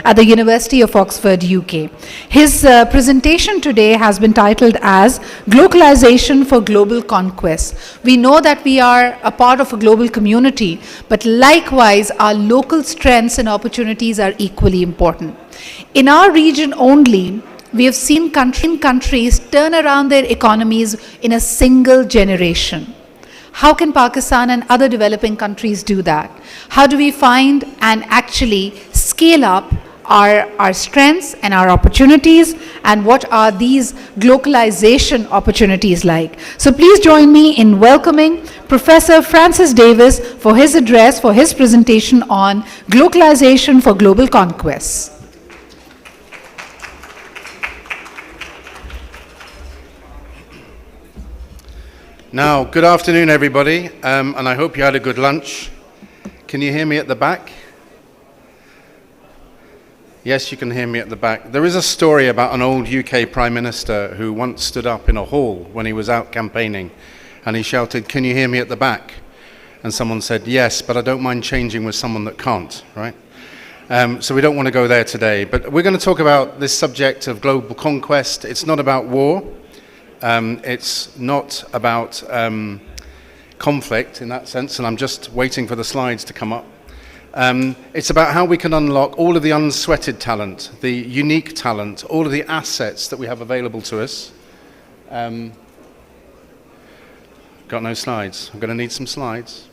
at the University of Oxford, UK. His presentation today has been titled as Glocalization for Global Conquest. We know that we are a part of a global community, but likewise our local strengths and opportunities are equally important. In our region only, we have seen countries turn around their economies in a single generation. How can Pakistan and other developing countries do that? How do we find and actually scale up our strengths and our opportunities, and what are these glocalization opportunities like? So please join me in welcoming Professor Francis Davis for his address, for his presentation on Glocalization for Global Conquest. Now, good afternoon, everybody, and I hope you had a good lunch. Can you hear me at the back? Yes, you can hear me at the back. There is a story about an old UK Prime Minister who once stood up in a hall when he was out campaigning, and he shouted, "Can you hear me at the back?" And someone said, "Yes, but I don't mind changing with someone that can't," right? So we don't want to go there today, but we're going to talk about this subject of global conquest. It's not about war. It's not about conflict in that sense, and I'm just waiting for the slides to come up. It's about how we can unlock all of the unsweated talent, the unique talent, all of the assets that we have available to us. Got no slides. I'm going to need some slides.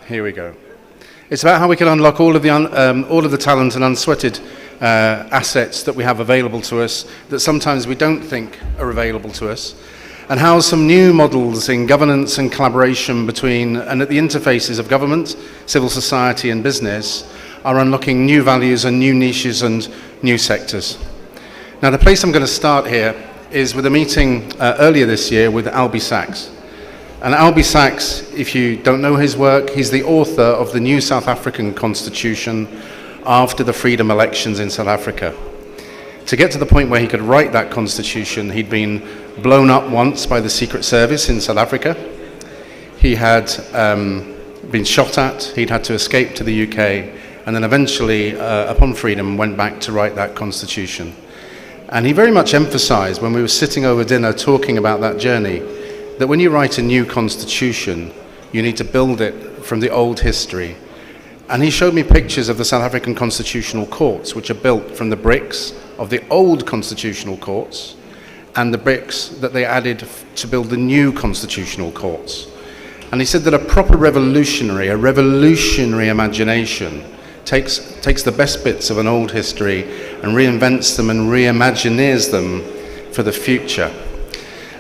Here we go. It's about how we can unlock all of the talent and unsweated assets that we have available to us that sometimes we don't think are available to us, and how some new models in governance and collaboration between and at the interfaces of government, civil society and business are unlocking new values and new niches and new sectors. Now, the place I'm going to start here is with a meeting earlier this year with Albie Sachs. And Albie Sachs, if you don't know his work, he's the author of the new South African Constitution after the freedom elections in South Africa. To get to the point where he could write that constitution, he'd been blown up once by the Secret Service in South Africa. He had been shot at, he'd had to escape to the UK, and then eventually, upon freedom, went back to write that constitution. And he very much emphasized, when we were sitting over dinner talking about that journey, that when you write a new constitution, you need to build it from the old history. And he showed me pictures of the South African constitutional courts, which are built from the bricks of the old constitutional courts and the bricks that they added to build the new constitutional courts. And he said that a proper revolutionary imagination takes the best bits of an old history and reinvents them and reimagineers them for the future.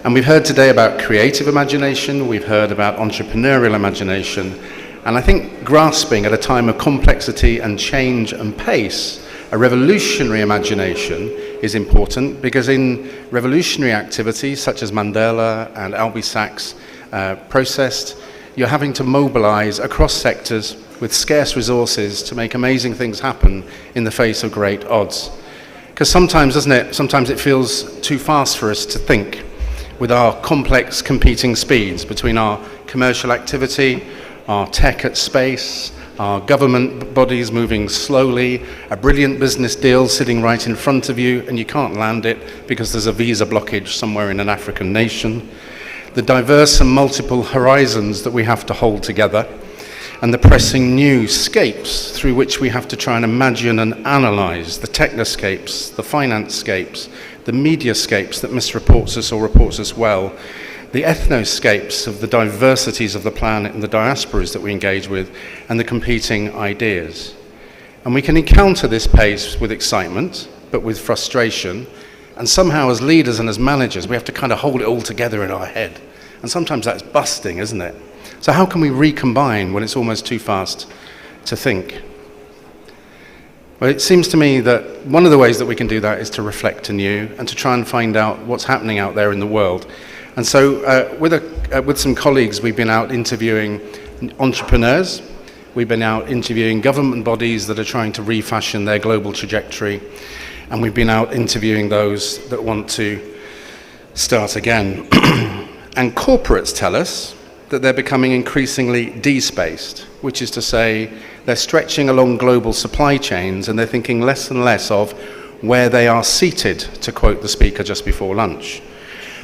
And we've heard today about creative imagination, we've heard about entrepreneurial imagination, and I think grasping at a time of complexity and change and pace, a revolutionary imagination is important, because in revolutionary activities such as Mandela and Albie Sachs processed, you're having to mobilize across sectors with scarce resources to make amazing things happen in the face of great odds. Because sometimes, doesn't it, sometimes it feels too fast for us to think with our complex competing speeds between our commercial activity, our tech at space, our government bodies moving slowly, a brilliant business deal sitting right in front of you and you can't land it because there's a visa blockage somewhere in an African nation, the diverse and multiple horizons that we have to hold together, and the pressing new scapes through which we have to try and imagine and analyze, the technoscapes, the finance-scapes, the media-scapes that misreports us or reports us well, the ethnoscapes of the diversities of the planet and the diasporas that we engage with, and the competing ideas. And we can encounter this pace with excitement, but with frustration, and somehow as leaders and as managers, we have to kind of hold it all together in our head. And sometimes that's busting, isn't it? So how can we recombine when it's almost too fast to think? Well, it seems to me that one of the ways that we can do that is to reflect anew and to try and find out what's happening out there in the world. And so with some colleagues, we've been out interviewing entrepreneurs, we've been out interviewing government bodies that are trying to refashion their global trajectory, and we've been out interviewing those that want to start again. And corporates tell us that they're becoming increasingly de-spaced, which is to say they're stretching along global supply chains and they're thinking less and less of where they are seated, to quote the speaker just before lunch.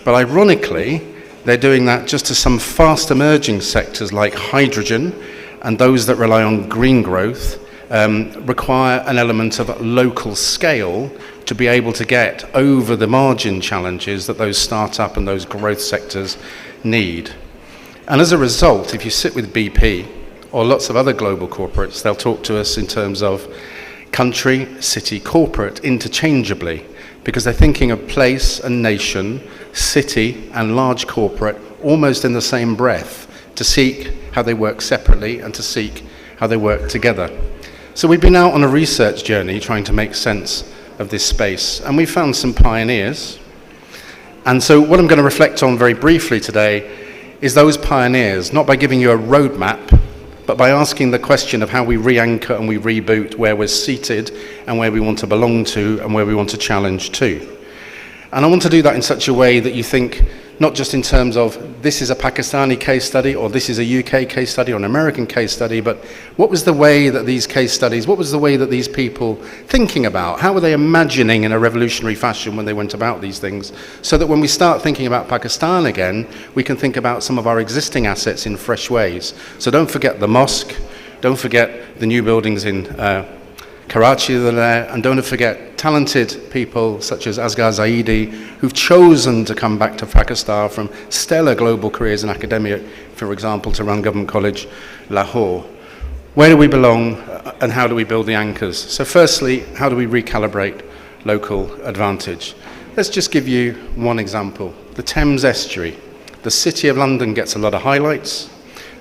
But ironically, they're doing that just as some fast emerging sectors like hydrogen and those that rely on green growth require an element of local scale to be able to get over the margin challenges that those start-up and those growth sectors need. And as a result, if you sit with BP or lots of other global corporates, they'll talk to us in terms of country, city, corporate interchangeably, because they're thinking of place and nation, city and large corporate almost in the same breath, to seek how they work separately and to seek how they work together. So we've been out on a research journey trying to make sense of this space, and we found some pioneers. And so what I'm going to reflect on very briefly today is those pioneers, not by giving you a roadmap, but by asking the question of how we re-anchor and we reboot where we're seated and where we want to belong to and where we want to challenge to. And I want to do that in such a way that you think not just in terms of this is a Pakistani case study or this is a UK case study or an American case study, but what was the way that these case studies, what was the way that these people thinking about? How were they imagining in a revolutionary fashion when they went about these things? So that when we start thinking about Pakistan again, we can think about some of our existing assets in fresh ways. So don't forget the mosque, don't forget the new buildings in Karachi that are there, and don't forget talented people such as Asghar Zaidi, who've chosen to come back to Pakistan from stellar global careers in academia, for example, to run Government College, Lahore. Where do we belong and how do we build the anchors? So firstly, how do we recalibrate local advantage? Let's just give you one example. The Thames Estuary. The City of London gets a lot of highlights.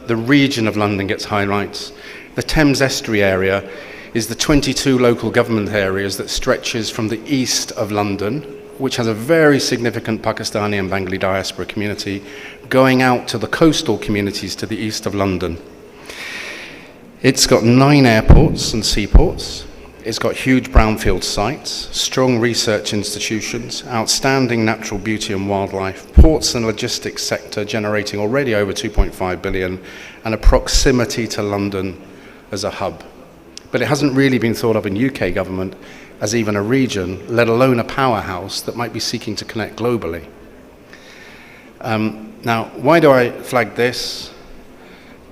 The region of London gets highlights. The Thames Estuary area is the 22 local government areas that stretches from the east of London, which has a very significant Pakistani and Bengali diaspora community, going out to the coastal communities to the east of London. It's got 9 airports and seaports. It's got huge brownfield sites, strong research institutions, outstanding natural beauty and wildlife, ports and logistics sector generating already over 2.5 billion, and a proximity to London as a hub. But it hasn't really been thought of in UK government as even a region, let alone a powerhouse that might be seeking to connect globally. Now, why do I flag this?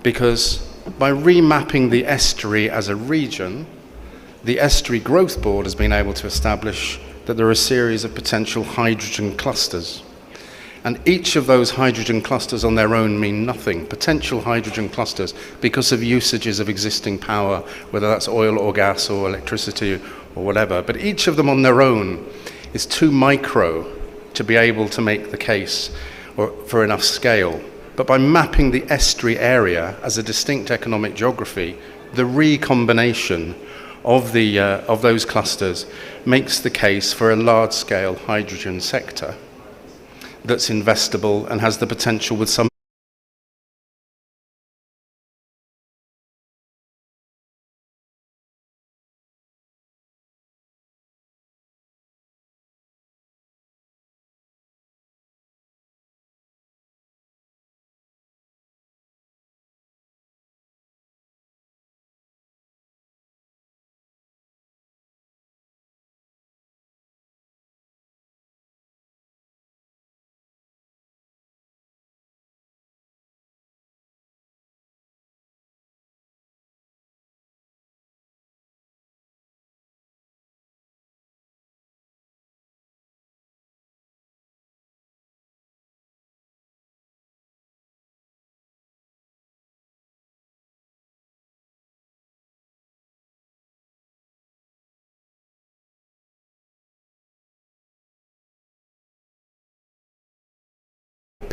Because by remapping the estuary as a region, the Estuary Growth Board has been able to establish that there are a series of potential hydrogen clusters. And each of those hydrogen clusters on their own mean nothing. Potential hydrogen clusters because of usages of existing power, whether that's oil or gas or electricity or whatever. But each of them on their own is too micro to be able to make the case for enough scale. But by mapping the estuary area as a distinct economic geography, the recombination of those clusters makes the case for a large-scale hydrogen sector that's investable and has the potential with some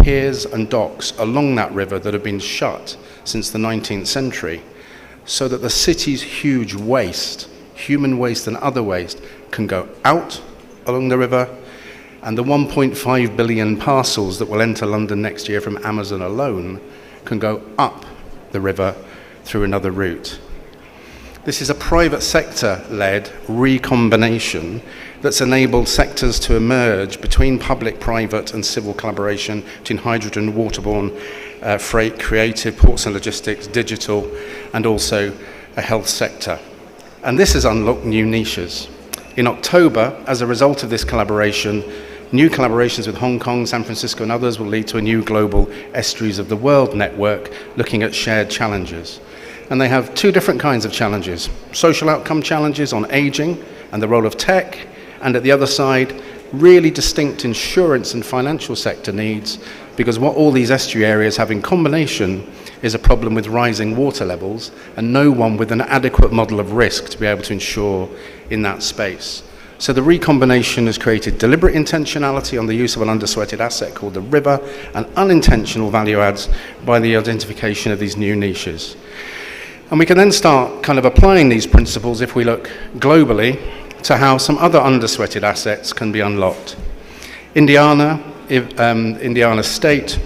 piers and docks along that river that have been shut since the 19th century, so that the city's huge waste, human waste and other waste, can go out along the river, and the 1.5 billion parcels that will enter London next year from Amazon alone can go up the river through another route. This is a private sector-led recombination that's enabled sectors to emerge between public, private and civil collaboration between hydrogen, waterborne freight, creative, ports and logistics, digital, and also a health sector. And this has unlocked new niches. In October, as a result of this collaboration, new collaborations with Hong Kong, San Francisco, and others will lead to a new global Estuaries of the World network looking at shared challenges. And they have two different kinds of challenges: social outcome challenges on aging and the role of tech, and at the other side, really distinct insurance and financial sector needs, because what all these estuary areas have in combination is a problem with rising water levels and no one with an adequate model of risk to be able to insure in that space. So the recombination has created deliberate intentionality on the use of an undersweated asset called the river, and unintentional value adds by the identification of these new niches. And we can then start kind of applying these principles, if we look globally, to how some other undersweated assets can be unlocked. Indiana State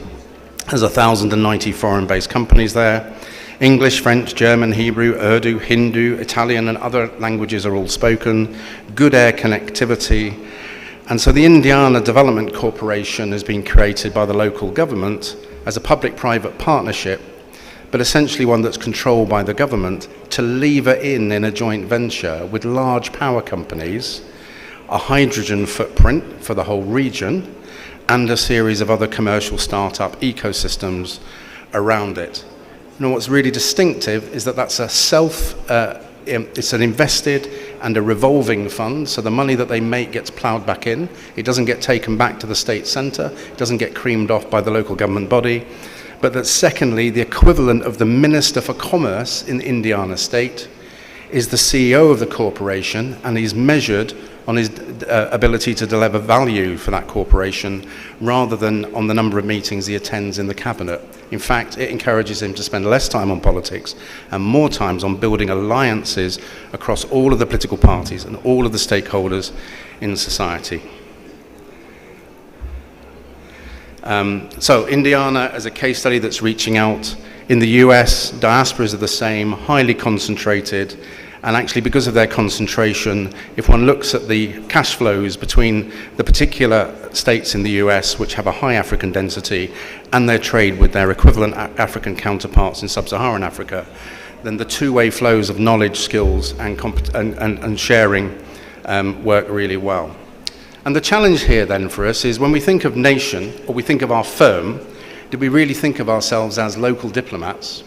has 1,090 foreign-based companies there. English, French, German, Hebrew, Urdu, Hindu, Italian, and other languages are all spoken. Good air connectivity. And so the Indiana Development Corporation has been created by the local government as a public-private partnership, but essentially one that's controlled by the government to lever in a joint venture with large power companies, a hydrogen footprint for the whole region, and a series of other commercial startup ecosystems around it. You know, what's really distinctive is that that's it's an invested and a revolving fund, so the money that they make gets ploughed back in. It doesn't get taken back to the state centre, it doesn't get creamed off by the local government body. But that secondly, the equivalent of the Minister for Commerce in Indiana State is the CEO of the corporation, and he's measured on his ability to deliver value for that corporation rather than on the number of meetings he attends in the cabinet. In fact, it encourages him to spend less time on politics and more time on building alliances across all of the political parties and all of the stakeholders in society. So Indiana as a case study that's reaching out. In the US, diasporas are the same, highly concentrated, and actually because of their concentration, if one looks at the cash flows between the particular states in the US which have a high African density and their trade with their equivalent African counterparts in sub-Saharan Africa, then the two-way flows of knowledge, skills, and sharing work really well. And the challenge here then for us is when we think of nation, or we think of our firm, do we really think of ourselves as local diplomats,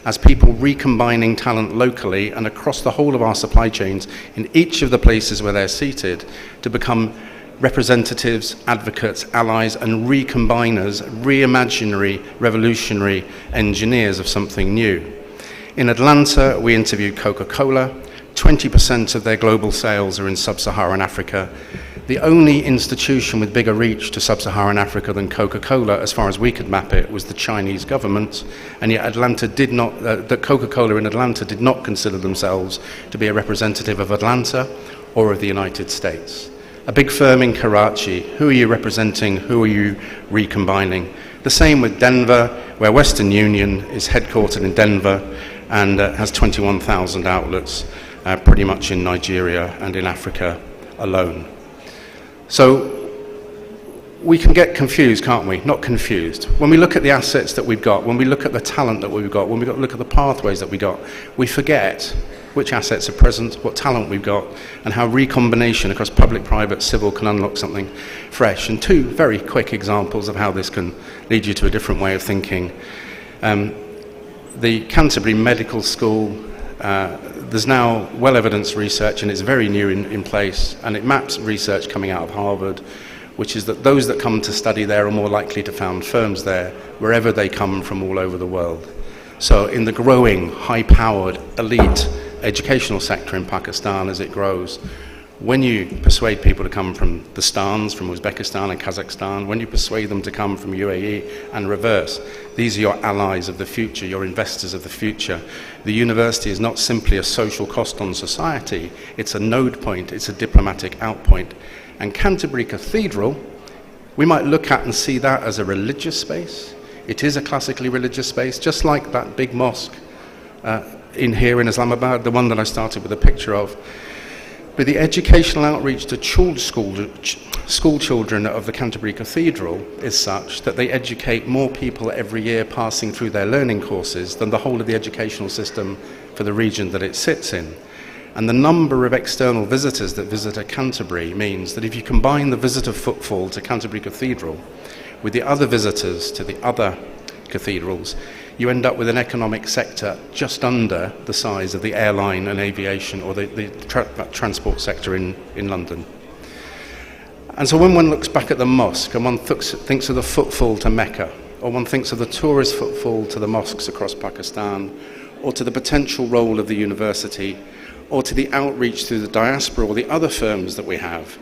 as people recombining talent locally and across the whole of our supply chains in each of the places where they're seated to become representatives, advocates, allies, and recombiners, reimaginary, revolutionary engineers of something new? In Atlanta, we interviewed Coca-Cola. 20% of their global sales are in sub-Saharan Africa. The only institution with bigger reach to sub-Saharan Africa than Coca-Cola, as far as we could map it, was the Chinese government, and yet Coca-Cola in Atlanta did not consider themselves to be a representative of Atlanta or of the United States. A big firm in Karachi, who are you representing, who are you recombining? The same with Denver, where Western Union is headquartered in Denver and has 21,000 outlets, pretty much in Nigeria and in Africa alone. So we can get confused, can't we? Not confused. When we look at the assets that we've got, when we look at the talent that we've got, when we look at the pathways that we got, we forget which assets are present, what talent we've got, and how recombination across public, private, civil can unlock something fresh. And two very quick examples of how this can lead you to a different way of thinking. The Canterbury Medical School, there's now well-evidenced research, and it's very new in place, and it maps research coming out of Harvard, which is that those that come to study there are more likely to found firms there, wherever they come from all over the world. So in the growing, high-powered, elite educational sector in Pakistan as it grows, when you persuade people to come from the Stans, from Uzbekistan and Kazakhstan, when you persuade them to come from UAE and reverse, these are your allies of the future, your investors of the future. The university is not simply a social cost on society, it's a node point, it's a diplomatic outpoint. And Canterbury Cathedral, we might look at and see that as a religious space. It is a classically religious space, just like that big mosque in Islamabad, the one that I started with a picture of. But the educational outreach to school children of the Canterbury Cathedral is such that they educate more people every year passing through their learning courses than the whole of the educational system for the region that it sits in. And the number of external visitors that visit Canterbury means that if you combine the visitor footfall to Canterbury Cathedral with the other visitors to the other cathedrals, you end up with an economic sector just under the size of the airline and aviation or the transport sector in London. And so when one looks back at the mosque and one thinks of the footfall to Mecca, or one thinks of the tourist footfall to the mosques across Pakistan, or to the potential role of the university, or to the outreach through the diaspora or the other firms that we have,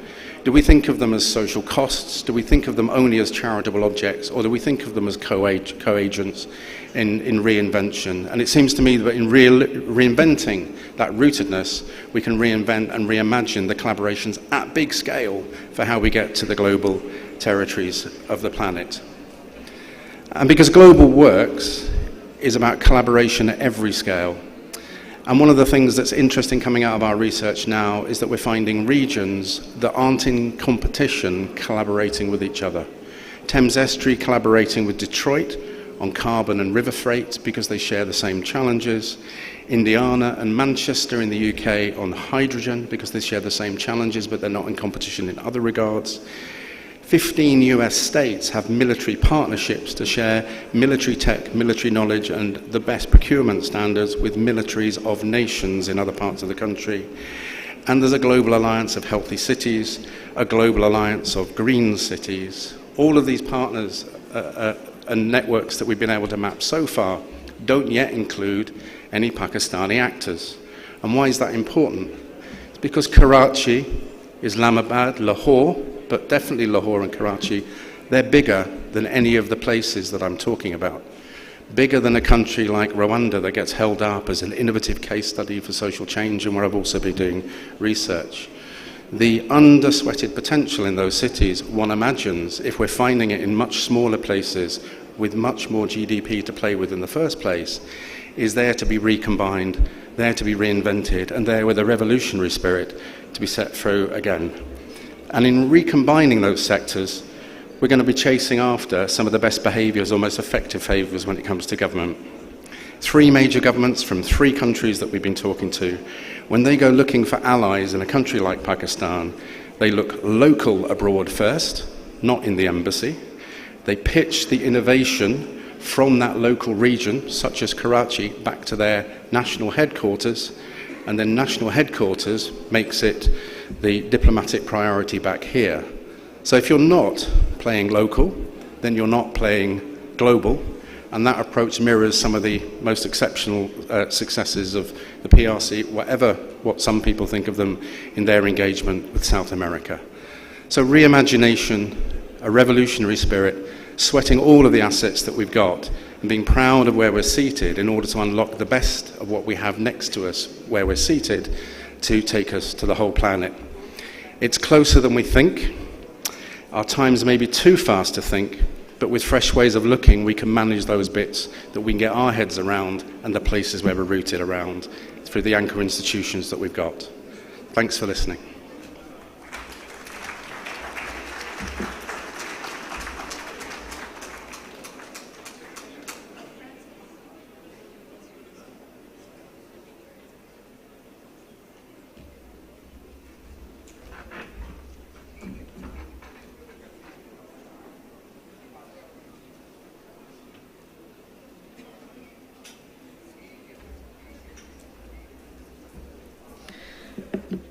do we think of them as social costs? Do we think of them only as charitable objects? Or do we think of them as co-agents in reinvention? And it seems to me that in reinventing that rootedness, we can reinvent and reimagine the collaborations at big scale for how we get to the global territories of the planet. And because global works is about collaboration at every scale. And one of the things that's interesting coming out of our research now is that we're finding regions that aren't in competition collaborating with each other. Thames Estuary collaborating with Detroit on carbon and river freight because they share the same challenges. Indiana and Manchester in the UK on hydrogen because they share the same challenges, but they're not in competition in other regards. 15 US states have military partnerships to share military tech, military knowledge, and the best procurement standards with militaries of nations in other parts of the country. And there's a global alliance of healthy cities, a global alliance of green cities. All of these partners and networks that we've been able to map so far don't yet include any Pakistani actors. And why is that important? It's because Karachi, Islamabad, Lahore, but definitely Lahore and Karachi, they're bigger than any of the places that I'm talking about. Bigger than a country like Rwanda that gets held up as an innovative case study for social change and where I've also been doing research. The undersweated potential in those cities, one imagines, if we're finding it in much smaller places with much more GDP to play with in the first place, is there to be recombined, there to be reinvented, and there with a revolutionary spirit to be set through again. And in recombining those sectors, we're going to be chasing after some of the best behaviours or most effective favours when it comes to government. 3 major governments from 3 countries that we've been talking to, when they go looking for allies in a country like Pakistan, they look local abroad first, not in the embassy. They pitch the innovation from that local region, such as Karachi, back to their national headquarters, and then national headquarters makes it the diplomatic priority back here. So if you're not playing local, then you're not playing global, and that approach mirrors some of the most exceptional successes of the PRC, what some people think of them in their engagement with South America. So reimagination, a revolutionary spirit, sweating all of the assets that we've got, and being proud of where we're seated in order to unlock the best of what we have next to us where we're seated to take us to the whole planet. It's closer than we think. Our times may be too fast to think, but with fresh ways of looking, we can manage those bits that we can get our heads around and the places where we're rooted around through the anchor institutions that we've got. Thanks for listening.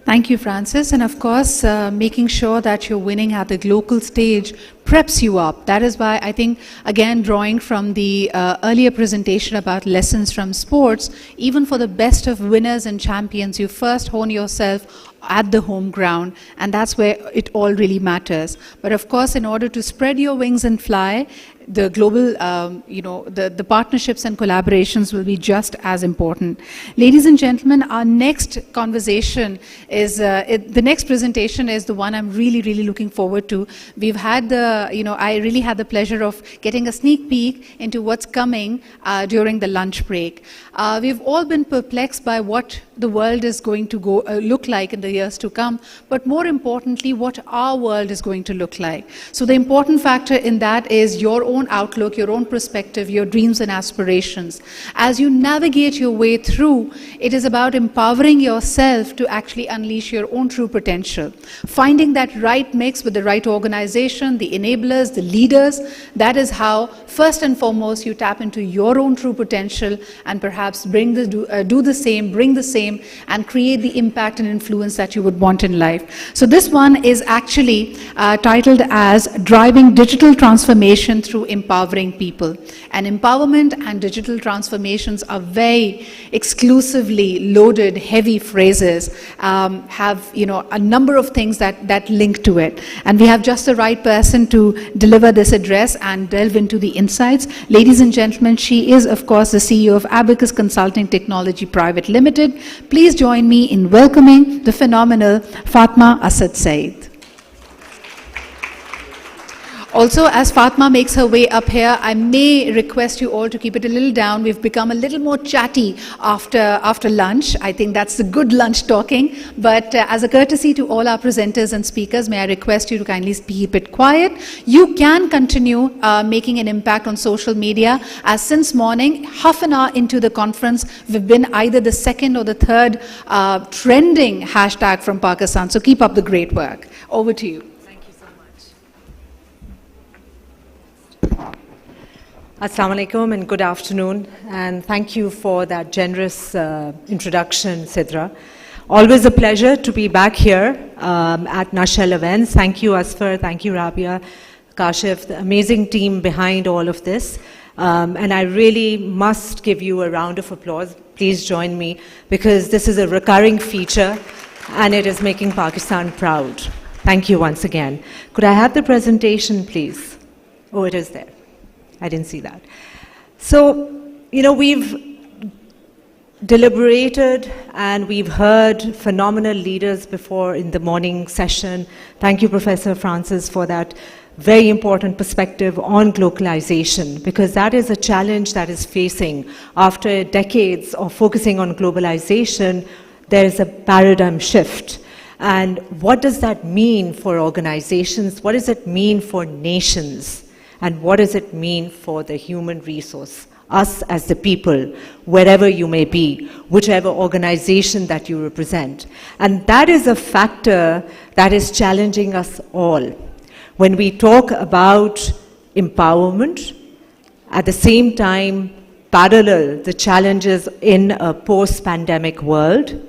Thank you, Francis. And of course, making sure that you're winning at the local stage preps you up. That is why I think, again, drawing from the earlier presentation about lessons from sports, even for the best of winners and champions, you first hone yourself at the home ground, and that's where it all really matters. But of course, in order to spread your wings and fly, the global, the partnerships and collaborations will be just as important. Ladies and gentlemen, our next conversation is, the next presentation is the one I'm really, really looking forward to. We've had I really had the pleasure of getting a sneak peek into what's coming during the lunch break. We've all been perplexed by what the world is going to look like in the years to come, but more importantly, what our world is going to look like. So the important factor in that is your own outlook, your own perspective, your dreams and aspirations. As you navigate your way through, it is about empowering yourself to actually unleash your own true potential. Finding that right mix with the right organization, the enablers, the leaders, that is how, first and foremost, you tap into your own true potential and perhaps bring the same, and create the impact and influence that you would want in life. So this one is actually titled as Driving Digital Transformation Through Empowering People. And empowerment and digital transformations are very exclusively loaded, heavy phrases, have a number of things that link to it. And we have just the right person to deliver this address and delve into the insights. Ladies and gentlemen, she is, of course, the CEO of Abacus Consulting Technology Private Limited. Please join me in welcoming the phenomenal Fatma Asad Said. Also, as Fatma makes her way up here, I may request you all to keep it a little down. We've become a little more chatty after lunch. I think that's the good lunch talking. But as a courtesy to all our presenters and speakers, may I request you to kindly keep it quiet. You can continue making an impact on social media, as since morning, half an hour into the conference, we've been either the second or the third trending hashtag from Pakistan. So keep up the great work. Over to you. Assalamu alaikum and good afternoon, and thank you for that generous introduction, Sidra. Always a pleasure to be back here at Nashel Events. Thank you, Asfar, thank you, Rabia, Kashif, the amazing team behind all of this. And I really must give you a round of applause. Please join me, because this is a recurring feature and it is making Pakistan proud. Thank you once again. Could I have the presentation, please? Oh, it is there. I didn't see that. So, we've deliberated and we've heard phenomenal leaders before in the morning session. Thank you, Professor Francis, for that very important perspective on globalization, because that is a challenge that is facing. After decades of focusing on globalization, there is a paradigm shift. And what does that mean for organizations? What does it mean for nations? And what does it mean for the human resource, us as the people, wherever you may be, whichever organization that you represent? And that is a factor that is challenging us all. When we talk about empowerment, at the same time, parallel the challenges in a post-pandemic world,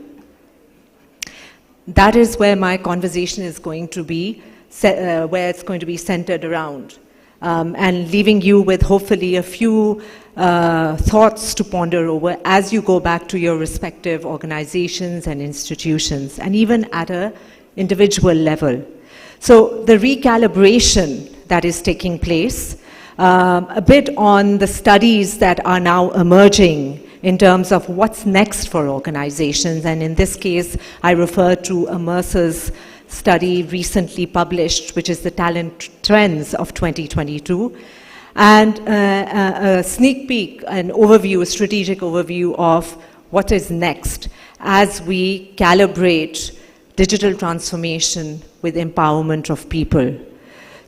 that is where my conversation is going to be, where it's going to be centered around. And leaving you with hopefully a few thoughts to ponder over as you go back to your respective organizations and institutions, and even at an individual level. So the recalibration that is taking place, a bit on the studies that are now emerging in terms of what's next for organizations, and in this case, I refer to a Mercer's study recently published, which is the Talent Trends of 2022, and a sneak peek, an overview, a strategic overview of what is next as we calibrate digital transformation with empowerment of people.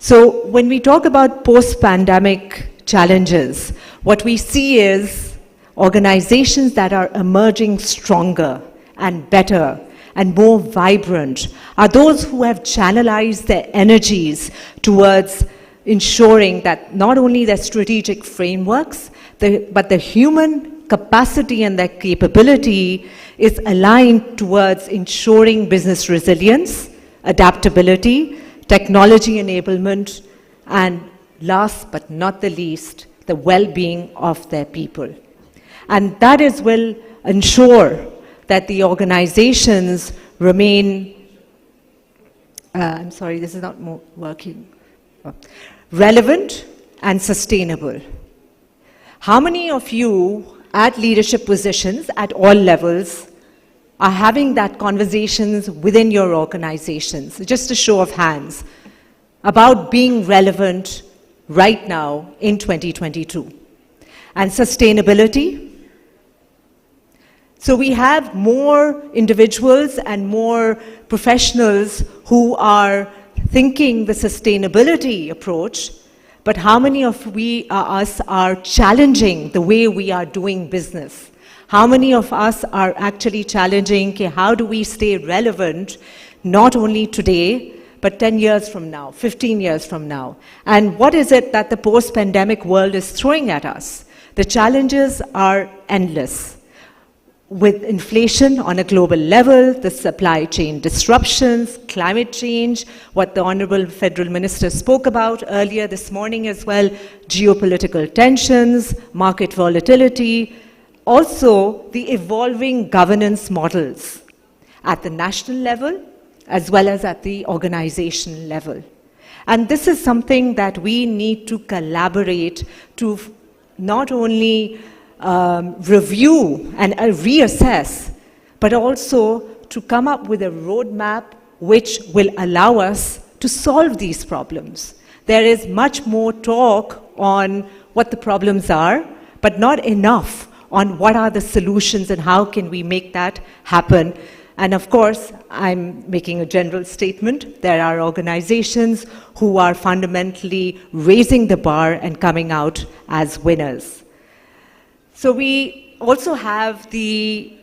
So when we talk about post-pandemic challenges, what we see is organizations that are emerging stronger and better and more vibrant are those who have channelized their energies towards ensuring that not only their strategic frameworks, but the human capacity and their capability is aligned towards ensuring business resilience, adaptability, technology enablement, and last but not the least, the well-being of their people. And that will ensure that the organizations remain, I'm sorry, this is not working, relevant and sustainable. How many of you at leadership positions at all levels are having that conversations within your organizations? Just a show of hands about being relevant right now in 2022. And sustainability. So we have more individuals and more professionals who are thinking the sustainability approach, but how many of us are challenging the way we are doing business? How many of us are actually challenging, okay, how do we stay relevant, not only today, but 10 years from now, 15 years from now? And what is it that the post-pandemic world is throwing at us? The challenges are endless. With inflation on a global level, the supply chain disruptions, climate change, what the Honorable Federal Minister spoke about earlier this morning as well, geopolitical tensions, market volatility, also the evolving governance models at the national level as well as at the organization level. And this is something that we need to collaborate to not only review and reassess, but also to come up with a roadmap which will allow us to solve these problems. There is much more talk on what the problems are, but not enough on what are the solutions and how can we make that happen. And of course, I'm making a general statement. There are organizations who are fundamentally raising the bar and coming out as winners. So we also have the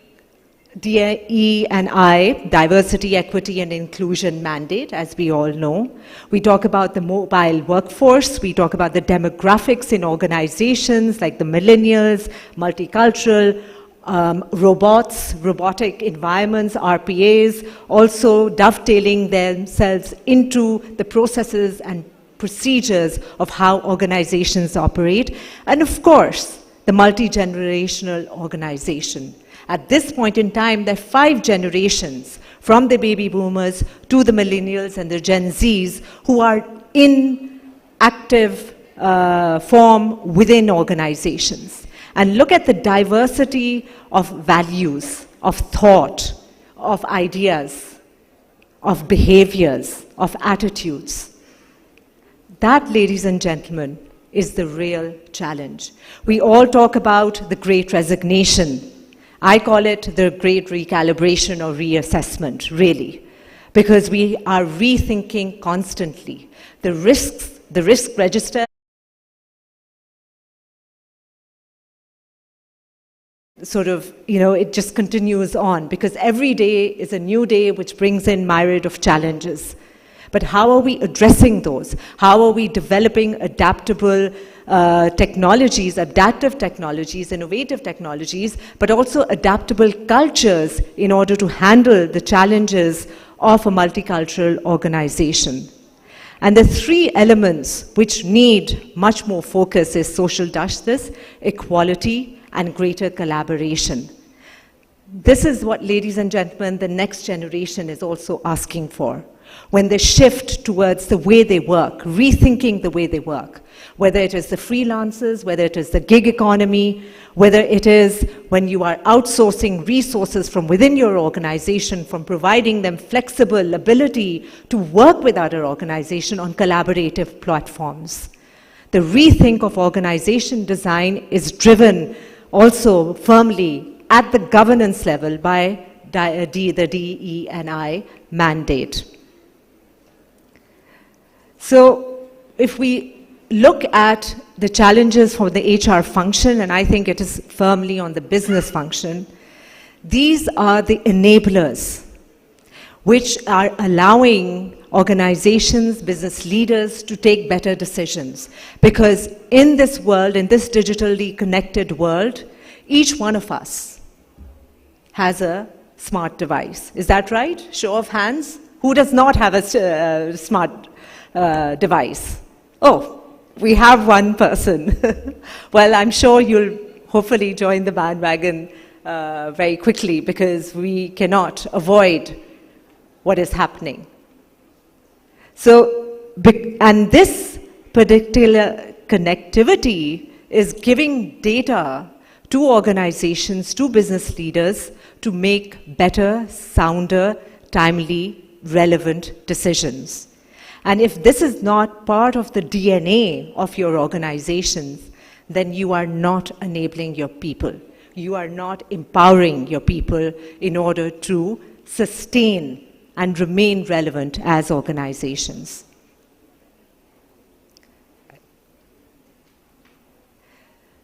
DE&I, Diversity, Equity and Inclusion mandate, as we all know. We talk about the mobile workforce, we talk about the demographics in organizations like the millennials, multicultural, robotic environments, RPAs, also dovetailing themselves into the processes and procedures of how organizations operate. And of course, the multi-generational organization. At this point in time, there are 5 generations, from the baby boomers to the millennials and the Gen Zs, who are in active form within organizations. And look at the diversity of values, of thought, of ideas, of behaviors, of attitudes. That, ladies and gentlemen, is the real challenge. We all talk about the great resignation. I call it the great recalibration or reassessment, really, because we are rethinking constantly. The risk register sort of, it just continues on, because every day is a new day which brings in myriad of challenges. But how are we addressing those? How are we developing adaptable technologies, adaptive technologies, innovative technologies, but also adaptable cultures in order to handle the challenges of a multicultural organization? And the 3 elements which need much more focus is social justice, equality, and greater collaboration. This is what, ladies and gentlemen, the next generation is also asking for. When they shift towards the way they work, rethinking the way they work, whether it is the freelancers, whether it is the gig economy, whether it is when you are outsourcing resources from within your organization, from providing them flexible ability to work with other organizations on collaborative platforms. The rethink of organization design is driven also firmly at the governance level by the DE&I mandate. So if we look at the challenges for the HR function, and I think it is firmly on the business function, these are the enablers which are allowing organizations, business leaders to take better decisions. Because in this world, in this digitally connected world, each one of us has a smart device. Is that right? Show of hands. Who does not have a smart device? Oh, we have one person. Well, I'm sure you'll hopefully join the bandwagon very quickly, because we cannot avoid what is happening. So, and this particular connectivity is giving data to organizations, to business leaders, to make better, sounder, timely, relevant decisions. And if this is not part of the DNA of your organizations, then you are not enabling your people. you are not empowering your people in order to sustain and remain relevant as organizations.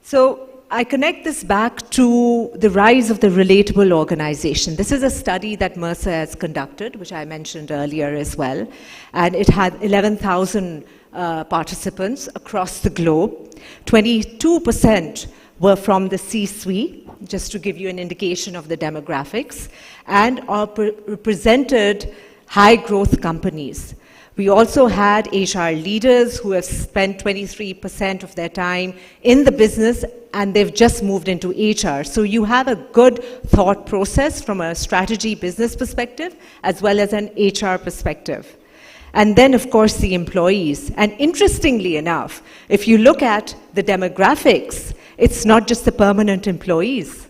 So I connect this back to the rise of the relatable organization. This is a study that Mercer has conducted, which I mentioned earlier as well, and it had 11,000 participants across the globe. 22% were from the C-suite, just to give you an indication of the demographics, and represented high-growth companies. We also had HR leaders who have spent 23% of their time in the business, and they've just moved into HR. So you have a good thought process from a strategy business perspective, as well as an HR perspective. And then, of course, the employees. And interestingly enough, if you look at the demographics, it's not just the permanent employees.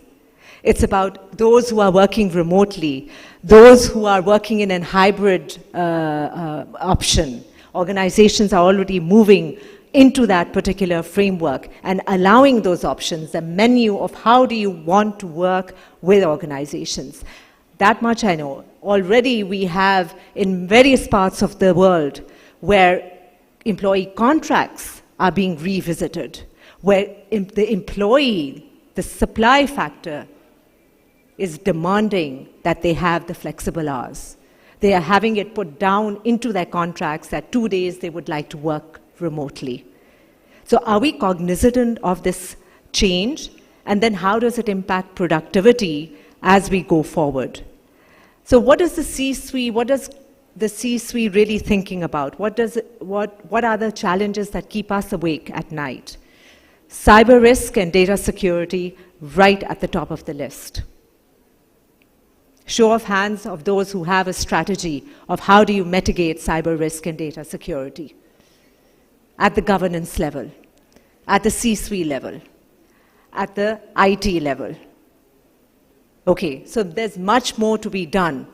It's about those who are working remotely, those who are working in a hybrid option. Organizations are already moving into that particular framework and allowing those options, the menu of how do you want to work with organizations. That much I know. Already we have in various parts of the world where employee contracts are being revisited, where the employee, the supply factor, is demanding that they have the flexible hours. They are having it put down into their contracts that 2 days they would like to work remotely. So are we cognizant of this change? And then how does it impact productivity as we go forward? So what is the C-suite? What does the C-suite really thinking about? What are the challenges that keep us awake at night? Cyber risk and data security right at the top of the list. Show of hands of those who have a strategy of how do you mitigate cyber risk and data security at the governance level, at the C-suite level, at the IT level. Okay, so there's much more to be done.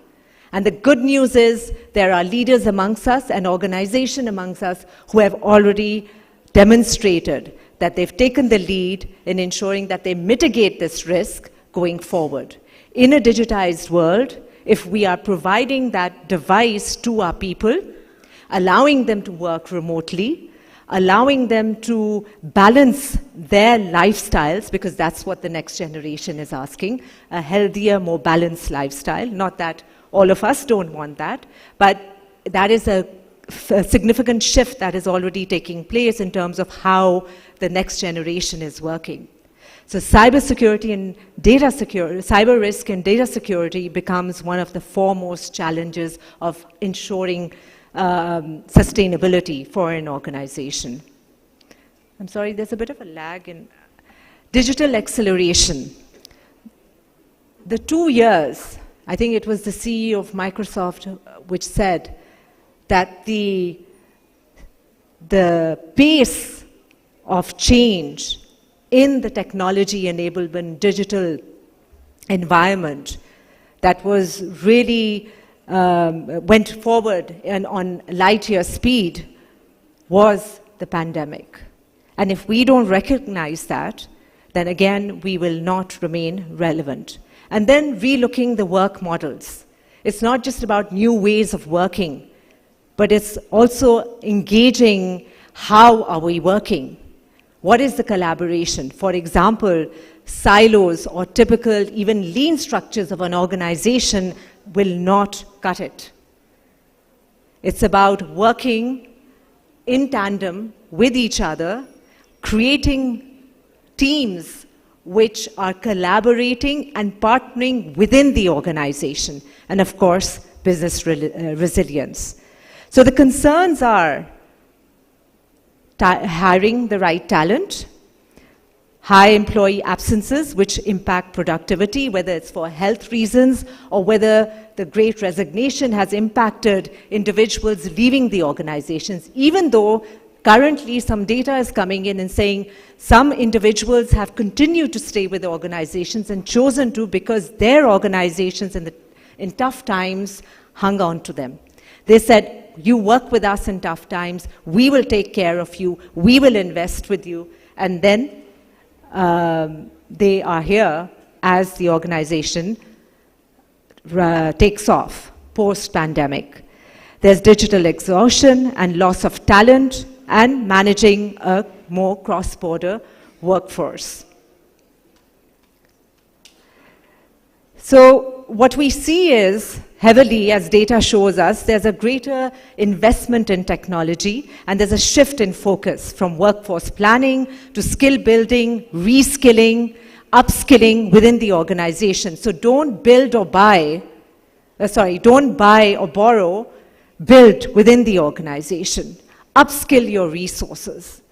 And the good news is there are leaders amongst us and organizations amongst us who have already demonstrated that they've taken the lead in ensuring that they mitigate this risk going forward. In a digitized world, if we are providing that device to our people, allowing them to work remotely, allowing them to balance their lifestyles, because that's what the next generation is asking, a healthier, more balanced lifestyle. Not that all of us don't want that, but that is a significant shift that is already taking place in terms of how the next generation is working. So cybersecurity and data security, cyber risk and data security becomes one of the foremost challenges of ensuring sustainability for an organization. I'm sorry, there's a bit of a lag in digital acceleration. The 2 years, I think it was the CEO of Microsoft which said that the pace of change in the technology enablement digital environment that was really went forward and on light year speed was the pandemic. And if we don't recognize that, then again, we will not remain relevant. And then relooking the work models. It's not just about new ways of working, but it's also engaging how are we working. What is the collaboration? For example, silos or typical even lean structures of an organization will not cut it. It's about working in tandem with each other, creating teams which are collaborating and partnering within the organization, and of course, business resilience. So the concerns are hiring the right talent, high employee absences which impact productivity, whether it's for health reasons or whether the great resignation has impacted individuals leaving the organizations, even though currently some data is coming in and saying some individuals have continued to stay with the organizations and chosen to because their organizations in tough times hung on to them. They said, you work with us in tough times, we will take care of you, we will invest with you, and then they are here as the organization takes off post-pandemic. There's digital exhaustion and loss of talent and managing a more cross-border workforce. So what we see is, heavily, as data shows us, there's a greater investment in technology, and there's a shift in focus from workforce planning to skill building, reskilling, upskilling within the organization. So don't don't buy or borrow, build within the organization. Upskill your resources,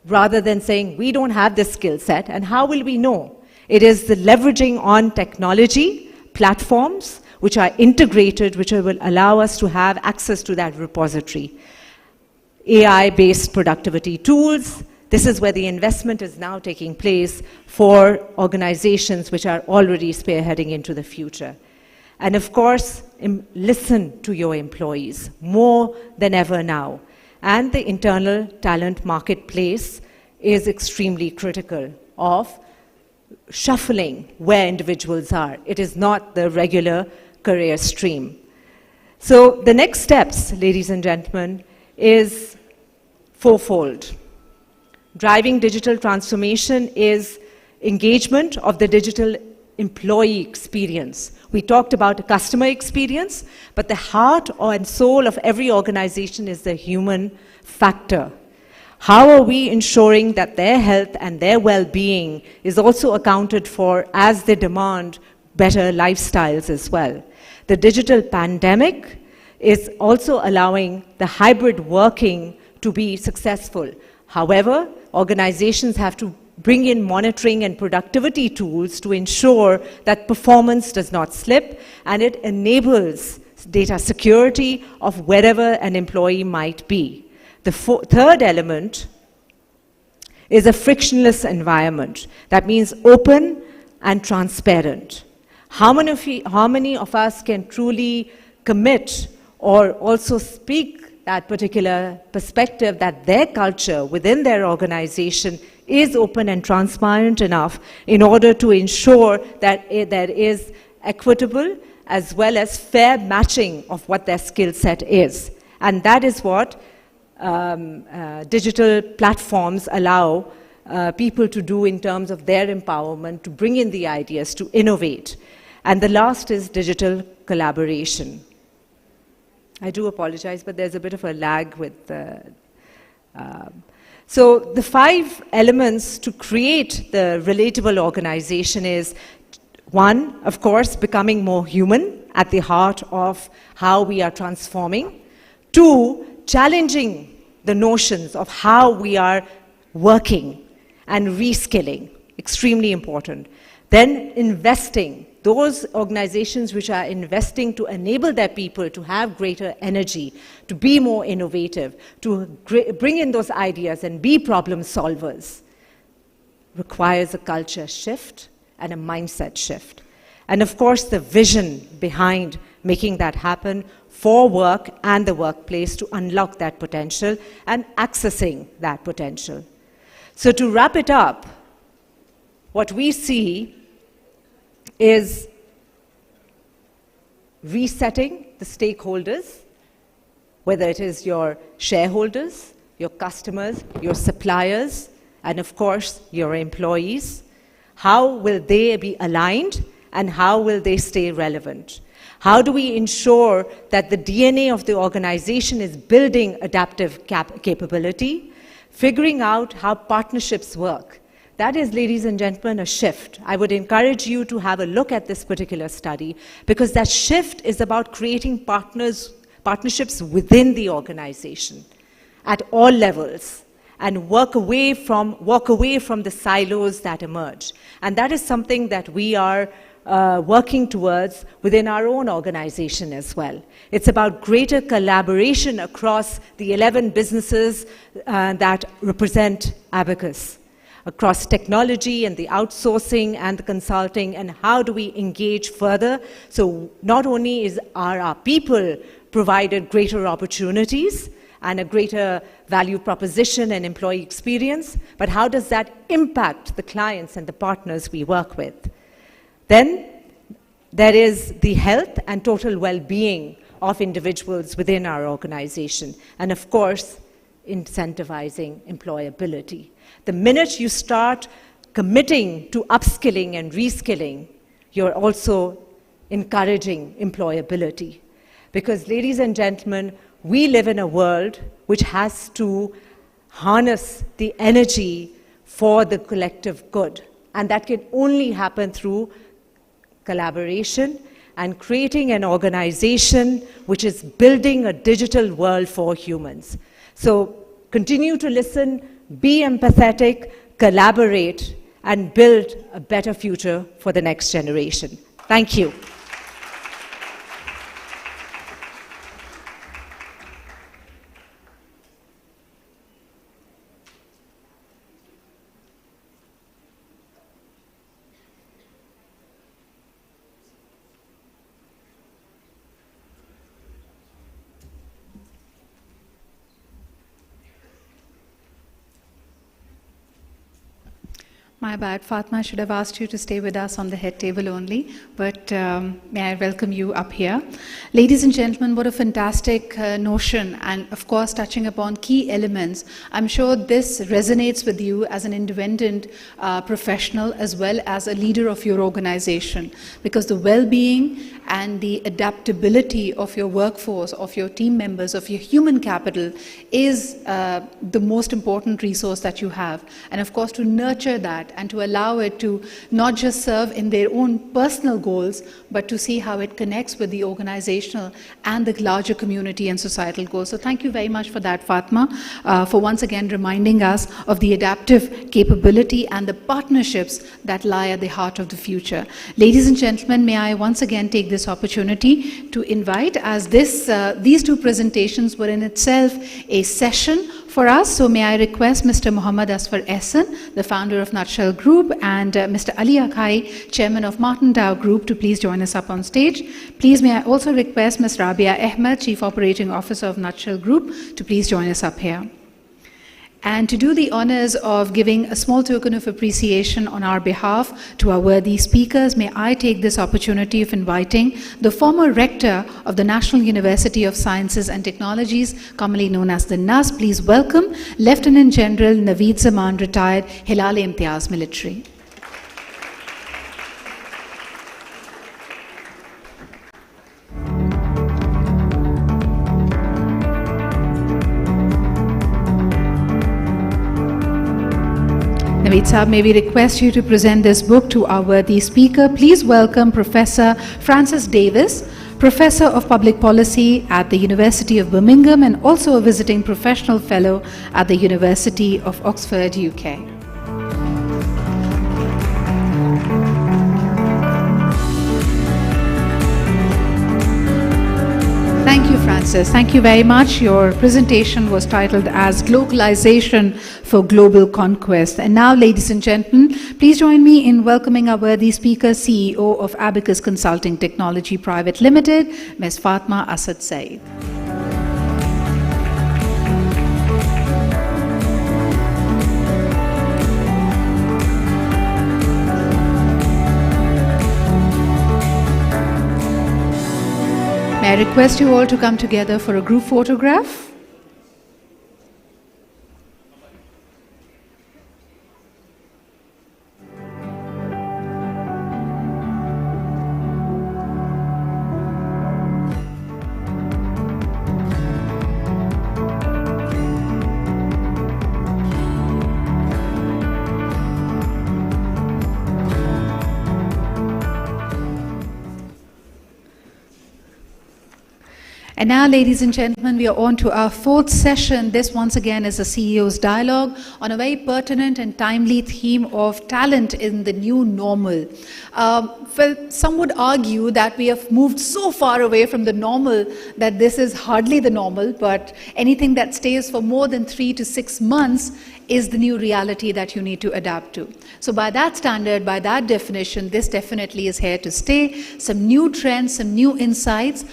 rather than saying, we don't have this skill set, and how will we know? It is the leveraging on technology, platforms, which are integrated, which will allow us to have access to that repository. AI-based productivity tools, this is where the investment is now taking place for organizations which are already spearheading into the future. And of course, listen to your employees more than ever now. And the internal talent marketplace is extremely critical of shuffling where individuals are. It is not the regular career stream. So the next steps, ladies and gentlemen, is fourfold. Driving digital transformation is engagement of the digital employee experience. We talked about a customer experience, but the heart and soul of every organization is the human factor. How are we ensuring that their health and their well-being is also accounted for as they demand better lifestyles as well? The digital pandemic is also allowing the hybrid working to be successful. However, organizations have to bring in monitoring and productivity tools to ensure that performance does not slip, and it enables data security of wherever an employee might be. The third element is a frictionless environment. That means open and transparent. How many of us can truly commit or also speak that particular perspective that their culture within their organization is open and transparent enough in order to ensure that there is equitable as well as fair matching of what their skill set is. And that is what digital platforms allow people to do in terms of their empowerment, to bring in the ideas, to innovate. And the last is digital collaboration. I do apologize, but there's a bit of a lag with so the 5 elements to create the relatable organization is, 1, of course, becoming more human at the heart of how we are transforming. 2, challenging the notions of how we are working and reskilling, extremely important. Then investing, those organizations which are investing to enable their people to have greater energy, to be more innovative, to bring in those ideas and be problem solvers, requires a culture shift and a mindset shift. And of course, the vision behind making that happen for work and the workplace to unlock that potential and accessing that potential. So to wrap it up, what we see is resetting the stakeholders, whether it is your shareholders, your customers, your suppliers, and of course, your employees. How will they be aligned and how will they stay relevant? How do we ensure that the DNA of the organization is building adaptive capability, figuring out how partnerships work? That is, ladies and gentlemen, a shift. I would encourage you to have a look at this particular study, because that shift is about creating partnerships within the organization at all levels, and walk away from the silos that emerge. And that is something that we are working towards within our own organization as well. It's about greater collaboration across the 11 businesses that represent Abacus, across technology and the outsourcing and the consulting, and how do we engage further? So not only are our people provided greater opportunities and a greater value proposition and employee experience, but how does that impact the clients and the partners we work with? Then there is the health and total well-being of individuals within our organization. And of course, incentivizing employability. The minute you start committing to upskilling and reskilling, you're also encouraging employability. Because, ladies and gentlemen, we live in a world which has to harness the energy for the collective good. And that can only happen through collaboration and creating an organization which is building a digital world for humans. So continue to listen, be empathetic, collaborate, and build a better future for the next generation. Thank you. My bad, Fatma. I should have asked you to stay with us on the head table only, but may I welcome you up here. Ladies and gentlemen, what a fantastic notion, and of course touching upon key elements. I'm sure this resonates with you as an independent professional as well as a leader of your organization, because the well-being and the adaptability of your workforce, of your team members, of your human capital is the most important resource that you have. And of course, to nurture that and to allow it to not just serve in their own personal goals, but to see how it connects with the organizational and the larger community and societal goals. So thank you very much for that, Fatma, for once again reminding us of the adaptive capability and the partnerships that lie at the heart of the future. Ladies and gentlemen, may I once again take this opportunity to invite, as these two presentations were in itself a session for us, so may I request Mr. Muhammad Asfar Ehsan, the founder of Nutshell Group, and Mr. Ali Akai, chairman of Martin Dow Group, to please join us up on stage. Please may I also request Ms. Rabia Ahmed, chief operating officer of Nutshell Group, to please join us up here. And to do the honors of giving a small token of appreciation on our behalf to our worthy speakers, may I take this opportunity of inviting the former rector of the National University of Sciences and Technologies, commonly known as the NUS. Please welcome Lieutenant General Naveed Zaman, retired Hilal-e-Imtiaz military. Naveed Saab, may we request you to present this book to our worthy speaker. Please welcome Professor Francis Davis, Professor of Public Policy at the University of Birmingham and also a visiting professional fellow at the University of Oxford, UK. Thank you, Francis. Thank you very much. Your presentation was titled as Glocalization for Global Conquest. And now, ladies and gentlemen, please join me in welcoming our worthy speaker, CEO of Abacus Consulting Technology Private Limited, Ms. Fatma Asad Saeed. May I request you all to come together for a group photograph? And now, ladies and gentlemen, we are on to our fourth session. This, once again, is a CEO's dialogue on a very pertinent and timely theme of talent in the new normal. Well, some would argue that we have moved so far away from the normal that this is hardly the normal, but anything that stays for more than 3 to 6 months is the new reality that you need to adapt to. So by that standard, by that definition, this definitely is here to stay. Some new trends, some new insights.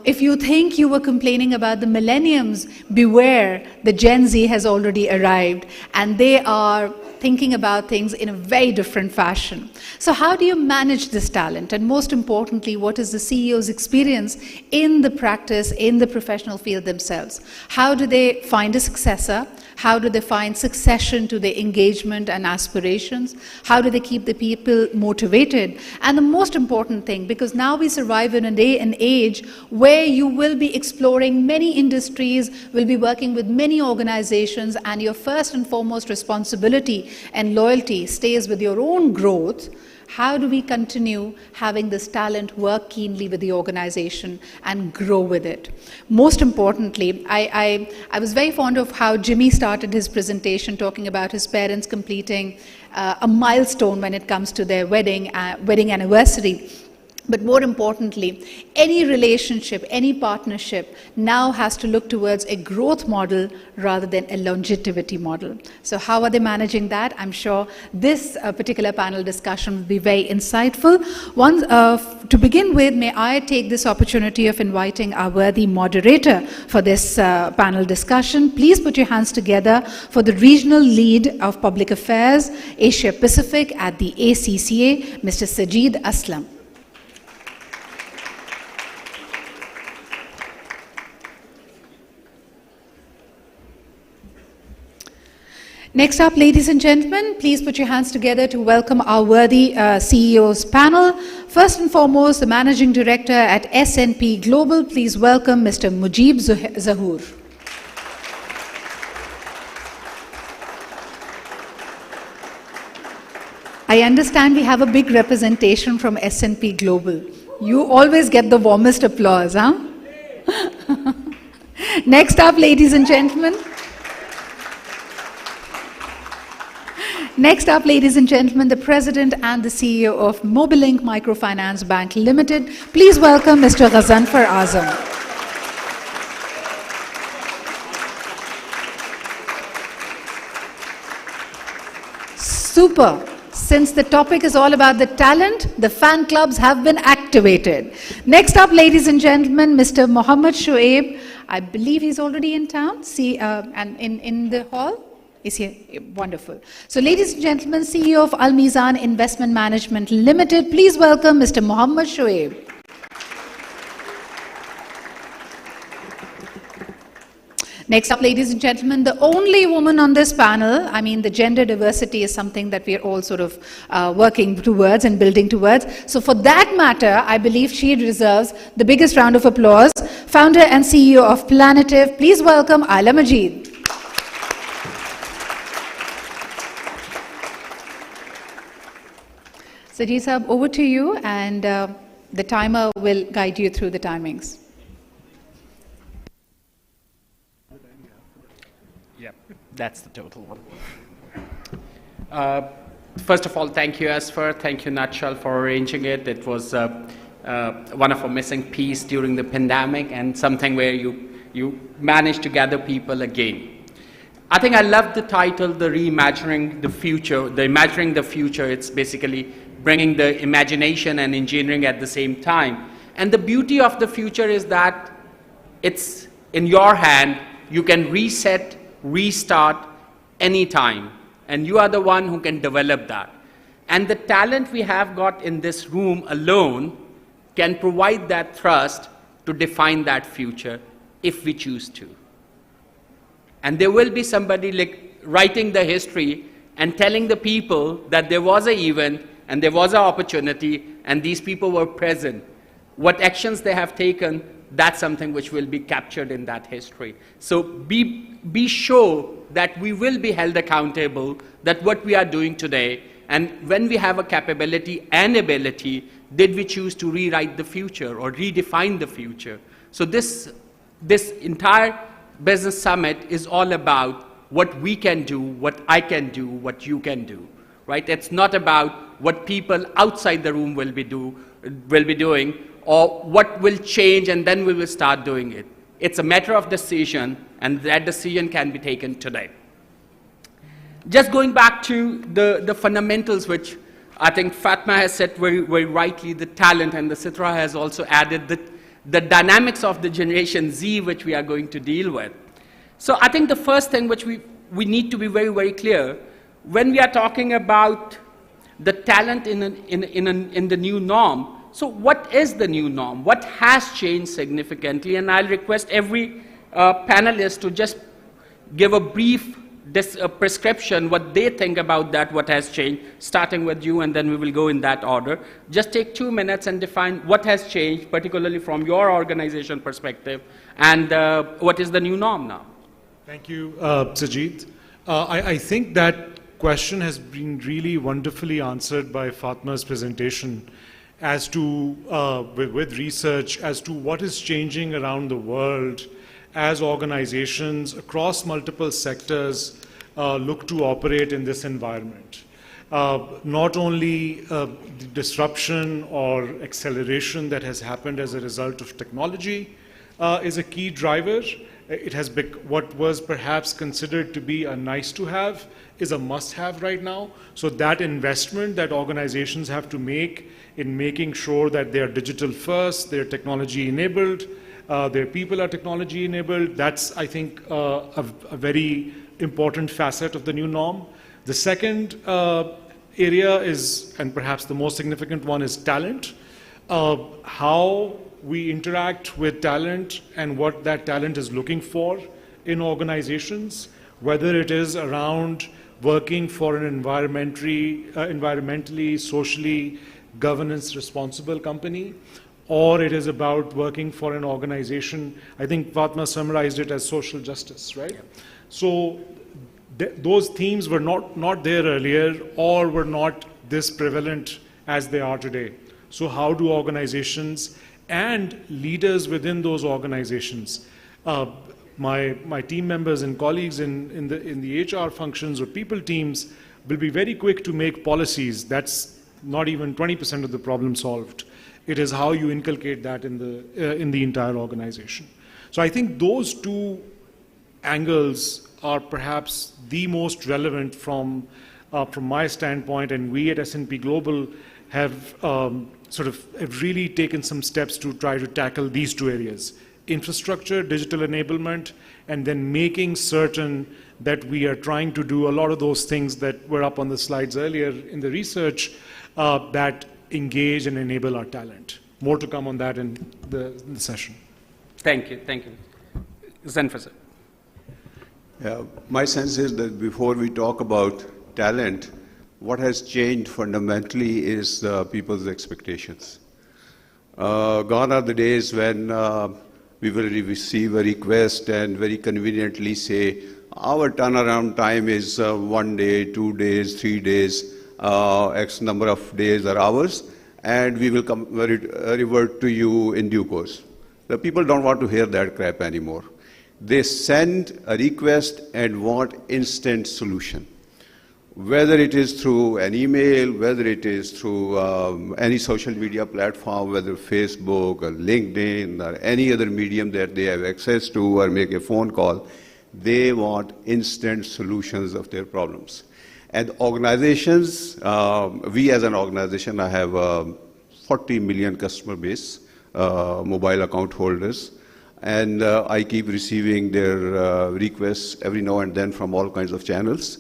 If you think you were complaining about the millenniums, beware, the Gen Z has already arrived, and they are thinking about things in a very different fashion. So how do you manage this talent? And most importantly, what is the CEO's experience in the practice, in the professional field themselves? How do they find a successor? How do they find succession to their engagement and aspirations? How do they keep the people motivated? And the most important thing, because now we survive in an age where you will be exploring many industries, will be working with many organizations, and your first and foremost responsibility and loyalty stays with your own growth. How do we continue having this talent work keenly with the organization and grow with it? Most importantly, I was very fond of how Jimmy started his presentation talking about his parents completing a milestone when it comes to their wedding anniversary. But more importantly, any relationship, any partnership now has to look towards a growth model rather than a longevity model. So how are they managing that? I'm sure this particular panel discussion will be very insightful. To begin with, may I take this opportunity of inviting our worthy moderator for this panel discussion. Please put your hands together for the Regional Lead of Public Affairs, Asia Pacific at the ACCA, Mr. Sajid Aslam. Next up, ladies and gentlemen, please put your hands together to welcome our worthy CEOs panel. First and foremost, the Managing Director at S&P Global. Please welcome Mr. Mujib Zahoor. I understand we have a big representation from S&P Global. You always get the warmest applause, huh? Next up, ladies and gentlemen. Next up, ladies and gentlemen, the President and the CEO of Mobilink Microfinance Bank Limited. Please welcome Mr. Ghazanfar Azam. Super. Since the topic is all about the talent, the fan clubs have been activated. Next up, ladies and gentlemen, Mr. Mohammed Shoaib. I believe he's already in town, and in the hall. Is he? Wonderful. So, ladies and gentlemen, CEO of Al Mizan Investment Management Limited, please welcome Mr. Mohammed Shoaib. Next up, ladies and gentlemen, the only woman on this panel. I mean, the gender diversity is something that we are all sort of working towards and building towards. So for that matter, I believe she deserves the biggest round of applause. Founder and CEO of Planative, please welcome Ala Majid. Sajid Saab, over to you, and the timer will guide you through the timings. Yeah, that's the total one. First of all, thank you, Asfar. Thank you, Natshal, for arranging it. It was one of a missing piece during the pandemic, and something where you managed to gather people again. I think I love the title, the reimagining the future, the imagining the future. It's basically bringing the imagination and engineering at the same time. And the beauty of the future is that it's in your hand. You can reset, restart anytime. And you are the one who can develop that. And the talent we have got in this room alone can provide that thrust to define that future if we choose to. And there will be somebody like writing the history and telling the people that there was an event and there was an opportunity and these people were present. What actions they have taken, that's something which will be captured in that history. So be sure that we will be held accountable that what we are doing today, and when we have a capability and ability, did we choose to rewrite the future or redefine the future? So this entire business summit is all about what we can do, what I can do, what you can do, right? It's not about what people outside the room will be doing, or what will change and then we will start doing it. It's a matter of decision, and that decision can be taken today. Just going back to the fundamentals, which I think Fatma has said very, very rightly, the talent, and the Sitra has also added the dynamics of the Generation Z, which we are going to deal with. So I think the first thing which we need to be very, very clear, when we are talking about the talent in the new norm, so what is the new norm? What has changed significantly? And I'll request every panelist to just give a brief prescription, what they think about that, what has changed, starting with you, and then we will go in that order. Just take 2 minutes and define what has changed, particularly from your organization perspective, and what is the new norm now. Thank you, Sajid. I think that question has been really wonderfully answered by Fatma's presentation as to, with research, as to what is changing around the world as organizations across multiple sectors look to operate in this environment. Not only the disruption or acceleration that has happened as a result of technology is a key driver. It has what was perhaps considered to be a nice to have is a must have right now. So that investment that organizations have to make in making sure that they are digital first, they're technology enabled, their people are technology enabled, that's, I think, a very important facet of the new norm. The second area is, and perhaps the most significant one, is talent. How we interact with talent and what that talent is looking for in organizations, whether it is around working for an environmentally, socially, governance responsible company, or it is about working for an organization. I think Fatma summarized it as social justice, right? Yeah. So those themes were not there earlier, or were not this prevalent as they are today. So how do organizations and leaders within those organizations, my team members and colleagues in the HR functions or people teams will be very quick to make policies. That's not even 20% of the problem solved. It is how you inculcate that in the entire organization. So I think those two angles are perhaps the most relevant from my standpoint, and we at S&P Global have have really taken some steps to try to tackle these two areas: infrastructure, digital enablement, and then making certain that we are trying to do a lot of those things that were up on the slides earlier in the research that engage and enable our talent. More to come on that in the session. Thank you. Thank you. Zanfar. Yeah, my sense is that before we talk about talent, what has changed fundamentally is people's expectations. Gone are the days when we will receive a request and very conveniently say, our turnaround time is 1 day, 2 days, 3 days, X number of days or hours, and we will revert to you in due course. The people don't want to hear that crap anymore. They send a request and want instant solution. Whether it is through an email, whether it is through any social media platform, whether Facebook or LinkedIn or any other medium that they have access to, or make a phone call, they want instant solutions of their problems. And organizations, we as an organization, I have 40 million customer base, mobile account holders, and I keep receiving their requests every now and then from all kinds of channels.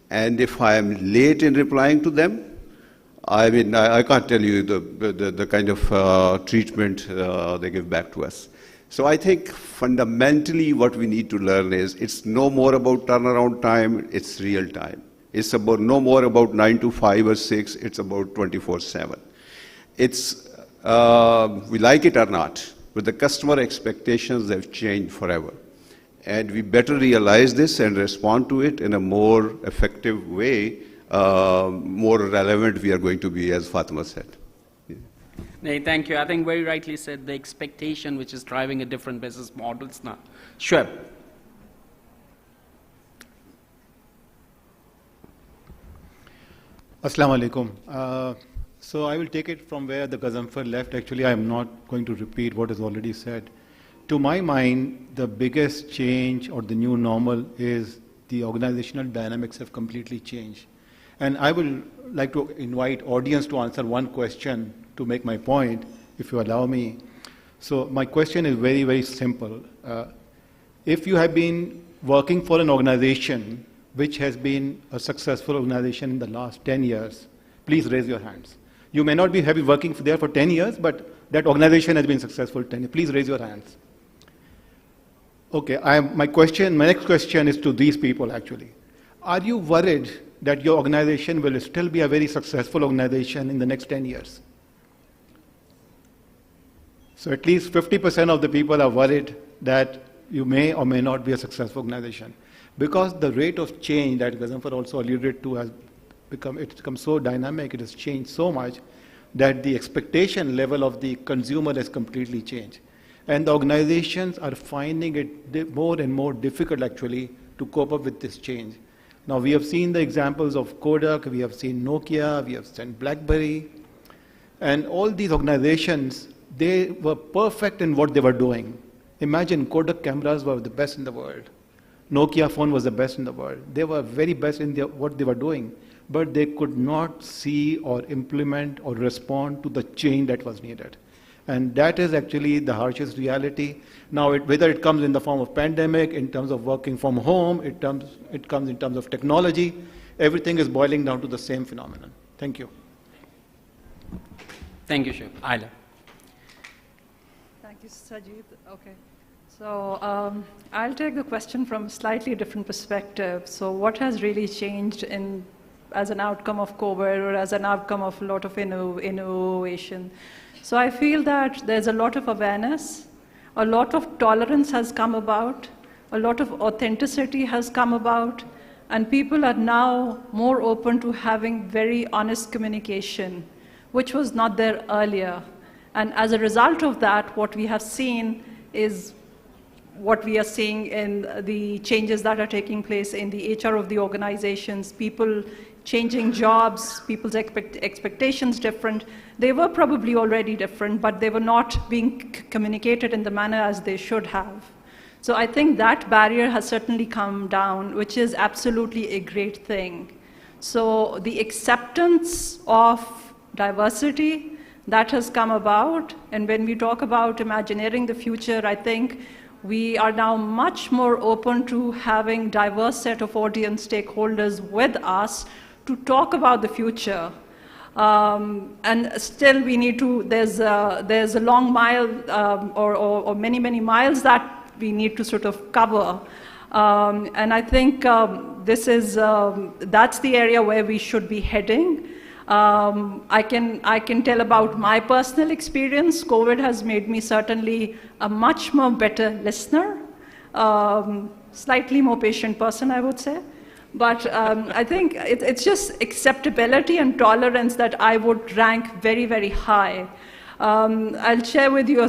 And if I am late in replying to them, I mean, I can't tell you the kind of treatment they give back to us. So I think fundamentally what we need to learn is it's no more about turnaround time, it's real time. It's about no more about 9 to 5 or 6, it's about 24/7. It's, we like it or not, but the customer expectations have changed forever. And we better realize this and respond to it in a more effective way, more relevant we are going to be, as Fatima said. Yeah. Nee, thank you. I think very rightly said, the expectation which is driving a different business models now. Sure. Assalamu alaikum. So I will take it from where the Gazamfar left. Actually, I am not going to repeat what is already said. To my mind, the biggest change or the new normal is the organizational dynamics have completely changed. And I will like to invite audience to answer one question to make my point, if you allow me. So my question is very, very simple. If you have been working for an organization which has been a successful organization in the last 10 years, please raise your hands. You may not be working there for 10 years, but that organization has been successful 10 years. Please raise your hands. Okay, my next question is to these people actually. Are you worried that your organization will still be a very successful organization in the next 10 years? So at least 50% of the people are worried that you may or may not be a successful organization. Because the rate of change that Ghazanfar also alluded to has become so dynamic, it has changed so much that the expectation level of the consumer has completely changed. And the organizations are finding it more and more difficult actually to cope up with this change. Now we have seen the examples of Kodak, we have seen Nokia, we have seen BlackBerry, and all these organizations, they were perfect in what they were doing. Imagine Kodak cameras were the best in the world. Nokia phone was the best in the world. They were very best in what they were doing, but they could not see or implement or respond to the change that was needed. And that is actually the harshest reality. Now, whether it comes in the form of pandemic, in terms of working from home, it comes in terms of technology, everything is boiling down to the same phenomenon. Thank you. Thank you, Shiv. Ayla. Thank you, Sajid. Okay. So I'll take the question from a slightly different perspective. So what has really changed as an outcome of COVID or as an outcome of a lot of innovation? So I feel that there's a lot of awareness, a lot of tolerance has come about, a lot of authenticity has come about, and people are now more open to having very honest communication, which was not there earlier. And as a result of that, what we have seen is what we are seeing in the changes that are taking place in the HR of the organizations, people changing jobs, people's expectations different. They were probably already different, but they were not being communicated in the manner as they should have. So I think that barrier has certainly come down, which is absolutely a great thing. So the acceptance of diversity, that has come about. And when we talk about imagineering the future, I think we are now much more open to having diverse set of audience stakeholders with us to talk about the future. And still we need to, there's a long mile or many, many miles that we need to sort of cover. And I think that's the area where we should be heading. I can tell about my personal experience. COVID has made me certainly a much more better listener, slightly more patient person, I would say. But I think it's just acceptability and tolerance that I would rank very, very high. I'll share with you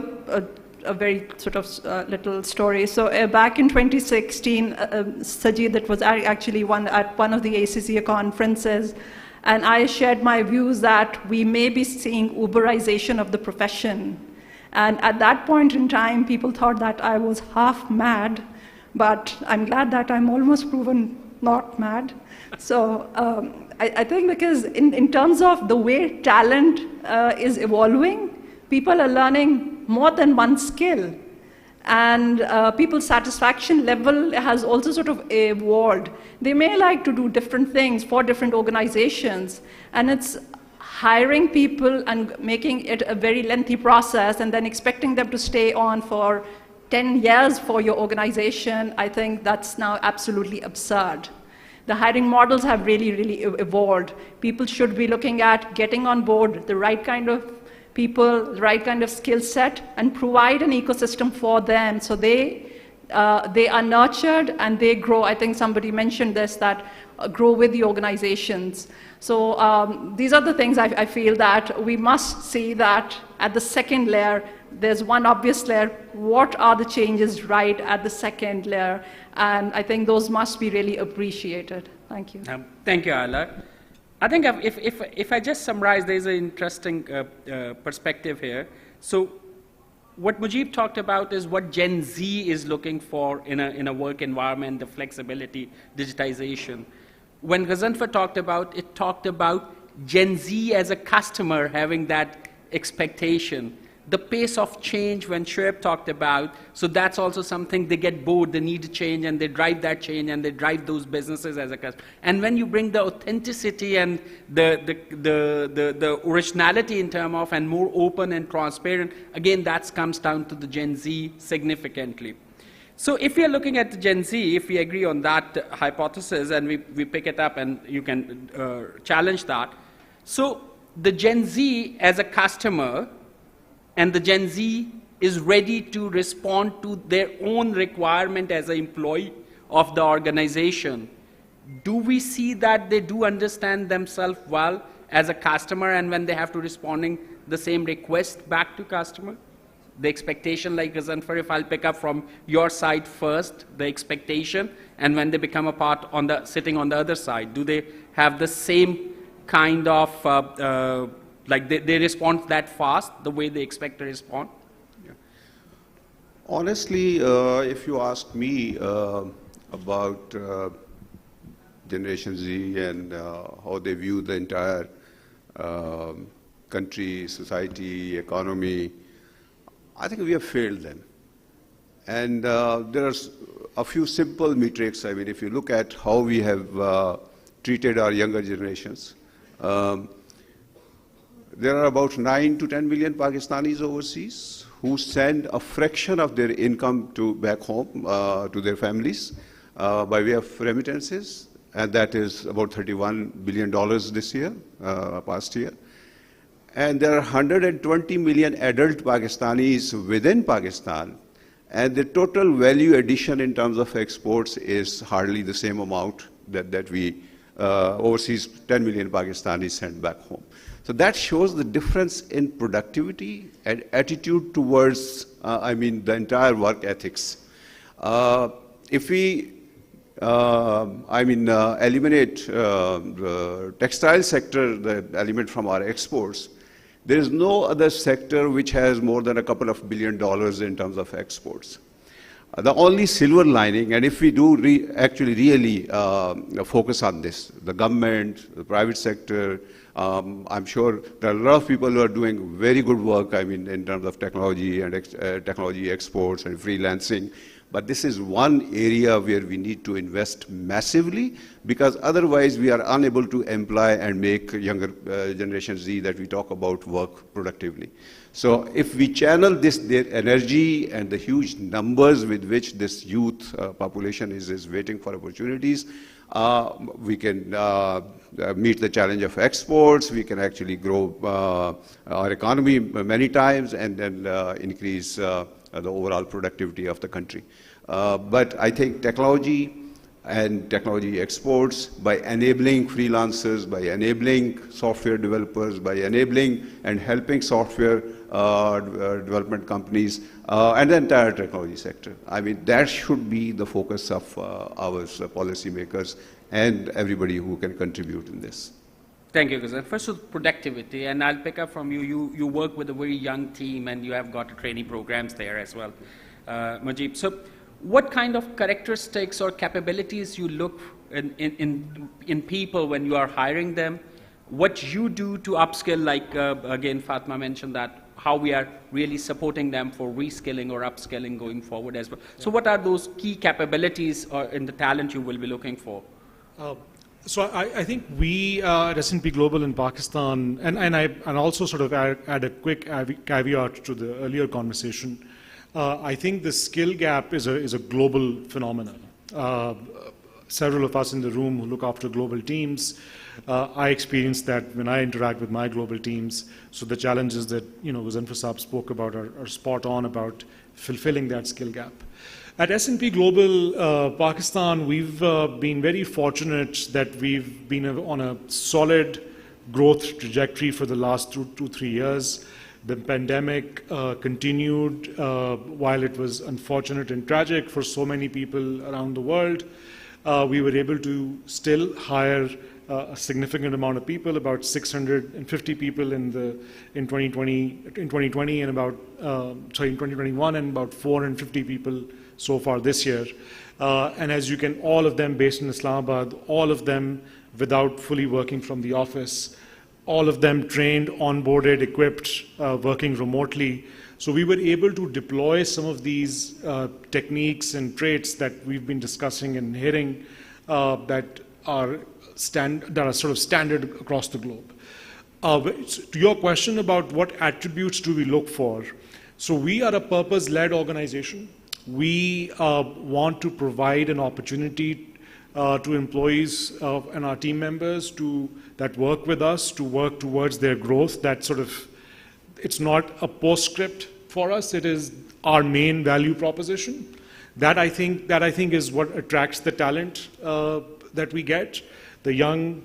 a very sort of little story. So back in 2016, Sajid, that was actually at one of the ACCA conferences, and I shared my views that we may be seeing Uberization of the profession. And at that point in time, people thought that I was half mad, but I'm glad that I'm almost proven not mad. So I think because in terms of the way talent is evolving, people are learning more than one skill. And people's satisfaction level has also sort of evolved. They may like to do different things for different organizations, and it's hiring people and making it a very lengthy process and then expecting them to stay on for 10 years for your organization. I think that's now absolutely absurd. The hiring models have really, really evolved. People should be looking at getting on board the right kind of people, the right kind of skill set, and provide an ecosystem for them so they are nurtured and they grow. I think somebody mentioned this, that grow with the organizations. So these are the things I feel that we must see that at the second layer, there's one obvious layer. What are the changes right at the second layer? And I think those must be really appreciated. Thank you. Thank you, Ayla. I think if I just summarize, there's an interesting perspective here. So what Mujib talked about is what Gen Z is looking for in a work environment, the flexibility, digitization. When Ghazanfar talked about Gen Z as a customer having that expectation the pace of change when Shoaib talked about, so that's also something they get bored, they need to change, and they drive that change, and they drive those businesses as a customer. And when you bring the authenticity and the originality in terms of, and more open and transparent, again, that comes down to the Gen Z significantly. So if we are looking at the Gen Z, if we agree on that hypothesis, and we pick it up, and you can challenge that. So the Gen Z as a customer, and the Gen Z is ready to respond to their own requirement as an employee of the organization. Do we see that they do understand themselves well as a customer, and when they have to responding the same request back to customer? The expectation, like Ghaznfar, if I'll pick up from your side first, the expectation, and when they become a part on the, sitting on the other side, do they have the same kind of, like they respond that fast, the way they expect to respond? Yeah. Honestly, if you ask me about Generation Z and how they view the entire country, society, economy, I think we have failed them. And there are a few simple metrics. I mean, if you look at how we have treated our younger generations, there are about 9 to 10 million Pakistanis overseas who send a fraction of their income back home to their families by way of remittances, and that is about $31 billion this year, past year. And there are 120 million adult Pakistanis within Pakistan, and the total value addition in terms of exports is hardly the same amount that we overseas 10 million Pakistanis send back home. So that shows the difference in productivity and attitude towards, the entire work ethics. If we, eliminate the textile sector, the element from our exports, there is no other sector which has more than a couple of $2 billion in terms of exports. The only silver lining, and if we do actually really focus on this, the government, the private sector, I'm sure there are a lot of people who are doing very good work, in terms of technology and technology exports and freelancing. But this is one area where we need to invest massively, because otherwise we are unable to employ and make younger Generation Z that we talk about work productively. So if we channel their energy and the huge numbers with which this youth population is waiting for opportunities, we can meet the challenge of exports, we can actually grow our economy many times, and then increase the overall productivity of the country. But I think technology and technology exports, by enabling freelancers, by enabling software developers, by enabling and helping software development companies, and the entire technology sector. That should be the focus of ours, policymakers, and everybody who can contribute in this. Thank you, Ghazan. First, with productivity, and I'll pick up from you. You work with a very young team, and you have got training programs there as well, Mujib. So, what kind of characteristics or capabilities you look in people when you are hiring them? What you do to upskill, like again, Fatma mentioned that, how we are really supporting them for reskilling or upskilling going forward as well. So what are those key capabilities in the talent you will be looking for? So I think we at S&P Global in Pakistan, and also sort of add a quick caveat to the earlier conversation. I think the skill gap is a global phenomenon. Several of us in the room who look after global teams, I experience that when I interact with my global teams. So the challenges that Ghaznfar Saab spoke about are spot on about fulfilling that skill gap. At S&P Global Pakistan, we've been very fortunate that we've been on a solid growth trajectory for the last 2-3 years. The pandemic continued while it was unfortunate and tragic for so many people around the world. We were able to still hire a significant amount of people, about 650 people in 2020 and about in 2021, and about 450 people so far this year. And as you can, all of them based in Islamabad, all of them without fully working from the office, all of them trained, onboarded, equipped, working remotely. So we were able to deploy some of these techniques and traits that we've been discussing and hearing that are sort of standard across the globe. To your question about what attributes do we look for, so we are a purpose-led organization. We want to provide an opportunity to employees and our team members that work with us to work towards their growth. That sort of, it's not a postscript for us. It is our main value proposition. That I think is what attracts the talent that we get. The young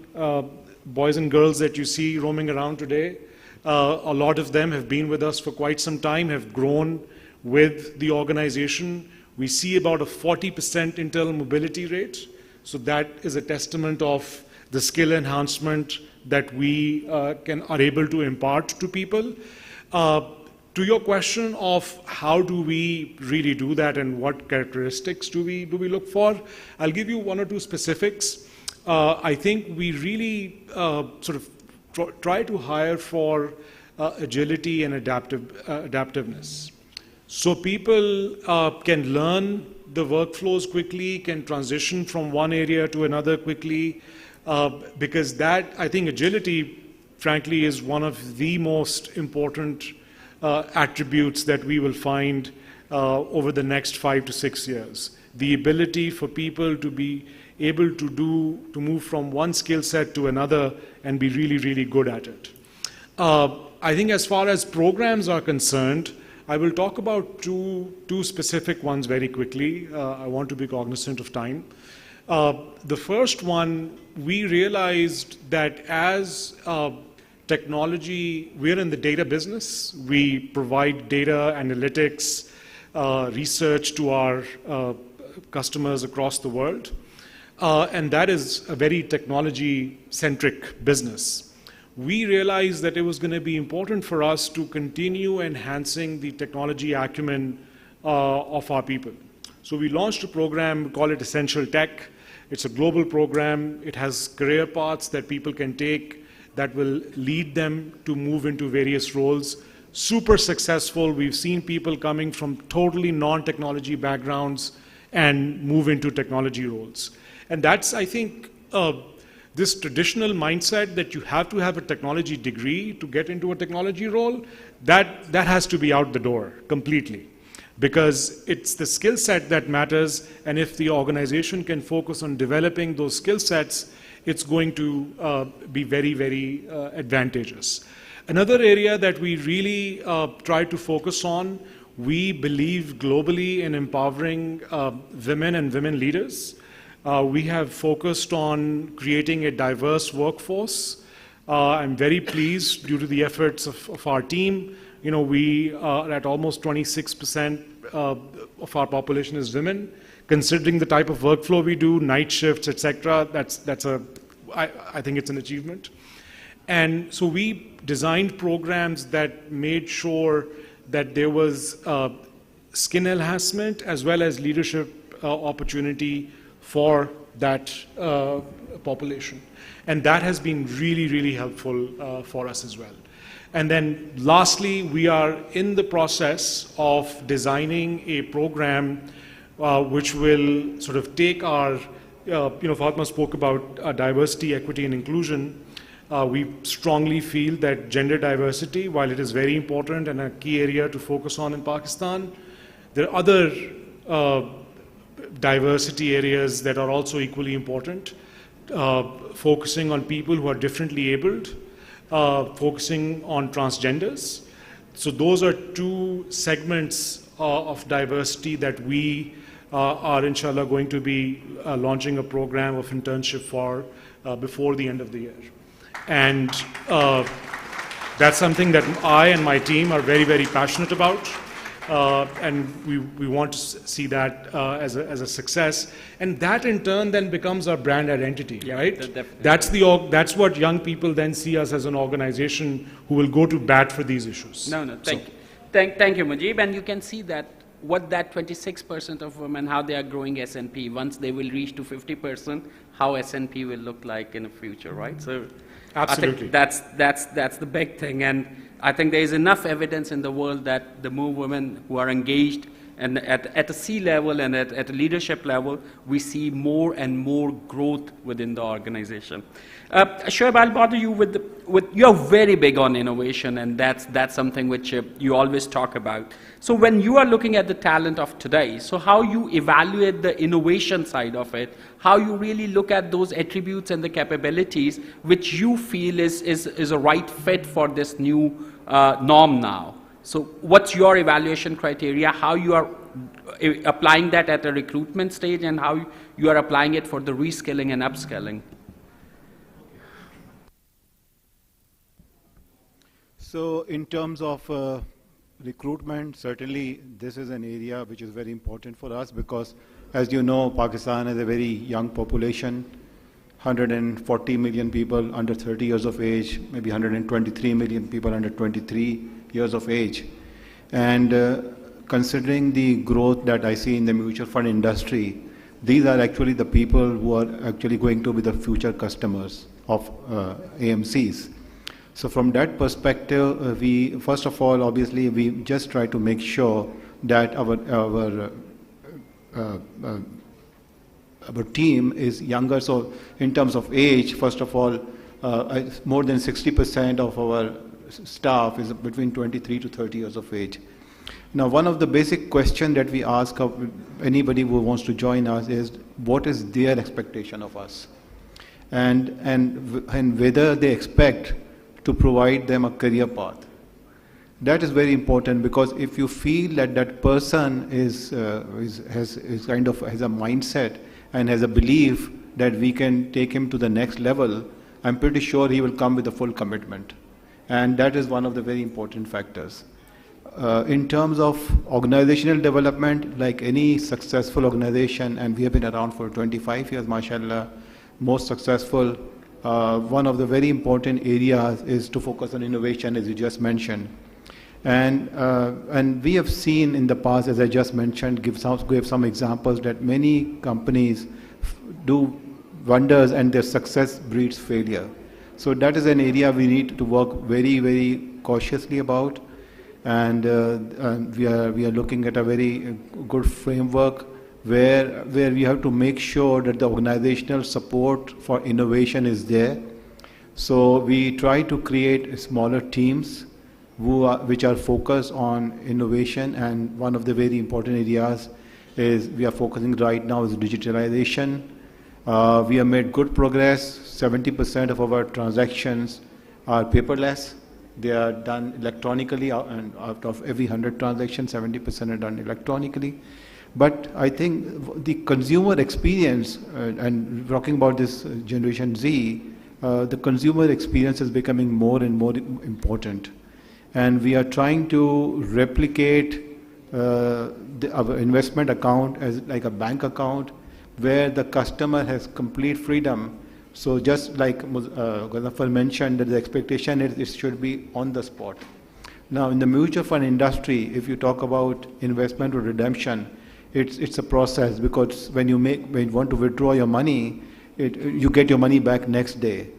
boys and girls that you see roaming around today, a lot of them have been with us for quite some time, have grown with the organization. We see about a 40% internal mobility rate. So that is a testament of the skill enhancement that we are able to impart to people. To your question of how do we really do that and what characteristics do we look for, I'll give you one or two specifics. I think we really sort of try to hire for agility and adaptiveness. So people can learn the workflows quickly, can transition from one area to another quickly, because that, I think agility, frankly, is one of the most important attributes that we will find over the next 5 to 6 years. The ability for people to be able to move from one skill set to another and be really, really good at it. I think as far as programs are concerned, I will talk about two specific ones very quickly. I want to be cognizant of time. The first one, we realized that as technology, we're in the data business. We provide data analytics, research to our customers across the world. And that is a very technology-centric business. We realized that it was going to be important for us to continue enhancing the technology acumen of our people. So we launched a program, we call it Essential Tech. It's a global program. It has career paths that people can take that will lead them to move into various roles. Super successful. We've seen people coming from totally non-technology backgrounds and move into technology roles. And that's, I think, this traditional mindset that you have to have a technology degree to get into a technology role, that has to be out the door completely. Because it's the skill set that matters, and if the organization can focus on developing those skill sets, it's going to be very, very advantageous. Another area that we really try to focus on, we believe globally in empowering women and women leaders. We have focused on creating a diverse workforce. I'm very pleased due to the efforts of our team. You know, we are at almost 26% of our population is women. Considering the type of workflow we do, night shifts, etc., I think it's an achievement. And so we designed programs that made sure that there was skill enhancement as well as leadership opportunity for that population. And that has been really, really helpful for us as well. And then lastly, we are in the process of designing a program which will sort of take our, Fatma spoke about diversity, equity, and inclusion. We strongly feel that gender diversity, while it is very important and a key area to focus on in Pakistan, there are other diversity areas that are also equally important, focusing on people who are differently abled, focusing on transgenders. So those are two segments of diversity that we are inshallah going to be launching a program of internship for before the end of the year. And that's something that I and my team are very, very passionate about. And we want to see that as a success, and that in turn then becomes our brand identity, yeah, right? That's what young people then see us as an organization who will go to bat for these issues. Thank you, Mujib. And you can see that what that 26% of women, how they are growing S&P. Once they will reach to 50%, how S&P will look like in the future, right? So Absolutely. I think that's the big thing, and I think there is enough evidence in the world that the more women who are engaged and at a C level and at a leadership level, we see more and more growth within the organization. Shoaib, I'll bother you with you're very big on innovation, and that's something which you always talk about. So when you are looking at the talent of today, so how you evaluate the innovation side of it, how you really look at those attributes and the capabilities which you feel is a right fit for this new norm now. So what's your evaluation criteria, how you are applying that at the recruitment stage, and how you are applying it for the reskilling and upskilling? So in terms of recruitment, certainly this is an area which is very important for us because, as you know, Pakistan has a very young population, 140 million people under 30 years of age, maybe 123 million people under 23 years of age. And considering the growth that I see in the mutual fund industry, these are actually the people who are actually going to be the future customers of AMCs. So from that perspective, we, first of all, obviously, we just try to make sure that our team is younger. So in terms of age, first of all, more than 60% of our staff is between 23 to 30 years of age. Now, one of the basic questions that we ask of anybody who wants to join us is, what is their expectation of us? And whether they expect to provide them a career path. That is very important, because if you feel that that person has a mindset and has a belief that we can take him to the next level, I'm pretty sure he will come with a full commitment. And that is one of the very important factors. In terms of organizational development, like any successful organization, and we have been around for 25 years, mashallah, most successful, one of the very important areas is to focus on innovation, as you just mentioned. And we have seen in the past, as I just mentioned, gave some examples that many companies do wonders and their success breeds failure. So that is an area we need to work very, very cautiously about. And we are looking at a very good framework where we have to make sure that the organizational support for innovation is there. So we try to create smaller teams which are focused on innovation, and one of the very important areas is we are focusing right now is digitalization. We have made good progress. 70% of our transactions are paperless. They are done electronically, and out of every 100 transactions, 70% are done electronically. But I think the consumer experience, and talking about this Generation Z, the consumer experience is becoming more and more important. And we are trying to replicate our investment account as like a bank account where the customer has complete freedom. So just like Ghaffar mentioned, that the expectation is it should be on the spot. Now in the mutual fund industry, if you talk about investment or redemption, it's a process, because when you want to withdraw your money, you get your money back next day.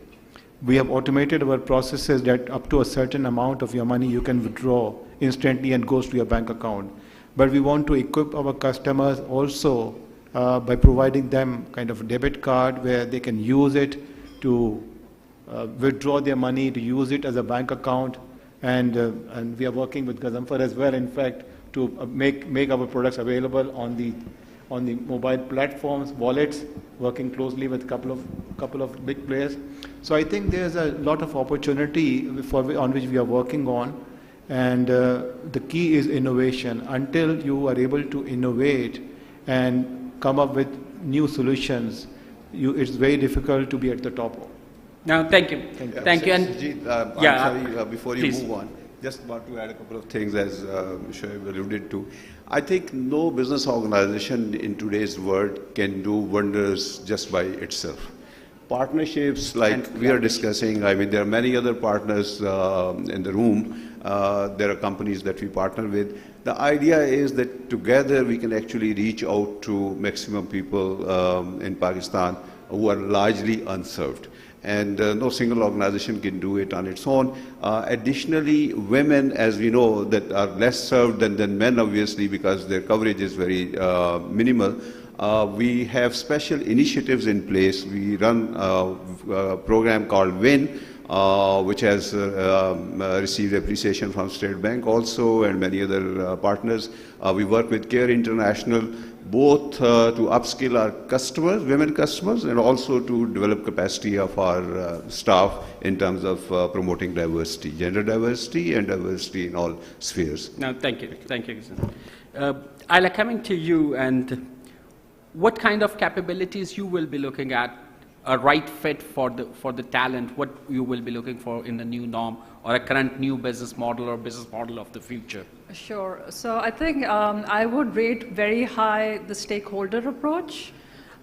We have automated our processes that up to a certain amount of your money you can withdraw instantly and goes to your bank account. But we want to equip our customers also by providing them kind of a debit card where they can use it to withdraw their money, to use it as a bank account. And we are working with Gazamfar as well, in fact, to make our products available on the mobile platforms, wallets, working closely with a couple of big players. So I think there's a lot of opportunity on which we are working on, and the key is innovation. Until you are able to innovate and come up with new solutions, it's very difficult to be at the top. No, thank you. Thank you. And Sajid, yeah, I'm sorry, before you please. move on, just want to add a couple of things as Shoaib alluded to. I think no business organization in today's world can do wonders just by itself. Partnerships like we are discussing, I mean, there are many other partners in the room. There are companies that we partner with. The idea is that together we can actually reach out to maximum people in Pakistan who are largely unserved. And no single organization can do it on its own. Additionally, women, as we know, that are less served than men, obviously, because their coverage is very minimal. We have special initiatives in place. We run a program called WIN, which has received appreciation from State Bank also and many other partners. We work with CARE International, both to upskill our customers, women customers, and also to develop capacity of our staff in terms of promoting diversity, gender diversity and diversity in all spheres. No, thank you. Thank you. Ayla, coming to you, and what kind of capabilities you will be looking at a right fit for the talent, what you will be looking for in the new norm or a current new business model or business model of the future? Sure. So I think I would rate very high the stakeholder approach,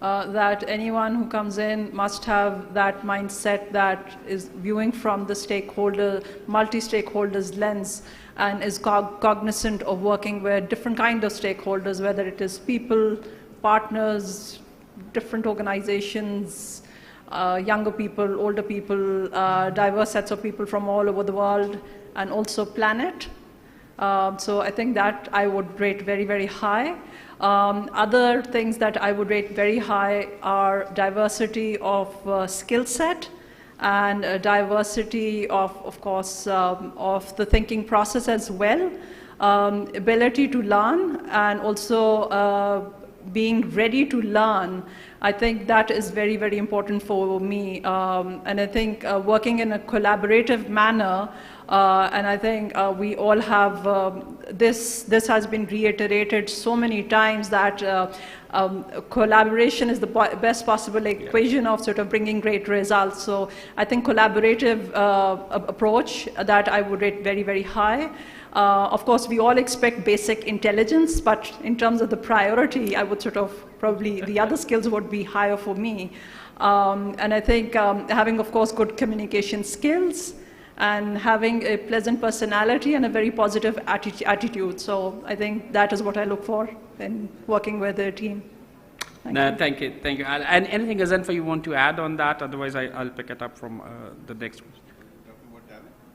that anyone who comes in must have that mindset that is viewing from the stakeholder, multi-stakeholders lens, and is cognizant of working with different kinds of stakeholders, whether it is people, partners, different organizations, younger people, older people, diverse sets of people from all over the world, and also planet. So I think that I would rate very, very high. Other things that I would rate very high are diversity of skill set and diversity of course, of the thinking process as well. Ability to learn and also being ready to learn. I think that is very, very important for me. And I think working in a collaborative manner, and I think we all have, this has been reiterated so many times that collaboration is the best possible equation of sort of bringing great results. So I think collaborative approach that I would rate very, very high. Of course, we all expect basic intelligence, but in terms of the priority, I would sort of probably the other skills would be higher for me. And I think having, of course, good communication skills and having a pleasant personality and a very positive attitude. So I think that is what I look for in working with a team. Thank you. Thank you. And anything, Azanfa, you want to add on that? Otherwise, I'll pick it up from the next one.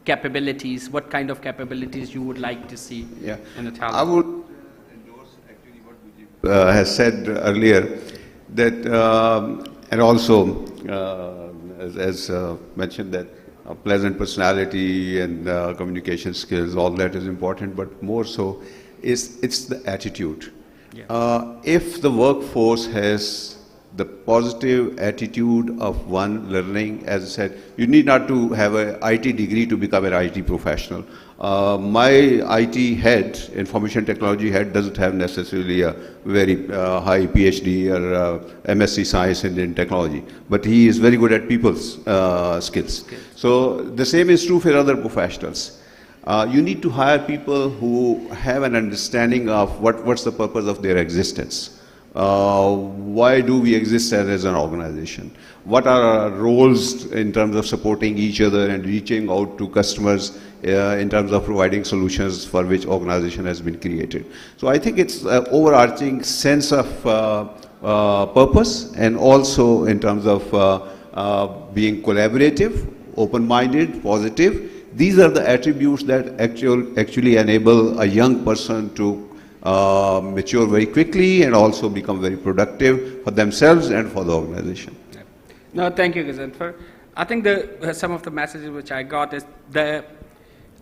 Capabilities, what kind of capabilities you would like to see in the talent? I would endorse actually what Mujib has said earlier, that and also as mentioned, that a pleasant personality and communication skills, all that is important, but more so it's the attitude. If the workforce has the positive attitude of one learning, as I said, you need not to have an IT degree to become an IT professional. My IT head, information technology head, doesn't have necessarily a very high PhD or MSc science in technology, but he is very good at people's skills. So the same is true for other professionals. You need to hire people who have an understanding of what's the purpose of their existence. Why do we exist as an organization? What are our roles in terms of supporting each other and reaching out to customers in terms of providing solutions for which organization has been created? So I think it's an overarching sense of purpose, and also in terms of being collaborative, open-minded, positive. These are the attributes that actually enable a young person to mature very quickly and also become very productive for themselves and for the organization. No, thank you, Gazanfar. I think some of the messages which I got is the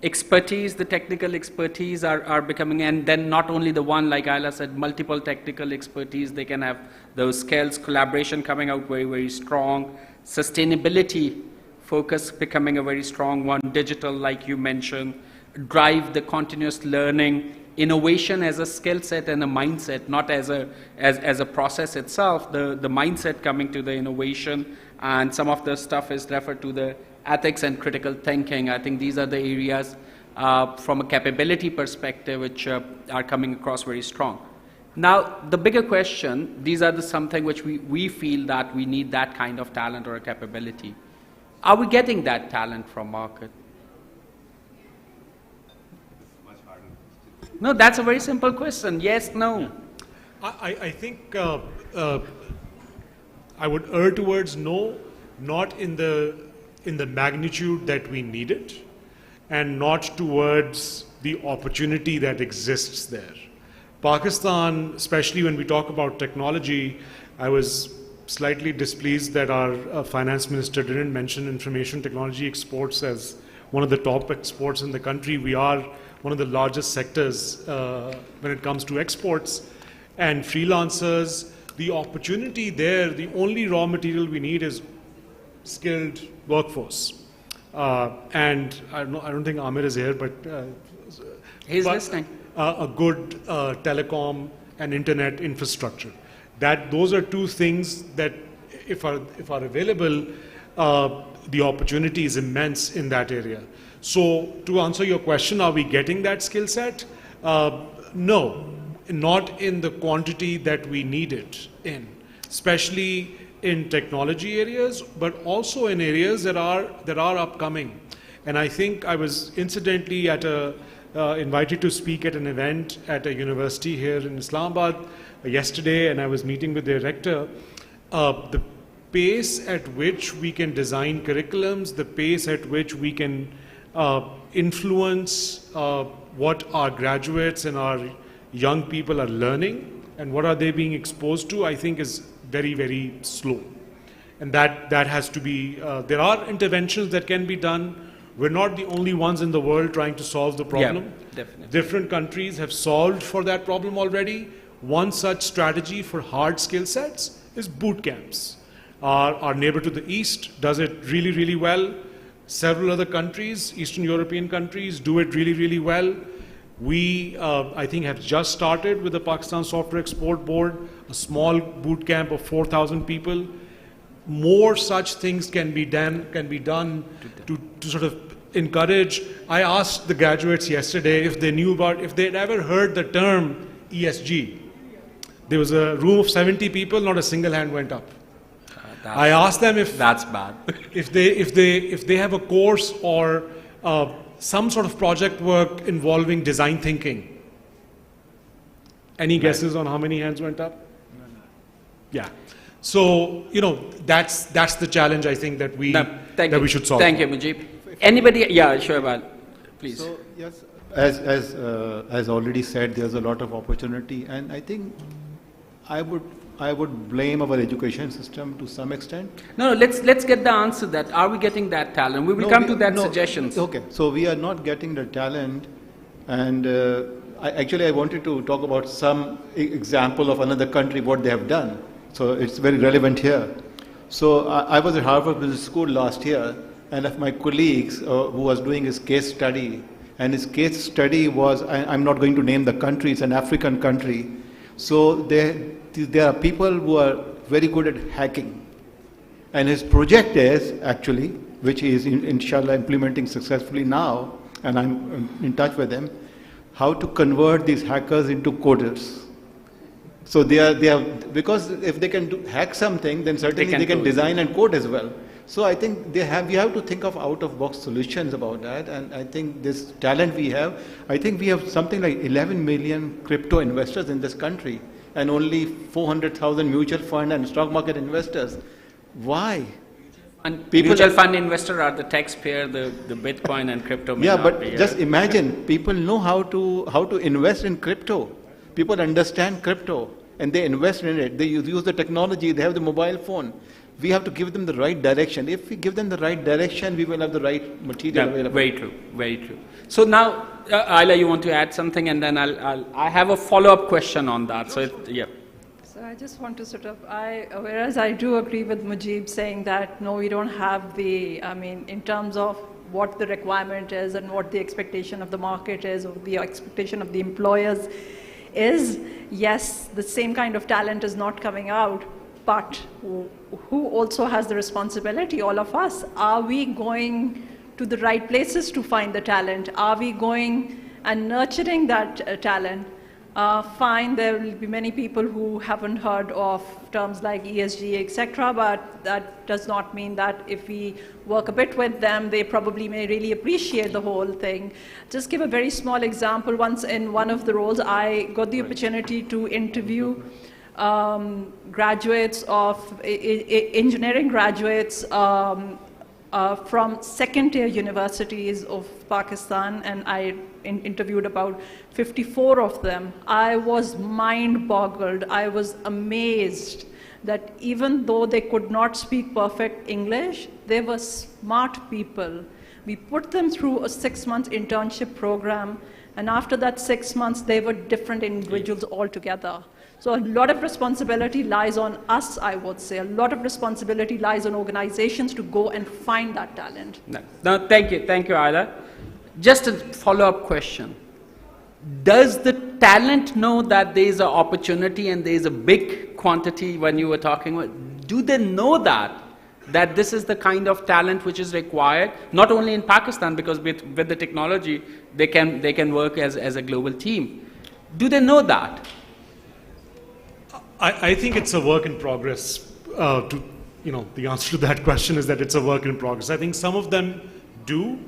expertise, the technical expertise are becoming, and then not only the one, like Ayla said, multiple technical expertise, they can have those skills, collaboration coming out very, very strong, sustainability focus becoming a very strong one, digital, like you mentioned, drive the continuous learning, innovation as a skill set and a mindset, not as a process itself, the mindset coming to the innovation, and some of the stuff is referred to the ethics and critical thinking. I think these are the areas from a capability perspective which are coming across very strong. Now, the bigger question, these are something which we feel that we need that kind of talent or a capability. Are we getting that talent from market? No, that's a very simple question. Yes, no. I think I would err towards no, not in the magnitude that we need it, and not towards the opportunity that exists there. Pakistan, especially when we talk about technology, I was slightly displeased that our finance minister didn't mention information technology exports as one of the top exports in the country. We are one of the largest sectors when it comes to exports. And freelancers, the opportunity there, the only raw material we need is skilled workforce. And I don't think Amir is here, but He's listening. A good telecom and internet infrastructure. Those are two things that, if are available, the opportunity is immense in that area. So, to answer your question, are we getting that skill set? No, not in the quantity that we need it in, especially in technology areas, but also in areas that are upcoming. And I think I was incidentally invited to speak at an event at a university here in Islamabad yesterday, and I was meeting with the rector. The pace at which we can design curriculums, the pace at which we can influence what our graduates and our young people are learning and what are they being exposed to, I think is very, very slow. And that has to be, there are interventions that can be done. We're not the only ones in the world trying to solve the problem. Yeah, definitely. Different countries have solved for that problem already. One such strategy for hard skill sets is boot camps. Our neighbor to the east does it really, really well. Several other countries, Eastern European countries, do it really, really well. We, I think, have just started with the Pakistan Software Export Board, a small boot camp of 4,000 people. More such things can be done to sort of encourage. I asked the graduates yesterday if they knew about, if they'd ever heard the term ESG. There was a room of 70 people, not a single hand went up. I asked them if that's bad. if they have a course or some sort of project work involving design thinking. Any guesses on how many hands went up? Yeah. So, that's the challenge I think that we should solve. Thank you, Mujib. Anybody? Yeah, sure, Val. Please. So, yes, as already said, there's a lot of opportunity, and I think I would blame our education system to some extent. No, let's get the answer to that. Are we getting that talent? We will come to that suggestions. Okay, so we are not getting the talent, and I wanted to talk about some example of another country, what they have done. So it's very relevant here. So I was at Harvard Business School last year, and of my colleagues who was doing his case study, and his case study was, I'm not going to name the country, it's an African country. So there are people who are very good at hacking. And his project is actually, which he is inshallah implementing successfully now, and I'm in touch with him, how to convert these hackers into coders. So they are because if they can hack something, then certainly they can design and code as well. So I think we have to think of out-of-box solutions about that, and I think this talent we have, I think we have something like 11 million crypto investors in this country, and only 400,000 mutual fund and stock market investors. Why? And mutual fund investors are the taxpayer, the Bitcoin and crypto. Yeah, but just imagine, people know how to invest in crypto. People understand crypto, and they invest in it. They use the technology. They have the mobile phone. We have to give them the right direction. If we give them the right direction, we will have the right material available. Very true, very true. So now, Ayla, you want to add something, and then I have a follow-up question on that. So yeah. So I just want to whereas I do agree with Mujib saying that no, we don't have in terms of what the requirement is and what the expectation of the market is, or the expectation of the employers is, yes, the same kind of talent is not coming out, but who also has the responsibility? All of us. Are we going to the right places to find the talent? Are we going and nurturing that talent? Fine, there will be many people who haven't heard of terms like ESG, etc., but that does not mean that if we work a bit with them, they probably may really appreciate the whole thing. Just give a very small example. Once in one of the roles, I got the opportunity to interview graduates of engineering graduates from second-tier universities of Pakistan, and I interviewed about 54 of them. I was mind-boggled. I was amazed that even though they could not speak perfect English, they were smart people. We put them through a 6-month internship program, and after that 6 months, they were different individuals altogether. So a lot of responsibility lies on us, I would say. A lot of responsibility lies on organizations to go and find that talent. No, thank you, Ayla. Just a follow-up question. Does the talent know that there is an opportunity and there is a big quantity when you were talking about? Do they know that this is the kind of talent which is required, not only in Pakistan, because with the technology, they can work as a global team. Do they know that? I think it's a work in progress. The answer to that question is that it's a work in progress. I think some of them do,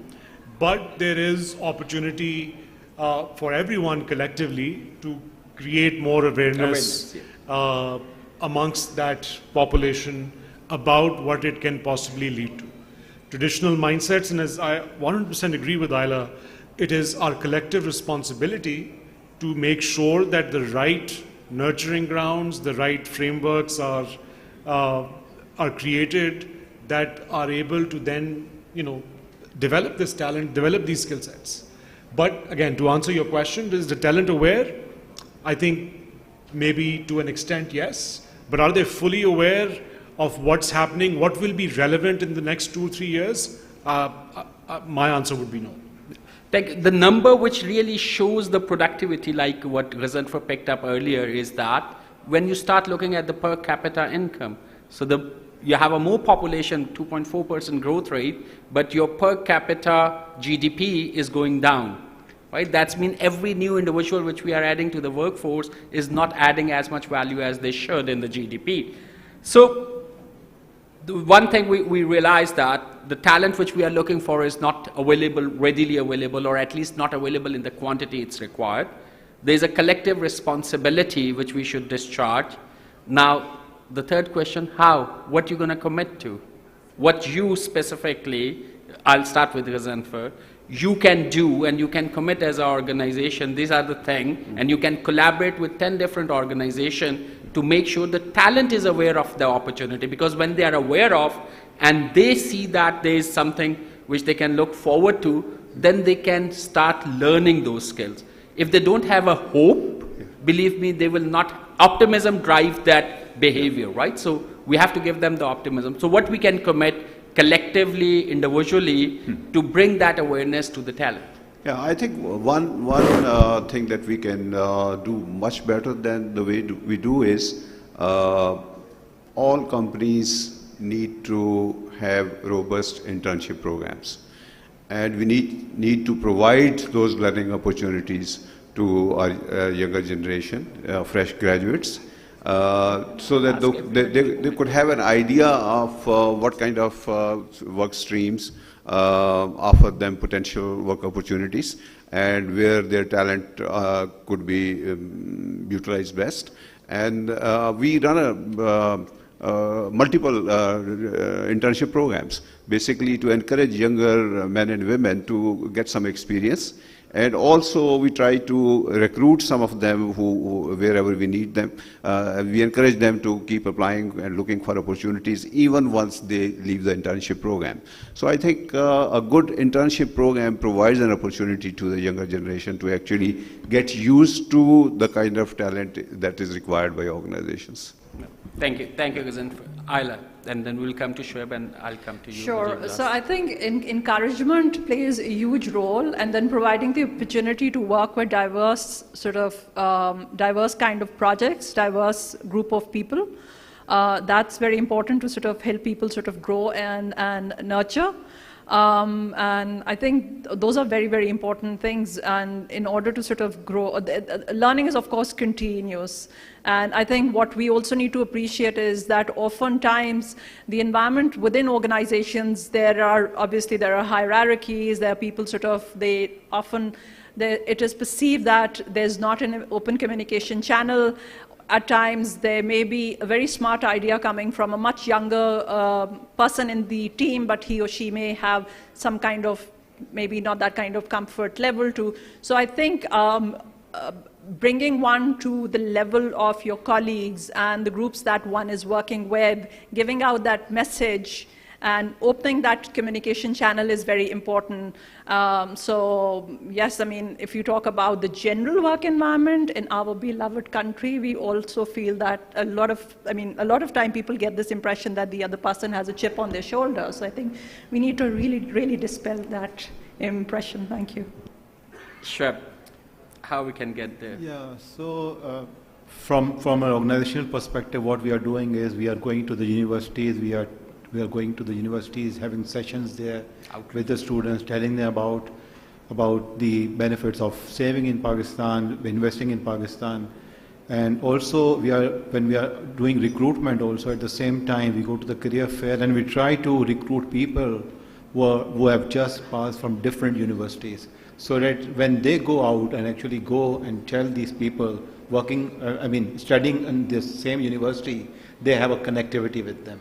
but there is opportunity for everyone collectively to create more awareness amongst that population about what it can possibly lead to. Traditional mindsets, and as I 100% agree with Ayla, it is our collective responsibility to make sure that the right nurturing grounds, the right frameworks are created that are able to then, develop this talent, develop these skill sets. But again, to answer your question, is the talent aware? I think maybe to an extent, yes. But are they fully aware of what's happening, what will be relevant in the next 2 or 3 years? My answer would be no. The number which really shows the productivity, like what Ghazanfar picked up earlier, is that when you start looking at the per capita income, so you have a more population, 2.4% growth rate, but your per capita GDP is going down. Right? That's mean every new individual which we are adding to the workforce is not adding as much value as they should in the GDP. So the one thing we realize that the talent which we are looking for is not readily available, or at least not available in the quantity it's required. There's a collective responsibility which we should discharge. Now, the third question, how? What you going to commit to? What you specifically, I'll start with Ghazanfar, you can do and you can commit as an organization, these are the things, and you can collaborate with 10 different organizations to make sure the talent is aware of the opportunity, because when they are aware of and they see that there is something which they can look forward to, then they can start learning those skills. If they don't have a hope, believe me, they will not, optimism drive that behavior, right? So we have to give them the optimism. So what we can commit collectively, individually, to bring that awareness to the talent. Yeah, I think one thing that we can do much better than the way we do is all companies need to have robust internship programs, and we need to provide those learning opportunities to our younger generation, fresh graduates, so that they could have an idea of what kind of work streams offer them potential work opportunities and where their talent could be utilized best. And we run multiple internship programs, basically to encourage younger men and women to get some experience. And also we try to recruit some of them wherever we need them. We encourage them to keep applying and looking for opportunities even once they leave the internship program. So I think a good internship program provides an opportunity to the younger generation to actually get used to the kind of talent that is required by organizations. Thank you, Ghazanfar. Ayla, and then we'll come to Shoaib and I'll come to you. Sure. So I think encouragement plays a huge role, and then providing the opportunity to work with diverse kind of projects, diverse group of people. That's very important to sort of help people sort of grow and nurture. And I think those are very, very important things. And in order to sort of grow, learning is of course continuous. And I think what we also need to appreciate is that oftentimes the environment within organizations, there are hierarchies, there are people sort of, it is perceived that there's not an open communication channel. at times there may be a very smart idea coming from a much younger person in the team, but he or she may have some kind of, maybe not that kind of comfort level to. So I think bringing one to the level of your colleagues and the groups that one is working with, giving out that message and opening that communication channel is very important. So yes, I mean, if you talk about the general work environment in our beloved country, we also feel that a lot of time people get this impression that the other person has a chip on their shoulder. So I think we need to really, really dispel that impression. Thank you. Sure. How we can get there? Yeah, so from an organizational perspective, what we are doing is we are going to the universities, we are going to the universities, having sessions there with the students, telling them about the benefits of saving in Pakistan, investing in Pakistan. And also when we are doing recruitment also at the same time, we go to the career fair and we try to recruit people who have just passed from different universities, so that when they go out and actually go and tell these people studying in the same university, they have a connectivity with them.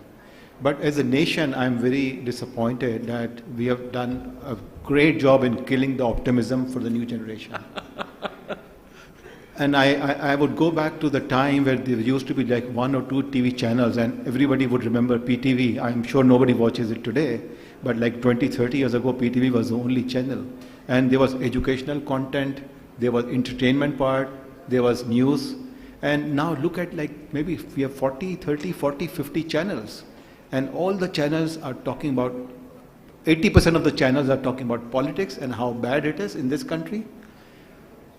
But as a nation, I'm very disappointed that we have done a great job in killing the optimism for the new generation. And I would go back to the time where there used to be like 1 or 2 TV channels and everybody would remember PTV. I'm sure nobody watches it today, but like 20, 30 years ago, PTV was the only channel. And there was educational content, there was entertainment part, there was news. And now look at like maybe we have 40, 30, 40, 50 channels. And all the channels are talking about, 80% of the channels are talking about politics and how bad it is in this country.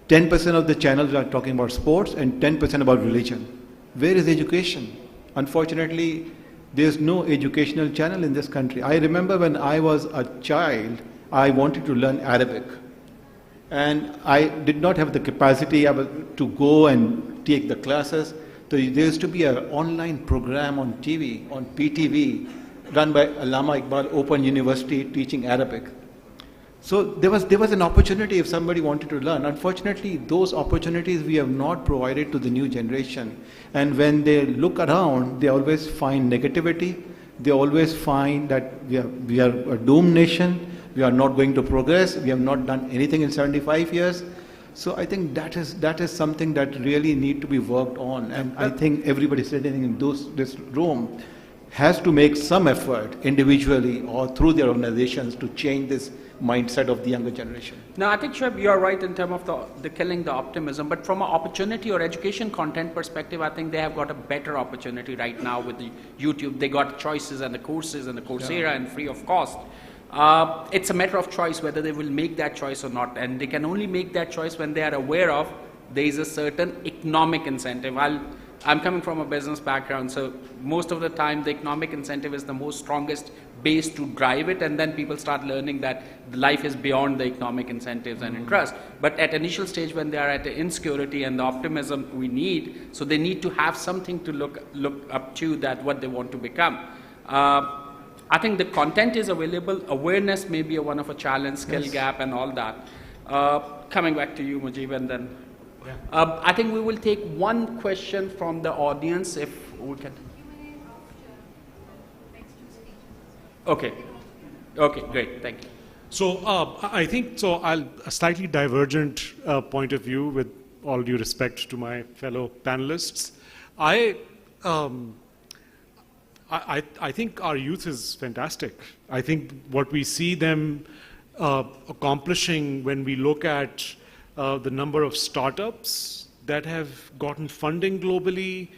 10% of the channels are talking about sports and 10% about religion. Where is education? Unfortunately, there's no educational channel in this country. I remember when I was a child, I wanted to learn Arabic. And I did not have the capacity to go and take the classes. So there used to be an online program on TV, on PTV, run by Allama Iqbal Open University teaching Arabic. So there was an opportunity if somebody wanted to learn. Unfortunately, those opportunities we have not provided to the new generation. And when they look around, they always find negativity. They always find that we are a doomed nation. We are not going to progress. We have not done anything in 75 years. So I think that is something that really need to be worked on. And I think everybody sitting in this room has to make some effort individually or through their organizations to change this mindset of the younger generation. No, I think, Shoaib, you're right in terms of the killing the optimism, but from an opportunity or education content perspective, I think they have got a better opportunity right now with the YouTube. They got choices and the courses and the Coursera and free of cost. It's a matter of choice whether they will make that choice or not, and they can only make that choice when they are aware of there is a certain economic incentive. I'm coming from a business background, so most of the time the economic incentive is the most strongest base to drive it, and then people start learning that life is beyond the economic incentives and interest. But at initial stage when they are at the insecurity and the optimism we need, so they need to have something to look up to, that what they want to become. I think the content is available, awareness may be one of a challenge, skill gap and all that. Coming back to you, Mujib, and then I think we will take one question from the audience if we can. Okay, great, thank you. So I think, a slightly divergent point of view, with all due respect to my fellow panelists. I think our youth is fantastic. I think what we see them accomplishing when we look at the number of startups that have gotten funding globally,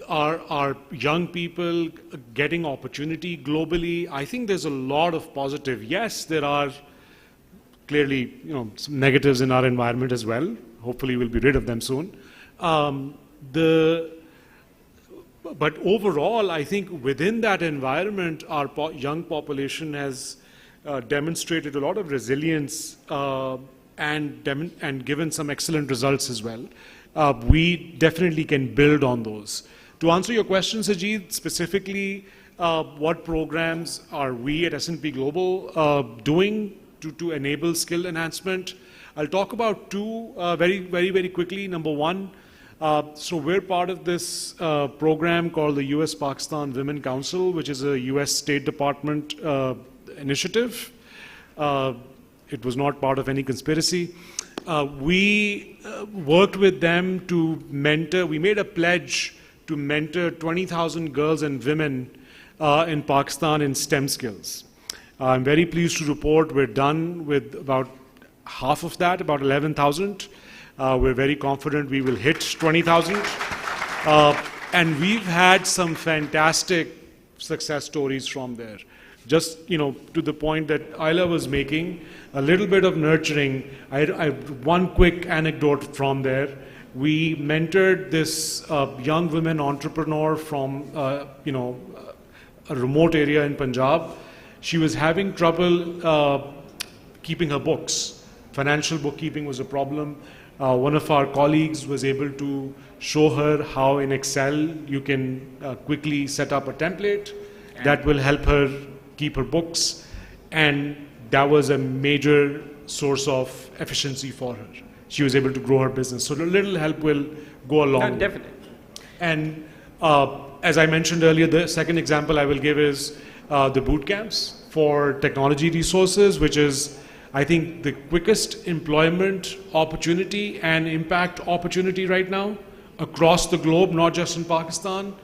our young people getting opportunity globally, I think there's a lot of positive. Yes, there are clearly some negatives in our environment as well. Hopefully we'll be rid of them soon. But overall, I think within that environment, our young population has demonstrated a lot of resilience and given some excellent results as well. We definitely can build on those. To answer your question, Sajid, specifically, what programs are we at S&P Global doing to enable skill enhancement? I'll talk about two very quickly. Number one, So we're part of this program called the US-Pakistan Women Council, which is a US State Department initiative. It was not part of any conspiracy. We worked with them to mentor, we made a pledge to mentor 20,000 girls and women in Pakistan in STEM skills. I'm very pleased to report we're done with about half of that, about 11,000. We're very confident we will hit 20,000. And we've had some fantastic success stories from there. Just, to the point that Ayla was making, a little bit of nurturing. I one quick anecdote from there. We mentored this young women entrepreneur from, a remote area in Punjab. She was having trouble keeping her books. Financial bookkeeping was a problem. One of our colleagues was able to show her how in Excel you can quickly set up a template that will help her keep her books, and that was a major source of efficiency for her. She was able to grow her business. So a little help will go a long way. Definitely. And as I mentioned earlier, the second example I will give is the boot camps for technology resources, which is, I think, the quickest employment opportunity and impact opportunity right now across the globe, not just in Pakistan.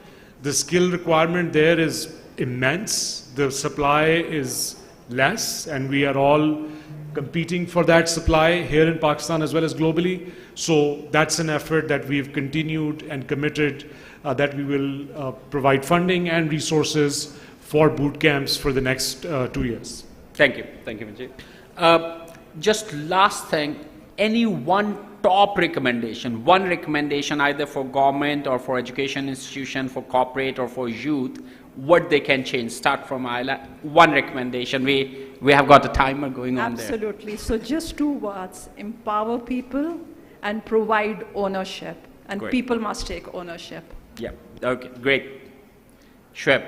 The skill requirement there is immense. The supply is less, and we are all competing for that supply here in Pakistan as well as globally. So that's an effort that we've continued and committed that we will provide funding and resources for boot camps for the next 2 years. Thank you, Vijay. Just last thing, any one top recommendation, either for government or for education institution, for corporate or for youth, what they can change? Start from Ayla. One recommendation. We have got a timer going on there. Absolutely. So just 2 words: empower people and provide ownership. And Great. People must take ownership. Yeah. Okay. Great. Shweb.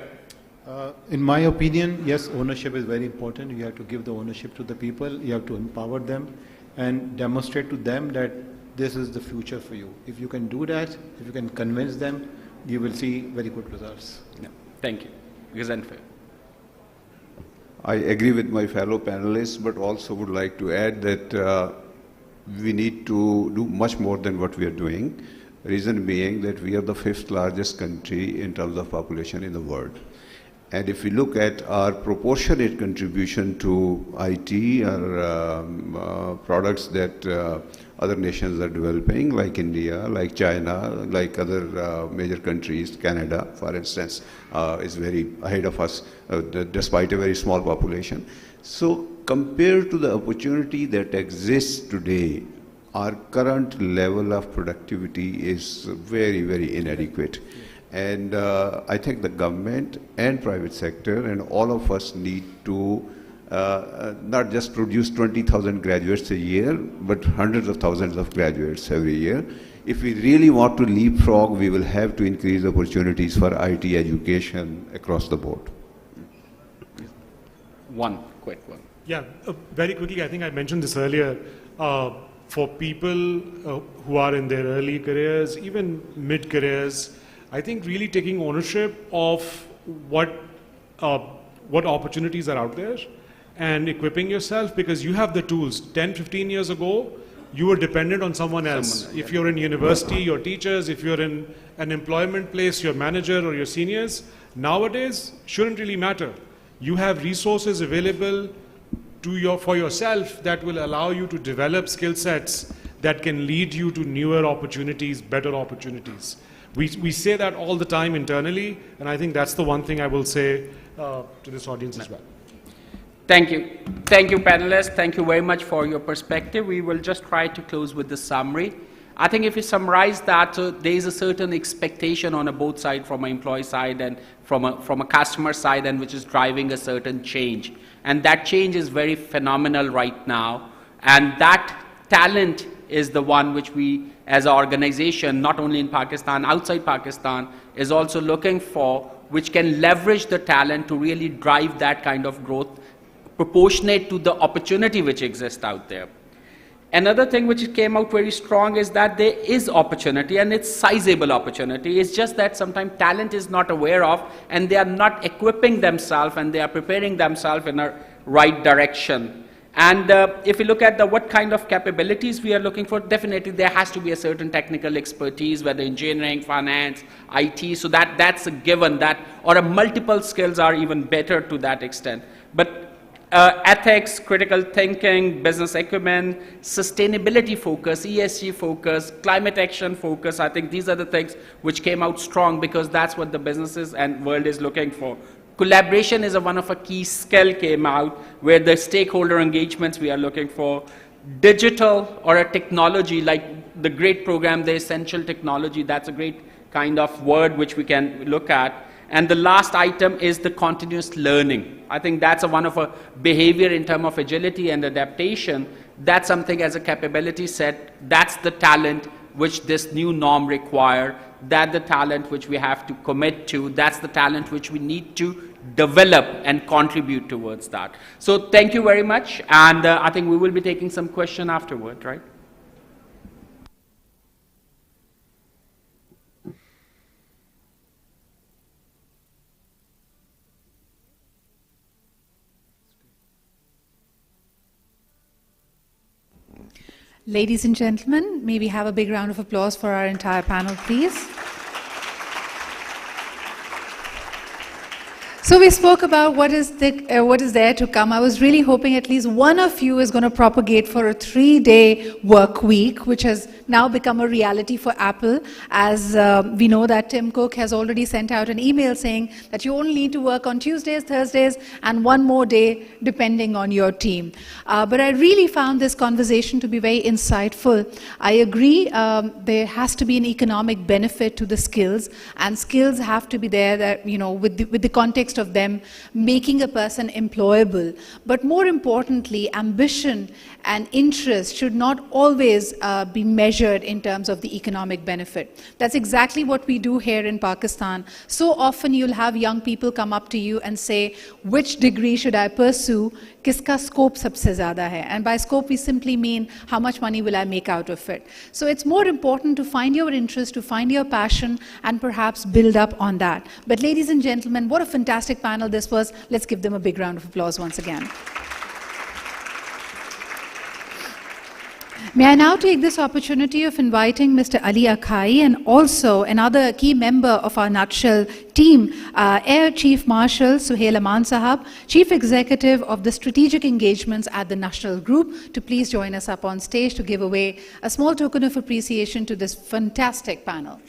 In my opinion, yes, ownership is very important. You have to give the ownership to the people. You have to empower them and demonstrate to them that this is the future for you. If you can do that, if you can convince them, you will see very good results. Yeah. Thank you. Gesundheit. I agree with my fellow panelists, but also would like to add that we need to do much more than what we are doing. Reason being that we are the 5th largest country in terms of population in the world. And if we look at our proportionate contribution to IT or products that other nations are developing, like India, like China, like other major countries, Canada, for instance, is very ahead of us, despite a very small population. So compared to the opportunity that exists today, our current level of productivity is very, very inadequate. And I think the government and private sector and all of us need to not just produce 20,000 graduates a year, but hundreds of thousands of graduates every year. If we really want to leapfrog, we will have to increase opportunities for IT education across the board. One quick one. Yeah, very quickly, I think I mentioned this earlier. For people who are in their early careers, even mid-careers, I think really taking ownership of what opportunities are out there and equipping yourself, because you have the tools. 10, 15 years ago, you were dependent on someone else. If you're in university, your teachers. If you're in an employment place, your manager or your seniors. Nowadays, shouldn't really matter. You have resources available for yourself that will allow you to develop skill sets that can lead you to newer opportunities, better opportunities. We say that all the time internally, and I think that's the one thing I will say to this audience as well. Thank you. Thank you, panelists. Thank you very much for your perspective. We will just try to close with the summary. I think if you summarize that, there is a certain expectation on both sides, from an employee side and from a customer side, and which is driving a certain change. And that change is very phenomenal right now. And that talent is the one which we, as an organization, not only in Pakistan, outside Pakistan, is also looking for, which can leverage the talent to really drive that kind of growth proportionate to the opportunity which exists out there. Another thing which came out very strong is that there is opportunity, and it's sizable opportunity. It's just that sometimes talent is not aware of, and they are not equipping themselves, and they are preparing themselves in a right direction. And if you look at what kind of capabilities we are looking for, definitely there has to be a certain technical expertise, whether engineering, finance, IT, so that's a given, that, or a multiple skills are even better to that extent. But ethics, critical thinking, business acumen, sustainability focus, ESG focus, climate action focus, I think these are the things which came out strong, because that's what the businesses and world is looking for. Collaboration is one of a key skill came out, where the stakeholder engagements we are looking for. Digital or a technology, like the great program, the essential technology, that's a great kind of word which we can look at. And the last item is the continuous learning. I think that's one of a behavior in terms of agility and adaptation. That's something as a capability set. That's the talent which this new norm require. That's the talent which we have to commit to. That's the talent which we need to develop and contribute towards that. So thank you very much. And I think we will be taking some question afterward, right? Ladies and gentlemen, may we have a big round of applause for our entire panel, please. So we spoke about what is there to come. I was really hoping at least one of you is going to propagate for a 3-day work week, which has now become a reality for Apple, as we know that Tim Cook has already sent out an email saying that you only need to work on Tuesdays, Thursdays, and one more day depending on your team. But I really found this conversation to be very insightful. I agree there has to be an economic benefit to the skills, and skills have to be there that, you know, with the context of them making a person employable. But more importantly, ambition and interest should not always be measured in terms of the economic benefit. That's exactly what we do here in Pakistan. So often you'll have young people come up to you and say, which degree should I pursue? Kiska scope sabse zyada hai? And by scope we simply mean how much money will I make out of it. So it's more important to find your interest, to find your passion, and perhaps build up on that. But ladies and gentlemen, what a fantastic panel this was. Let's give them a big round of applause once again. May I now take this opportunity of inviting Mr. Ali Akai and also another key member of our Nutshell team, Air Chief Marshal Suhail Aman Sahab, Chief Executive of the Strategic Engagements at the National Group, to please join us up on stage to give away a small token of appreciation to this fantastic panel.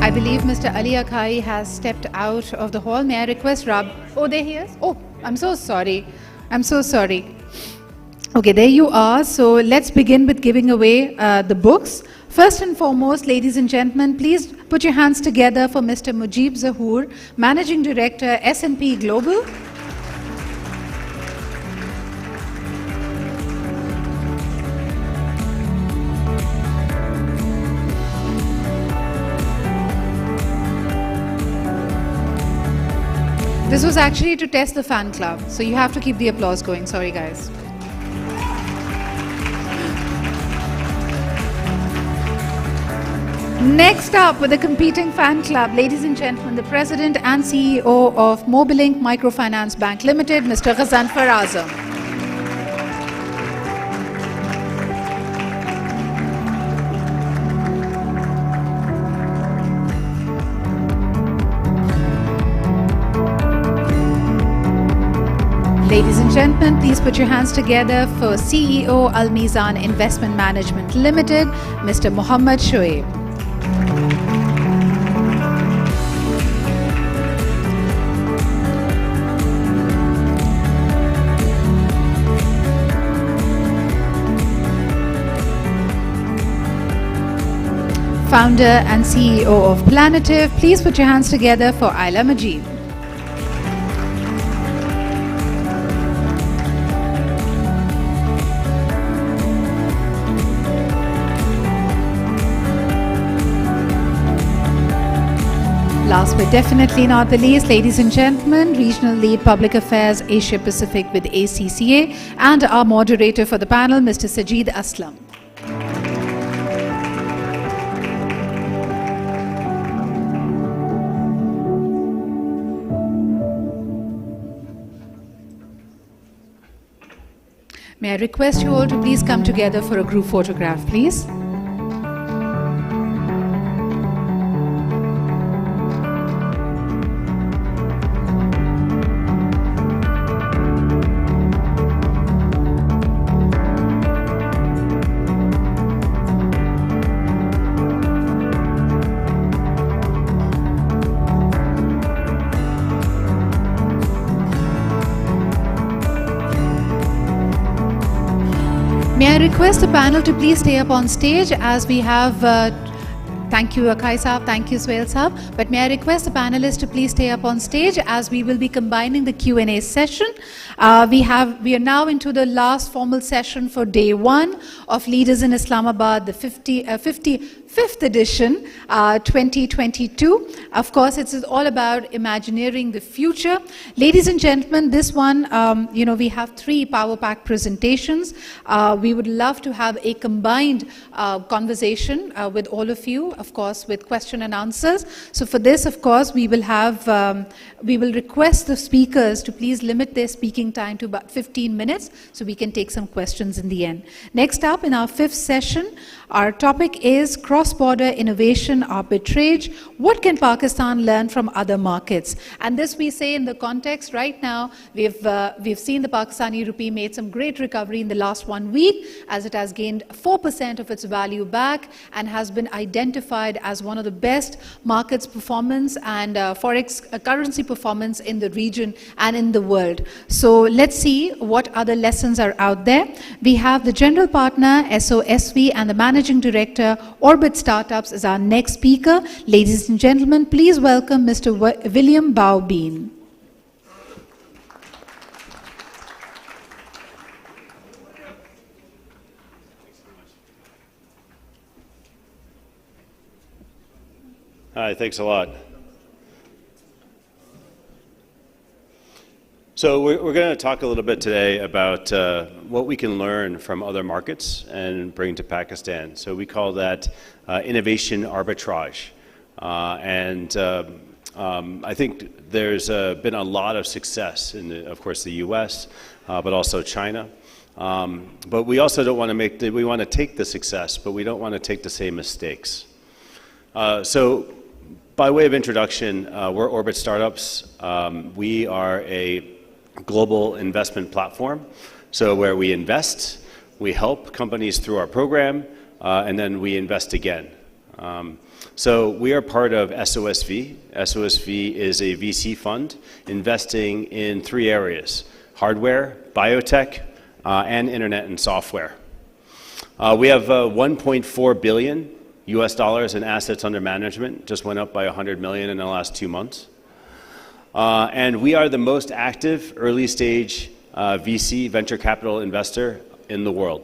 I believe Mr. Ali Akai has stepped out of the hall. May I request Rab? Oh, there he is. Oh, I'm so sorry. I'm so sorry. Okay, there you are. So let's begin with giving away the books. First and foremost, ladies and gentlemen, please put your hands together for Mr. Mujib Zahoor, Managing Director, S&P Global. This was actually to test the fan club, so you have to keep the applause going. Sorry, guys. Next up with the competing fan club, ladies and gentlemen, the President and CEO of Mobilink Microfinance Bank Limited, Mr. Ghazanfar Azam. Ladies and gentlemen, please put your hands together for CEO Al Mizan Investment Management Limited, Mr. Muhammad Shoaib. Founder and CEO of Planative, please put your hands together for Ayla Majid. Last but definitely not the least, ladies and gentlemen, Regional Lead Public Affairs Asia Pacific with ACCA, and our moderator for the panel, Mr. Sajid Aslam. May I request you all to please come together for a group photograph, please. May I request the panel to please stay up on stage as we have, thank you Akai Saab, thank you Suhail Saab, but may I request the panelists to please stay up on stage as we will be combining the Q&A session. We are now into the last formal session for day one of Leaders in Islamabad, the 55th edition, 2022. Of course, it's all about imagineering the future. Ladies and gentlemen, this one, we have 3 power-packed presentations. We would love to have a combined conversation with all of you, of course, with question and answers. So for this, of course, we will request the speakers to please limit their speaking time to about 15 minutes so we can take some questions in the end. Next up, in our 5th session, our topic is cross-border innovation arbitrage. What can Pakistan learn from other markets? And this we say in the context right now, we've seen the Pakistani rupee made some great recovery in the last 1 week as it has gained 4% of its value back and has been identified as one of the best markets performance and forex currency performance in the region and in the world. So let's see what other lessons are out there. We have the general partner, SOSV, and the managing director, Orbit Startups, is our next speaker. Ladies and gentlemen, please welcome Mr. William Baubeen. Hi, thanks a lot. So we're going to talk a little bit today about what we can learn from other markets and bring to Pakistan. So we call that innovation arbitrage. I think there's been a lot of success in, of course, the US, but also China. But we also don't want to we want to take the success, but we don't want to take the same mistakes. So by way of introduction, we're Orbit Startups. We are a global investment platform, so where we invest, we help companies through our program, and then we invest again. So we are part of SOSV. SOSV is a VC fund investing in 3 areas: hardware, biotech, and internet and software. We have 1.4 billion US dollars in assets under management, just went up by 100 million in the last 2 months. And we are the most active early stage VC, venture capital investor in the world.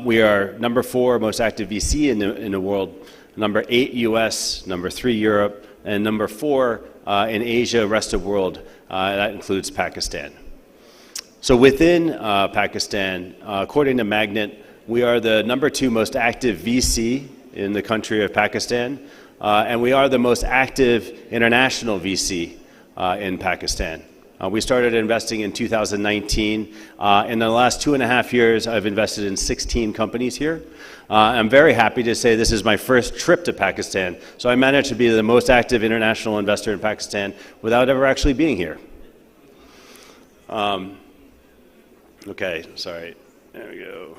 We are number 4 most active VC in the world, number 8 US, number 3 Europe, and number 4 in Asia, rest of world. That includes Pakistan. So within Pakistan, according to Magnet, we are the number 2 most active VC in the country of Pakistan. And we are the most active international VC in Pakistan. We started investing in 2019. In the last 2.5 years, I've invested in 16 companies here. I'm very happy to say this is my first trip to Pakistan. So I managed to be the most active international investor in Pakistan without ever actually being here. Okay, sorry. There we go.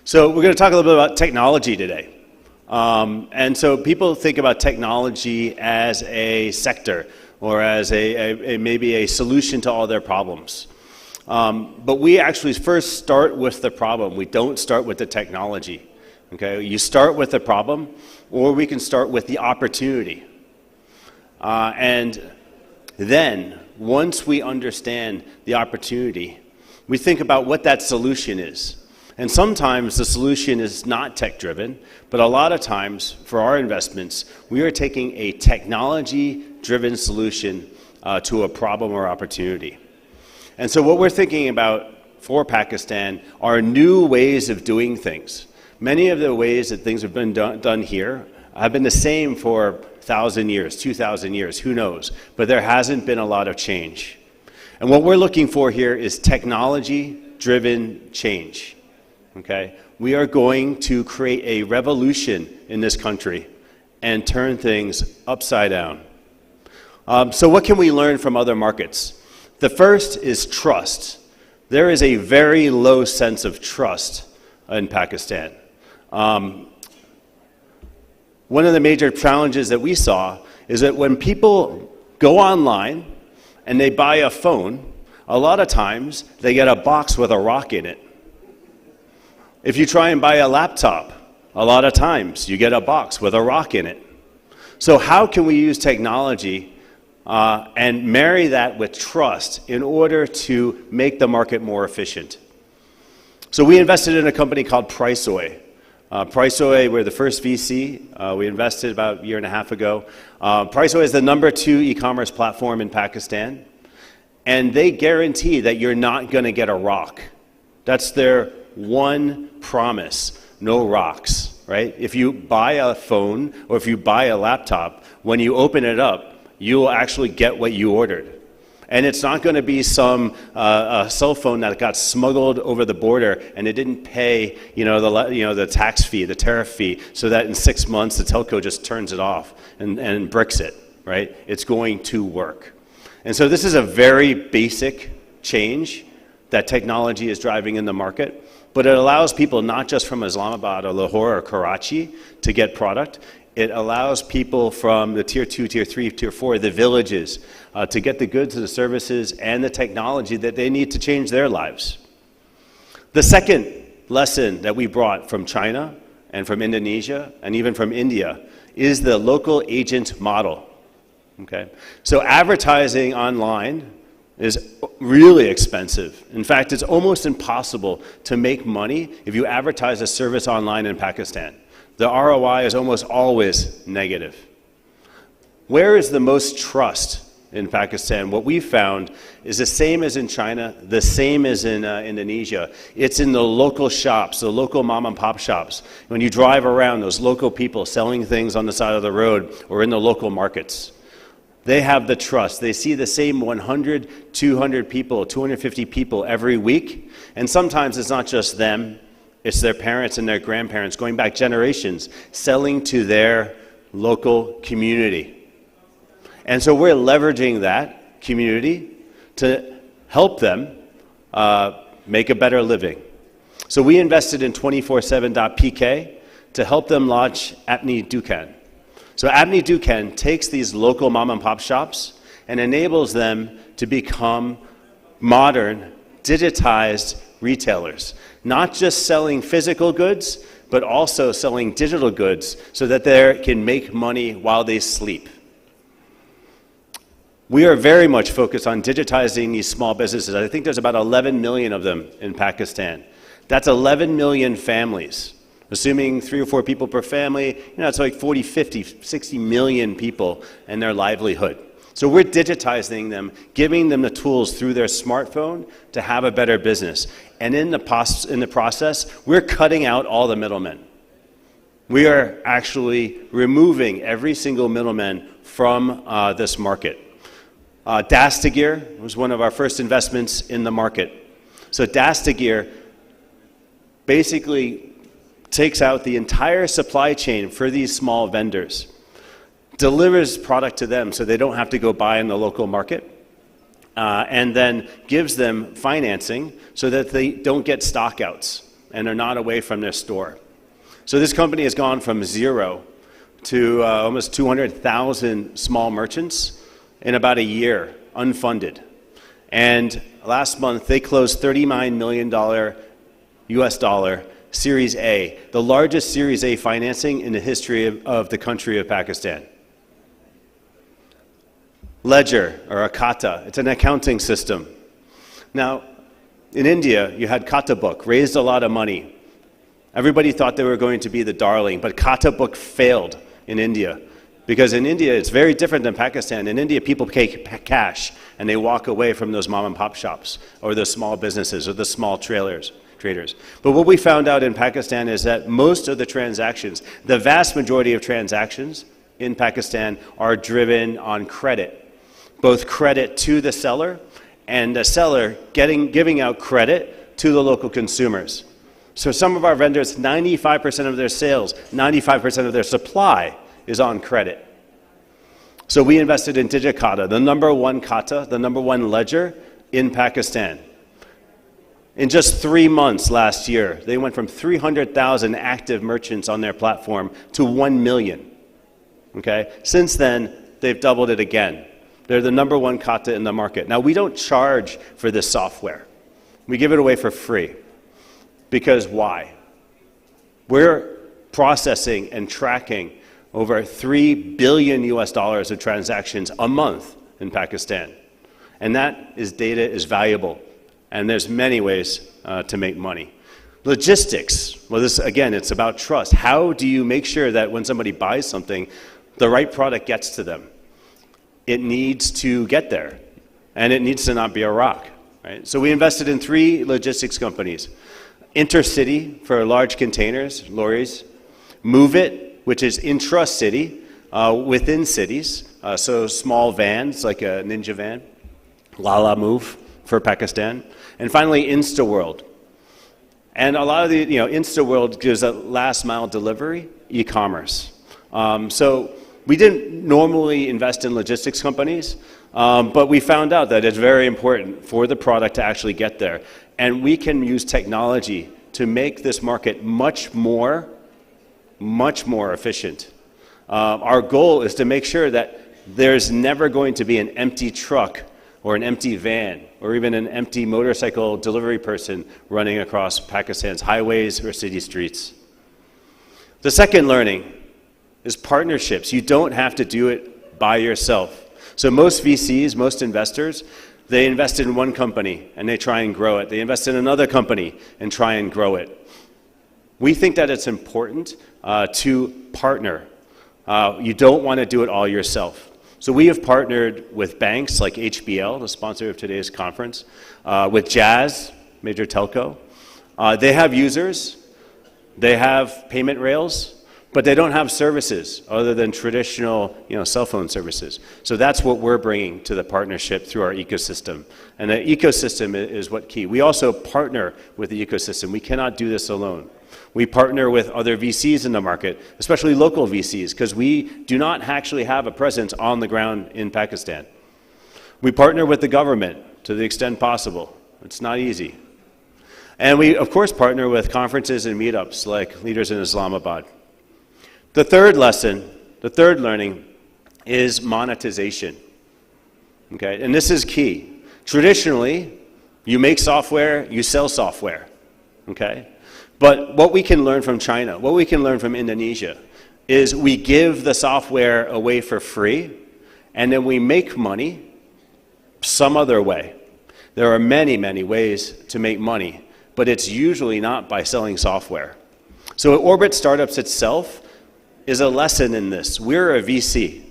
So we're going to talk a little bit about technology today. And so people think about technology as a sector or as maybe a solution to all their problems. But we actually first start with the problem. We don't start with the technology. Okay? You start with the problem, or we can start with the opportunity. And then, once we understand the opportunity, we think about what that solution is. And sometimes the solution is not tech-driven, but a lot of times for our investments, we are taking a technology-driven solution to a problem or opportunity. And so what we're thinking about for Pakistan are new ways of doing things. Many of the ways that things have been done here have been the same for 1,000 years, 2,000 years, who knows? But there hasn't been a lot of change. And what we're looking for here is technology-driven change. Okay? We are going to create a revolution in this country and turn things upside down. So what can we learn from other markets? The first is trust. There is a very low sense of trust in Pakistan. One of the major challenges that we saw is that when people go online and they buy a phone, a lot of times they get a box with a rock in it. If you try and buy a laptop, a lot of times you get a box with a rock in it. So how can we use technology and marry that with trust in order to make the market more efficient? So we invested in a company called Priceoy. Priceoy, we're the first VC. We invested about a year and a half ago. Priceoy is the #2 e-commerce platform in Pakistan. And they guarantee that you're not going to get a rock. That's their one promise, no rocks, right? If you buy a phone or if you buy a laptop, when you open it up, you'll actually get what you ordered. And it's not going to be some a cell phone that got smuggled over the border and it didn't pay, the tax fee, the tariff fee, so that in 6 months the telco just turns it off and bricks it, right? It's going to work. And so this is a very basic change that technology is driving in the market. But it allows people not just from Islamabad or Lahore or Karachi to get product. It allows people from the tier 2, tier 3, tier 4, the villages, to get the goods and the services and the technology that they need to change their lives. The second lesson that we brought from China and from Indonesia and even from India is the local agent model. Okay? So advertising online is really expensive. In fact, it's almost impossible to make money if you advertise a service online in Pakistan. The ROI is almost always negative. Where is the most trust in Pakistan? What we found is the same as in China, the same as in Indonesia. It's in the local shops, the local mom and pop shops. When you drive around, those local people selling things on the side of the road or in the local markets. They have the trust. They see the same 100, 200 people, 250 people every week. And sometimes it's not just them, it's their parents and their grandparents going back generations selling to their local community. And so we're leveraging that community to help them make a better living. So we invested in 247.pk to help them launch Apni Dukan. So Apni Dukan takes these local mom and pop shops and enables them to become modern, digitized retailers. Not just selling physical goods, but also selling digital goods so that they can make money while they sleep. We are very much focused on digitizing these small businesses. I think there's about 11 million of them in Pakistan. That's 11 million families. Assuming 3 or 4 people per family, it's like 40, 50, 60 million people and their livelihood. So we're digitizing them, giving them the tools through their smartphone to have a better business. And in the process, we're cutting out all the middlemen. We are actually removing every single middleman from this market. Dastagir was one of our first investments in the market. So Dastagir basically takes out the entire supply chain for these small vendors, delivers product to them so they don't have to go buy in the local market, and then gives them financing so that they don't get stockouts and are not away from their store. So this company has gone from 0 to almost 200,000 small merchants in about a year, unfunded. And last month they closed $39 million US dollar Series A, the largest Series A financing in the history of the country of Pakistan. Ledger, or Akata, it's an accounting system. Now, In India, you had Kata Book, raised a lot of money. Everybody thought they were going to be the darling, but Kata Book failed in India. Because in India, it's very different than Pakistan. In India, people pay cash, and they walk away from those mom and pop shops, or the small businesses, or the small traders. But what we found out in Pakistan is that most of the transactions, the vast majority of transactions in Pakistan are driven on credit. Both credit to the seller and the seller giving out credit to the local consumers. So some of our vendors, 95% of their sales, 95% of their supply is on credit. So we invested in Digikata, the number one kata, the number one ledger in Pakistan. In just 3 months last year, they went from 300,000 active merchants on their platform to 1 million. Okay? Since then, they've doubled it again. They're the number one kata in the market. Now, we don't charge for this software. We give it away for free. Because why? We're processing and tracking over $3 billion of transactions a month in Pakistan. And that data is valuable. And there's many ways to make money. Logistics, well, this, again, it's about trust. How do you make sure that when somebody buys something, the right product gets to them? It needs to get there, and it needs to not be a rock, right? So we invested in 3 logistics companies. Intercity for large containers, lorries. Move It, which is intra-city, within cities, so small vans like a Ninja van. Lala Move for Pakistan. And finally, InstaWorld. And a lot of the, InstaWorld gives a last mile delivery, e-commerce. So we didn't normally invest in logistics companies, but we found out that it's very important for the product to actually get there. And we can use technology to make this market much more efficient. Our goal is to make sure that there's never going to be an empty truck or an empty van, or even an empty motorcycle delivery person running across Pakistan's highways or city streets. The second learning is partnerships. You don't have to do it by yourself. So most VCs, most investors, they invest in one company and they try and grow it. They invest in another company and try and grow it. We think that it's important to partner. You don't want to do it all yourself. So we have partnered with banks like HBL, the sponsor of today's conference, with Jazz, major telco. They have users, they have payment rails, but they don't have services other than traditional cell phone services. So that's what we're bringing to the partnership through our ecosystem. And the ecosystem is what key. We also partner with the ecosystem. We cannot do this alone. We partner with other VCs in the market, especially local VCs, because we do not actually have a presence on the ground in Pakistan. We partner with the government to the extent possible. It's not easy. And we, of course, partner with conferences and meetups like Leaders in Islamabad. The third lesson, the third learning, is monetization. Okay, and this is key. Traditionally, you make software, you sell software. Okay? But what we can learn from China, what we can learn from Indonesia, is we give the software away for free, and then we make money some other way. There are many, many ways to make money, but it's usually not by selling software. So Orbit Startups itself is a lesson in this. We're a VC.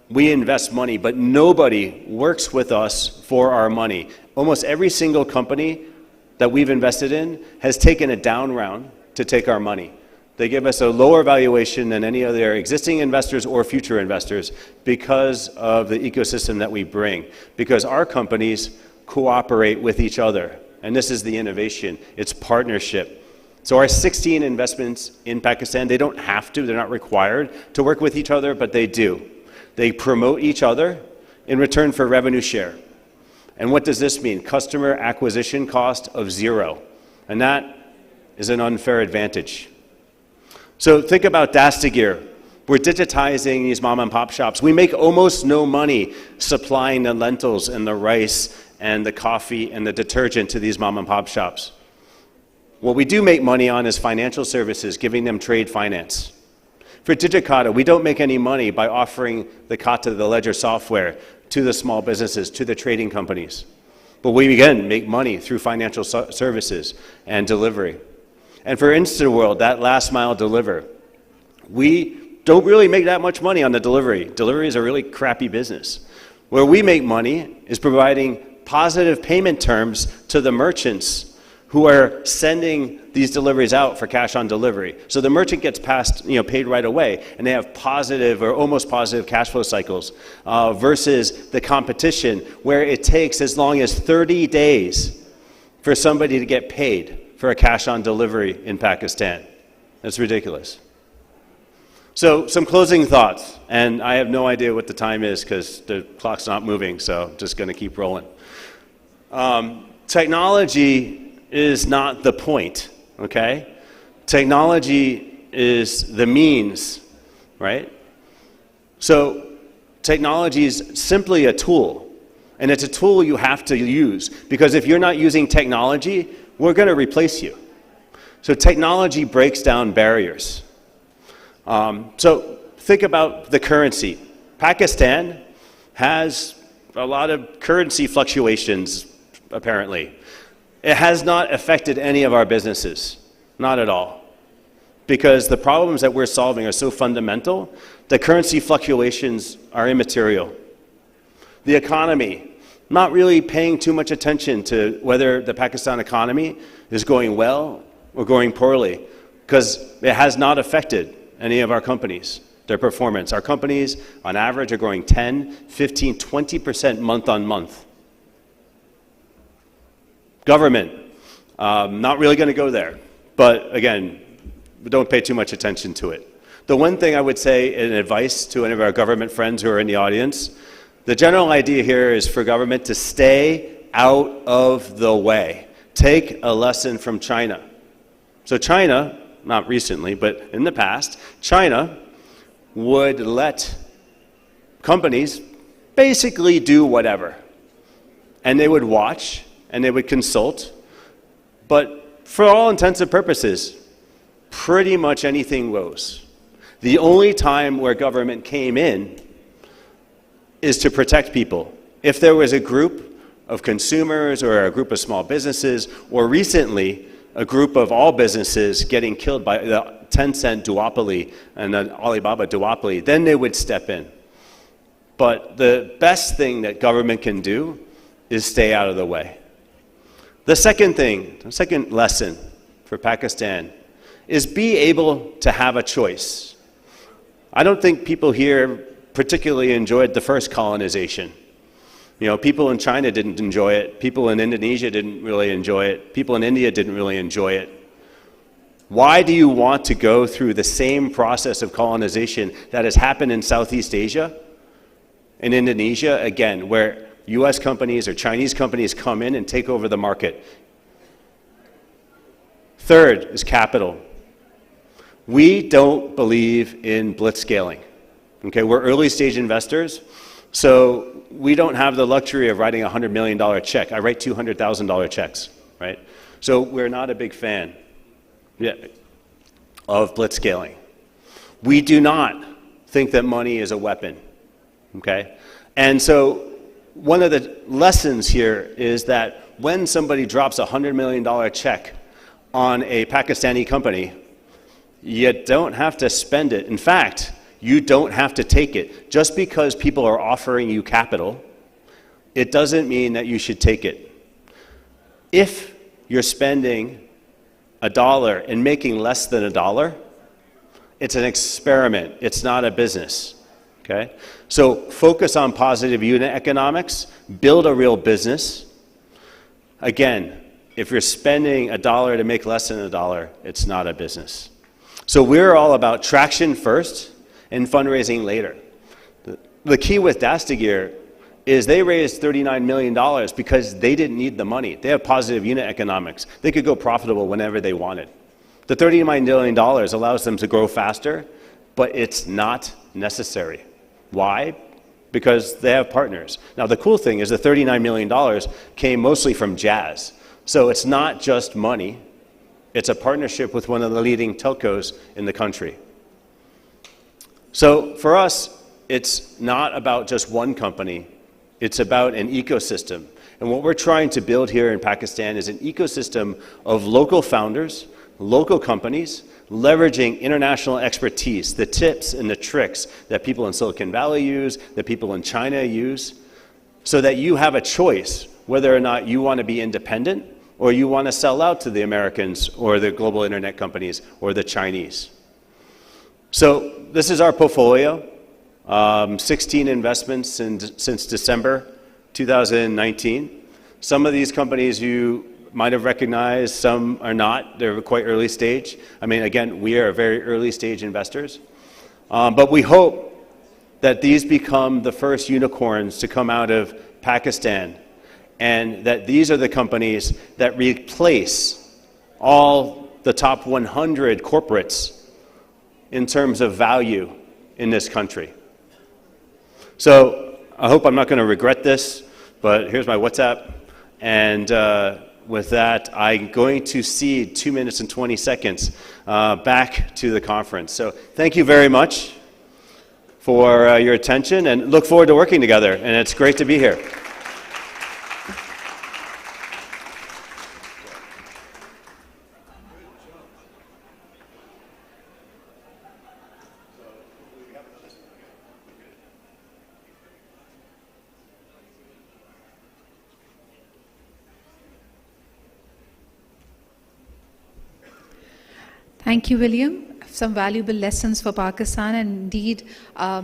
We invest money, but nobody works with us for our money. Almost every single company that we've invested in has taken a down round to take our money. They give us a lower valuation than any other existing investors or future investors because of the ecosystem that we bring, because our companies cooperate with each other. And this is the innovation. It's partnership. So our 16 investments in Pakistan, they don't have to, they're not required to work with each other, but they do. They promote each other in return for revenue share. And what does this mean? Customer acquisition cost of 0. And that is an unfair advantage. So think about Dastagir. We're digitizing these mom and pop shops. We make almost no money supplying the lentils and the rice and the coffee and the detergent to these mom and pop shops. What we do make money on is financial services, giving them trade finance. For Digikata, we don't make any money by offering the Kata, the ledger software, to the small businesses, to the trading companies. But we, again, make money through financial services and delivery. And for InstaWorld, that last mile deliver, we don't really make that much money on the delivery. Delivery is a really crappy business. Where we make money is providing positive payment terms to the merchants who are sending these deliveries out for cash on delivery. So the merchant gets paid right away, and they have positive or almost positive cash flow cycles versus the competition where it takes as long as 30 days for somebody to get paid for a cash on delivery in Pakistan. That's ridiculous. So some closing thoughts, and I have no idea what the time is because the clock's not moving, so I'm just gonna keep rolling. Technology is not the point, okay? Technology is the means, right? So technology is simply a tool, and it's a tool you have to use, because if you're not using technology, we're gonna replace you. So technology breaks down barriers. So think about the currency. Pakistan has a lot of currency fluctuations, apparently. It has not affected any of our businesses, not at all. Because the problems that we're solving are so fundamental, the currency fluctuations are immaterial. The economy, not really paying too much attention to whether the Pakistan economy is going well or going poorly, because it has not affected any of our companies, their performance. Our companies, on average, are growing 10, 15, 20% month on month. Government, not really going to go there, but again, don't pay too much attention to it. The one thing I would say in advice to any of our government friends who are in the audience, the general idea here is for government to stay out of the way. Take a lesson from China. So China, not recently, but in the past, China would let companies basically do whatever. And they would watch, and they would consult, but for all intents and purposes, pretty much anything goes. The only time where government came in is to protect people. If there was a group of consumers or a group of small businesses, or recently a group of all businesses getting killed by the Tencent duopoly and the Alibaba duopoly, then they would step in. But the best thing that government can do is stay out of the way. The second thing, the second lesson for Pakistan is be able to have a choice. I don't think people here particularly enjoyed the first colonization. You know, people in China didn't enjoy it. People in Indonesia didn't really enjoy it. People in India didn't really enjoy it. Why do you want to go through the same process of colonization that has happened in Southeast Asia, in Indonesia, again, where US companies or Chinese companies come in and take over the market? Third is capital. We don't believe in blitzscaling. Okay, we're early stage investors, so we don't have the luxury of writing a $100 million check. I write $200,000 checks, right? So we're not a big fan of blitzscaling. We do not think that money is a weapon, okay? And so one of the lessons here is that when somebody drops a $100 million check on a Pakistani company, you don't have to spend it. In fact, you don't have to take it. Just because people are offering you capital, it doesn't mean that you should take it. If you're spending $1 and making less than $1, it's an experiment. It's not a business. Okay? So focus on positive unit economics, build a real business. Again, if you're spending $1 to make less than $1, it's not a business. So we're all about traction first and fundraising later. The key with Dastagir is they raised $39 million because they didn't need the money. They have positive unit economics. They could go profitable whenever they wanted. The $39 million allows them to grow faster, but it's not necessary. Why? Because they have partners. Now the cool thing is the $39 million came mostly from Jazz. So it's not just money. It's a partnership with one of the leading telcos in the country. So for us, it's not about just one company. It's about an ecosystem. And what we're trying to build here in Pakistan is an ecosystem of local founders, local companies, leveraging international expertise, the tips and the tricks that people in Silicon Valley use, that people in China use, so that you have a choice whether or not you want to be independent or you want to sell out to the Americans or the global internet companies or the Chinese. So this is our portfolio, 16 investments since December 2019. Some of these companies you might have recognized, some are not. They're quite early stage. I mean, again, we are very early stage investors. But we hope that these become the first unicorns to come out of Pakistan, and that these are the companies that replace all the top 100 corporates in terms of value in this country. So I hope I'm not going to regret this, but here's my WhatsApp. And with that, I'm going to cede 2 minutes and 20 seconds back to the conference. So thank you very much for your attention, and look forward to working together. And it's great to be here. Thank you, William. Some valuable lessons for Pakistan, and indeed,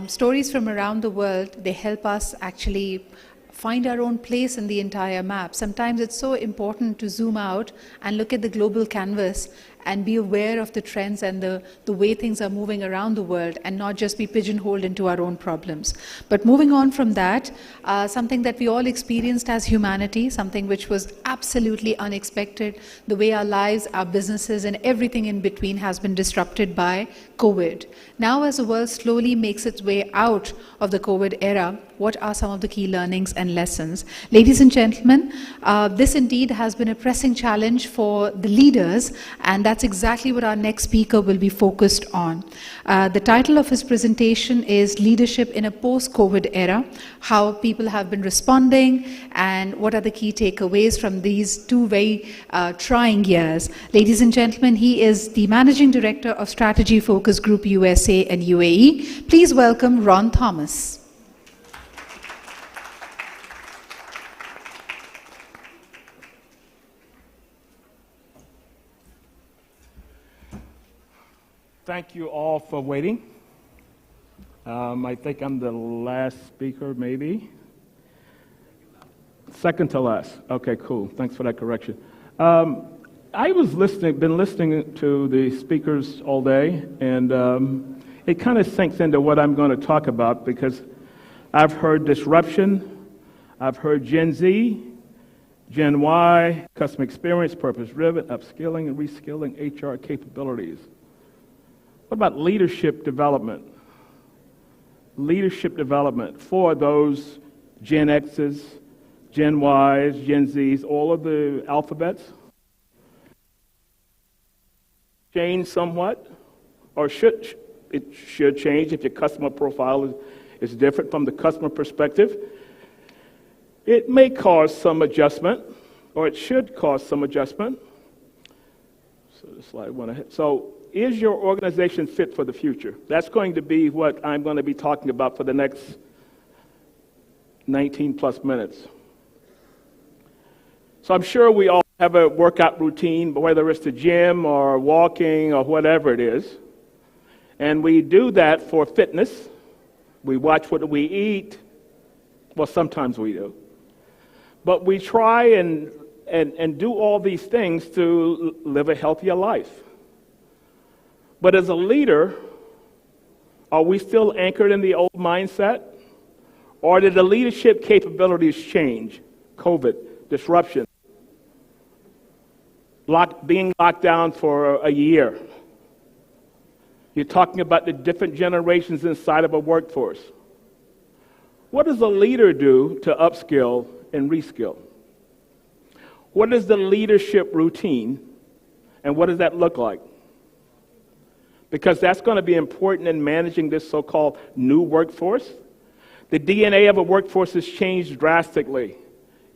stories from around the world, they help us actually find our own place in the entire map. Sometimes it's so important to zoom out and look at the global canvas and be aware of the trends and the way things are moving around the world, and not just be pigeonholed into our own problems. But moving on from that, something that we all experienced as humanity, something which was absolutely unexpected, the way our lives, our businesses, and everything in between has been disrupted by COVID. Now, as the world slowly makes its way out of the COVID era, what are some of the key learnings and lessons? Ladies and gentlemen, this indeed has been a pressing challenge for the leaders, and that's exactly what our next speaker will be focused on. The title of his presentation is Leadership in a Post-COVID Era, how people have been responding, and what are the key takeaways from these two very trying years. Ladies and gentlemen, he is the Managing Director of Strategy Focus Group USA and UAE. Please welcome Ron Thomas. Thank you all for waiting. I think I'm the last speaker, maybe. Second to last. Okay, cool. Thanks for that correction. I was been listening to the speakers all day, and it kind of sinks into what I'm going to talk about, because I've heard disruption, I've heard Gen Z, Gen Y, customer experience, purpose-driven, upskilling and reskilling, HR capabilities. What about leadership development? Leadership development for those Gen X's, Gen Y's, Gen Z's, all of the alphabets? Change somewhat, or it should change if your customer profile is different from the customer perspective. It may cause some adjustment, or it should cause some adjustment. So the slide went ahead. So, is your organization fit for the future? That's going to be what I'm going to be talking about for the next 19 plus minutes. So I'm sure we all have a workout routine, whether it's the gym or walking or whatever it is. And we do that for fitness. We watch what we eat. Well, sometimes we do. But we try and do all these things to live a healthier life. But as a leader, are we still anchored in the old mindset? Or did the leadership capabilities change? COVID, disruption, being locked down for a year. You're talking about the different generations inside of a workforce. What does a leader do to upskill and reskill? What is the leadership routine, and what does that look like? Because that's going to be important in managing this so-called new workforce. The DNA of a workforce has changed drastically.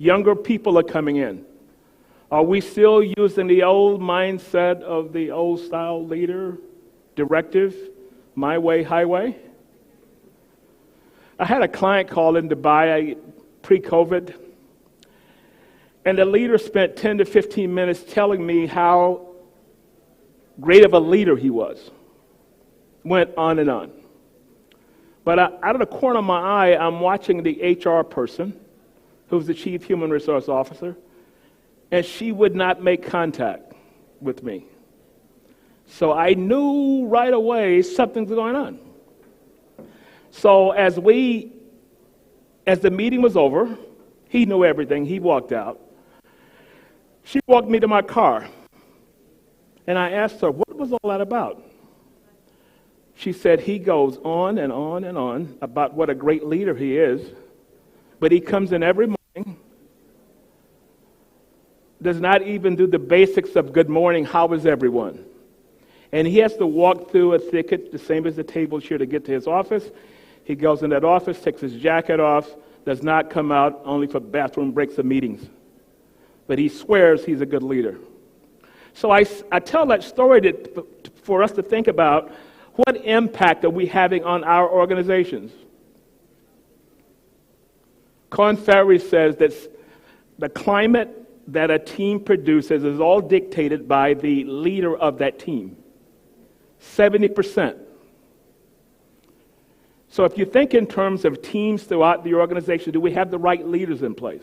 Younger people are coming in. Are we still using the old mindset of the old style leader, directive, my way, highway? I had a client call in Dubai pre-COVID, and the leader spent 10 to 15 minutes telling me how great of a leader he was. Went on and on. But out of the corner of my eye, I'm watching the HR person, who's the chief human resource officer, and she would not make contact with me. So I knew right away something's going on. So as the meeting was over, he knew everything, he walked out. She walked me to my car, and I asked her, what was all that about? She said, he goes on and on and on about what a great leader he is, but he comes in every morning, does not even do the basics of good morning, how is everyone? And he has to walk through a thicket, the same as the table here, to get to his office. He goes in that office, takes his jacket off, does not come out only for bathroom breaks and meetings. But he swears he's a good leader. So I tell that story for us to think about what impact are we having on our organizations. Korn Ferry says that the climate that a team produces is all dictated by the leader of that team. 70%. So if you think in terms of teams throughout the organization, do we have the right leaders in place?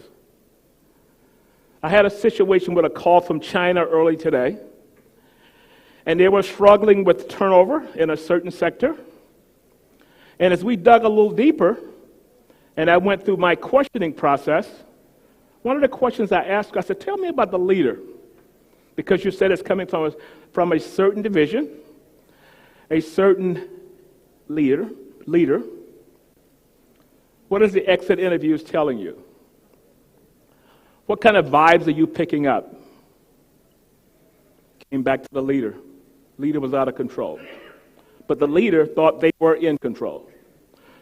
I had a situation with a call from China early today, and they were struggling with turnover in a certain sector. And as we dug a little deeper, and I went through my questioning process, one of the questions I asked her, I said, tell me about the leader. Because you said it's coming from a certain division, a certain leader. What is the exit interviews telling you? What kind of vibes are you picking up? Came back to the leader. Leader was out of control. But the leader thought they were in control.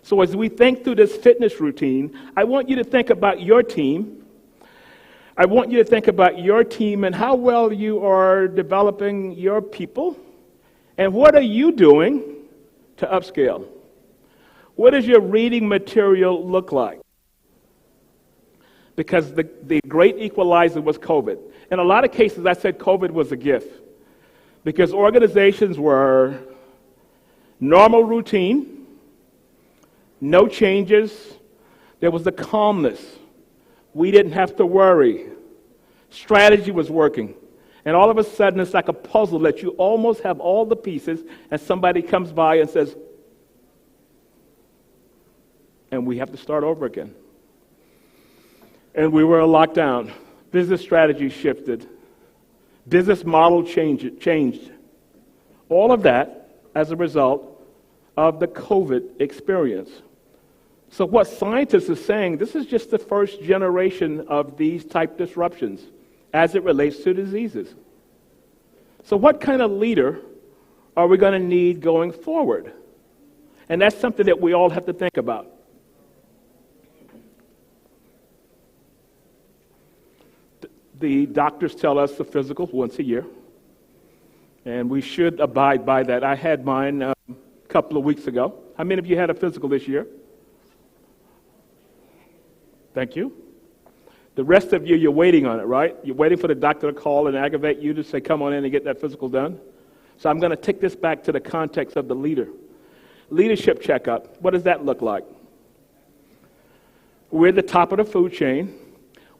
So as we think through this fitness routine, I want you to think about your team. I want you to think about your team and how well you are developing your people. And what are you doing to upscale? What does your reading material look like? Because the great equalizer was COVID. In a lot of cases, I said COVID was a gift. Because organizations were normal routine, no changes, there was the calmness. We didn't have to worry. Strategy was working. And all of a sudden, it's like a puzzle that you almost have all the pieces, and somebody comes by and says, and we have to start over again. And we were locked down. Business strategy shifted. Business model changed. All of that as a result of the COVID experience. So what scientists are saying, this is just the first generation of these type disruptions as it relates to diseases. So what kind of leader are we going to need going forward? And that's something that we all have to think about. The doctors tell us the physical once a year, and we should abide by that. I had mine a couple of weeks ago. How many of you had a physical this year? Thank you. The rest of you, you're waiting on it, right? You're waiting for the doctor to call and aggravate you to say, come on in and get that physical done. So I'm going to take this back to the context of the leader. Leadership checkup, what does that look like? We're at the top of the food chain.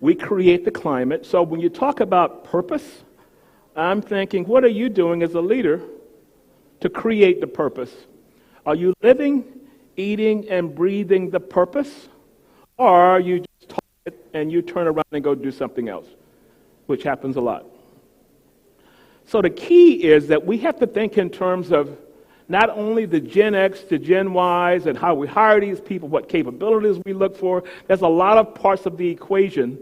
We create the climate. So when you talk about purpose, I'm thinking, what are you doing as a leader to create the purpose? Are you living, eating, and breathing the purpose? Or are you just talk it and you turn around and go do something else, which happens a lot. So the key is that we have to think in terms of not only the Gen X to Gen Ys and how we hire these people, what capabilities we look for. There's a lot of parts of the equation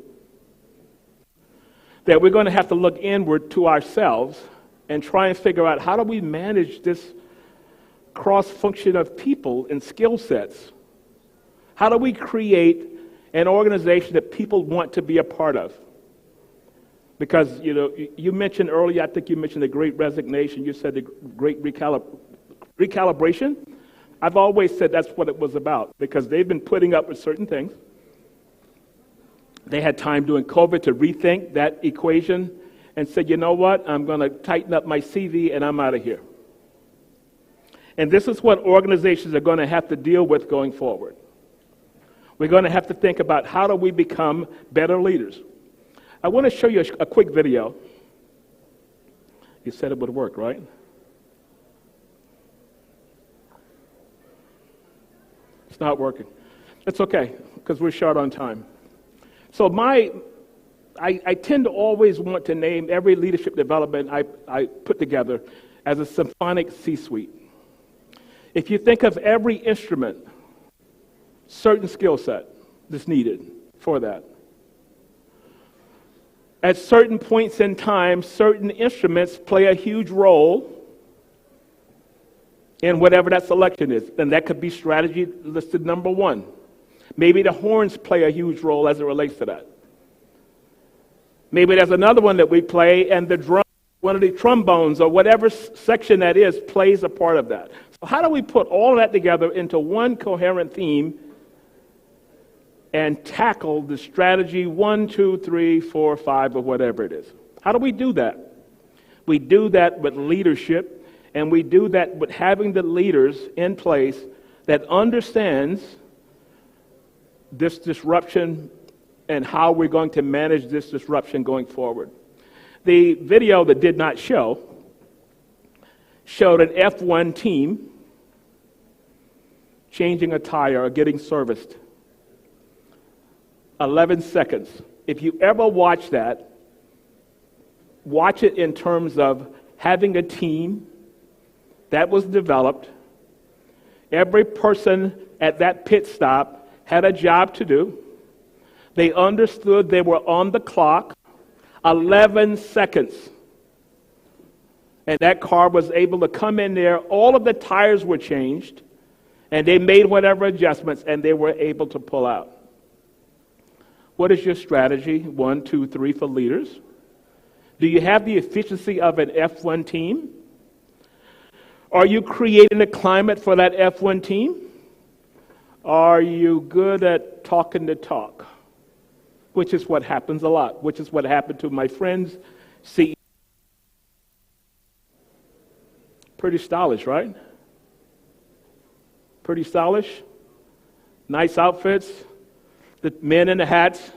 that we're going to have to look inward to ourselves and try and figure out how do we manage this cross-function of people and skill sets. How do we create an organization that people want to be a part of. Because, you mentioned earlier, I think you mentioned the Great Resignation, you said the Great Recalibration. I've always said that's what it was about, because they've been putting up with certain things. They had time during COVID to rethink that equation and said, you know what, I'm going to tighten up my CV and I'm out of here. And this is what organizations are going to have to deal with going forward. We're going to have to think about how do we become better leaders. I want to show you a quick video. You said it would work, right? It's not working. It's okay, because we're short on time. So I tend to always want to name every leadership development I put together as a symphonic C-suite. If you think of every instrument, certain skill set that's needed for that. At certain points in time, certain instruments play a huge role in whatever that selection is. And that could be strategy listed number 1. Maybe the horns play a huge role as it relates to that. Maybe there's another one that we play, and the drum, one of the trombones, or whatever section that is, plays a part of that. So how do we put all of that together into one coherent theme and tackle the strategy 1, 2, 3, 4, 5, or whatever it is? How do we do that? We do that with leadership, and we do that with having the leaders in place that understands this disruption and how we're going to manage this disruption going forward. The video that did not show showed an F1 team changing a tire or getting serviced. 11 seconds. If you ever watch that, watch it in terms of having a team that was developed. Every person at that pit stop had a job to do. They understood they were on the clock. 11 seconds. And that car was able to come in there. All of the tires were changed. And they made whatever adjustments, and they were able to pull out. What is your strategy, 1, 2, 3, for leaders? Do you have the efficiency of an F1 team? Are you creating a climate for that F1 team? Are you good at talking the talk? Which is what happens a lot, which is what happened to my friends, CEO. Pretty stylish, right? Pretty stylish. Nice outfits. The men in the hats.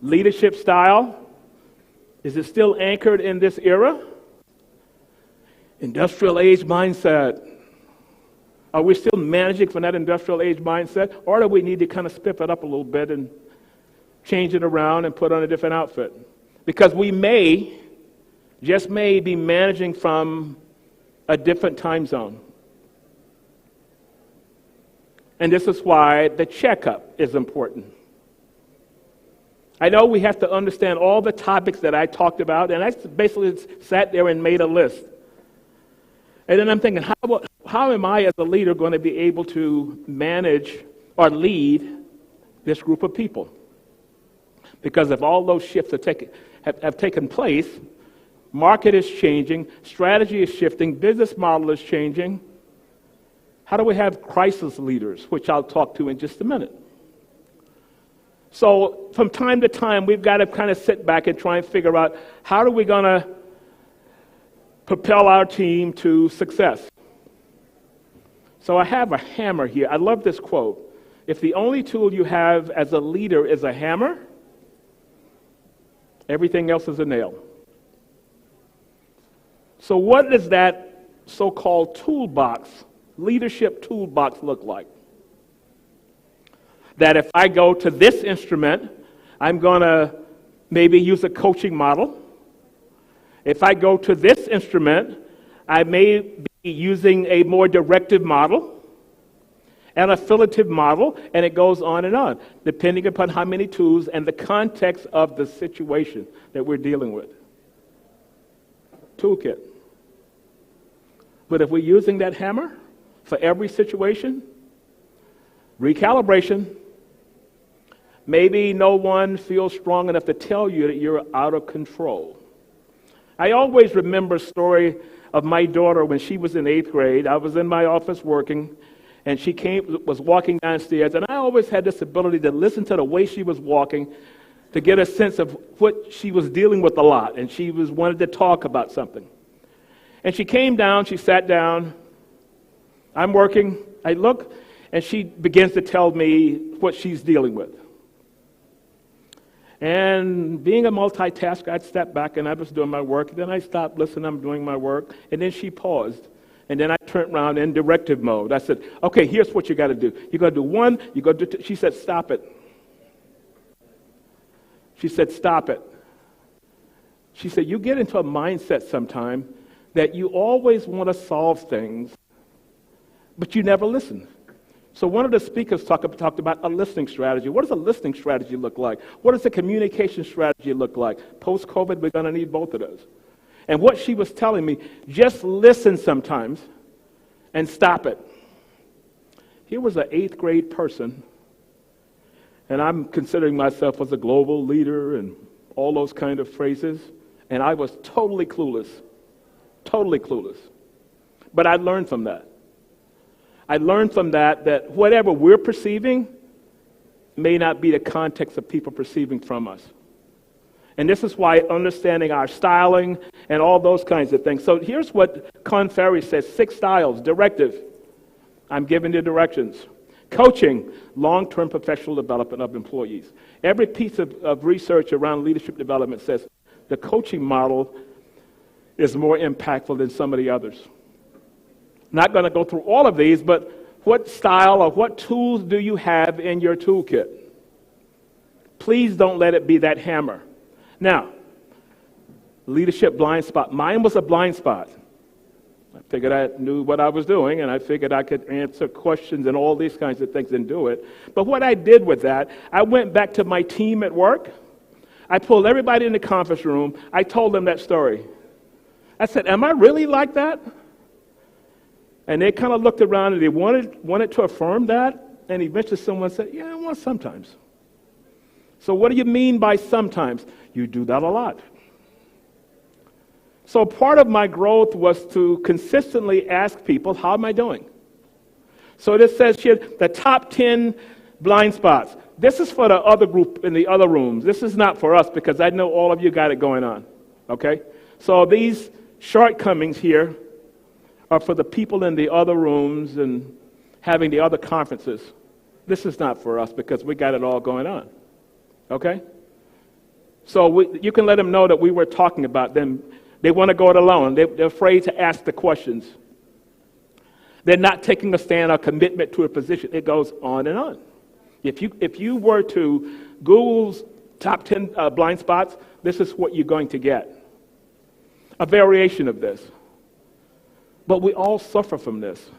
Leadership style. Is it still anchored in this era? Industrial age mindset. Are we still managing from that industrial age mindset? Or do we need to kind of spiff it up a little bit and change it around and put on a different outfit? Because we may, just may, be managing from a different time zone. And this is why the checkup is important. I know we have to understand all the topics that I talked about, and I basically sat there and made a list. And then I'm thinking, how am I as a leader going to be able to manage or lead this group of people? Because if all those shifts have taken place, market is changing, strategy is shifting, business model is changing, how do we have crisis leaders, which I'll talk to in just a minute? So from time to time, we've got to kind of sit back and try and figure out how are we going to propel our team to success. So I have a hammer here. I love this quote. If the only tool you have as a leader is a hammer, everything else is a nail. So what does that so-called toolbox, leadership toolbox, look like? That if I go to this instrument, I'm going to maybe use a coaching model. If I go to this instrument, I may be using a more directive model, an affiliative model, and it goes on, depending upon how many tools and the context of the situation that we're dealing with. Toolkit. But if we're using that hammer for every situation, recalibration, Maybe no one feels strong enough to tell you that you're out of control. I always remember a story of my daughter when she was in 8th grade. I was in my office working, and she was walking downstairs, and I always had this ability to listen to the way she was walking to get a sense of what she was dealing with a lot, and she wanted to talk about something. And she came down, she sat down, I'm working, I look, and she begins to tell me what she's dealing with. And being a multitasker, I'd step back and I was doing my work. Then I stopped listening, I'm doing my work. And then she paused. And then I turned around in directive mode. I said, okay, here's what you got to do. You got to do one, you got to do two. She said, stop it. She said, stop it. She said, you get into a mindset sometime that you always want to solve things, but you never listen. So one of the speakers talked about a listening strategy. What does a listening strategy look like? What does a communication strategy look like? Post-COVID, we're going to need both of those. And what she was telling me, just listen sometimes and stop it. Here was an 8th grade person, and I'm considering myself as a global leader and all those kind of phrases, and I was totally clueless. Totally clueless. But I learned from that. I learned from that whatever we're perceiving may not be the context of people perceiving from us. And this is why understanding our styling and all those kinds of things. So here's what Con Ferry says, 6 styles. Directive, I'm giving the directions. Coaching, long-term professional development of employees. Every piece of research around leadership development says the coaching model is more impactful than some of the others. Not going to go through all of these, but what style or what tools do you have in your toolkit? Please don't let it be that hammer. Now, leadership blind spot. Mine was a blind spot. I figured I knew what I was doing, and I figured I could answer questions and all these kinds of things and do it. But what I did with that, I went back to my team at work. I pulled everybody in the conference room. I told them that story. I said, am I really like that? And they kind of looked around and they wanted to affirm that. And eventually someone said, yeah, well, sometimes. So what do you mean by sometimes? You do that a lot. So part of my growth was to consistently ask people, how am I doing? So this says here, the top 10 blind spots. This is for the other group in the other rooms. This is not for us because I know all of you got it going on. Okay? So these shortcomings here are for the people in the other rooms and having the other conferences. This is not for us because we got it all going on. Okay? So you can let them know that we were talking about them. They want to go it alone. They're afraid to ask the questions. They're not taking a stand or commitment to a position. It goes on and on. If you were to Google's top 10 blind spots, this is what you're going to get. A variation of this. But we all suffer from this.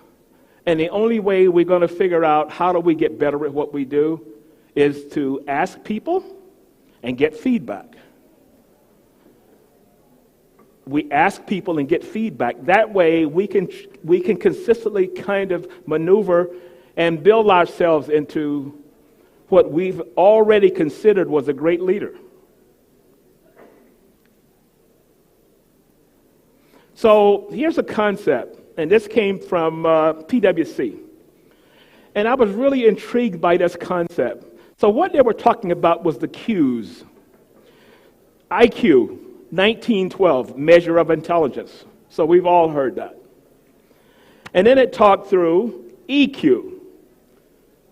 And the only way we're going to figure out how do we get better at what we do is to ask people and get feedback. We ask people and get feedback. That way we can consistently kind of maneuver and build ourselves into what we've already considered was a great leader. So here's a concept, and this came from PwC. And I was really intrigued by this concept. So what they were talking about was the Qs. IQ, 1912, measure of intelligence. So we've all heard that. And then it talked through EQ,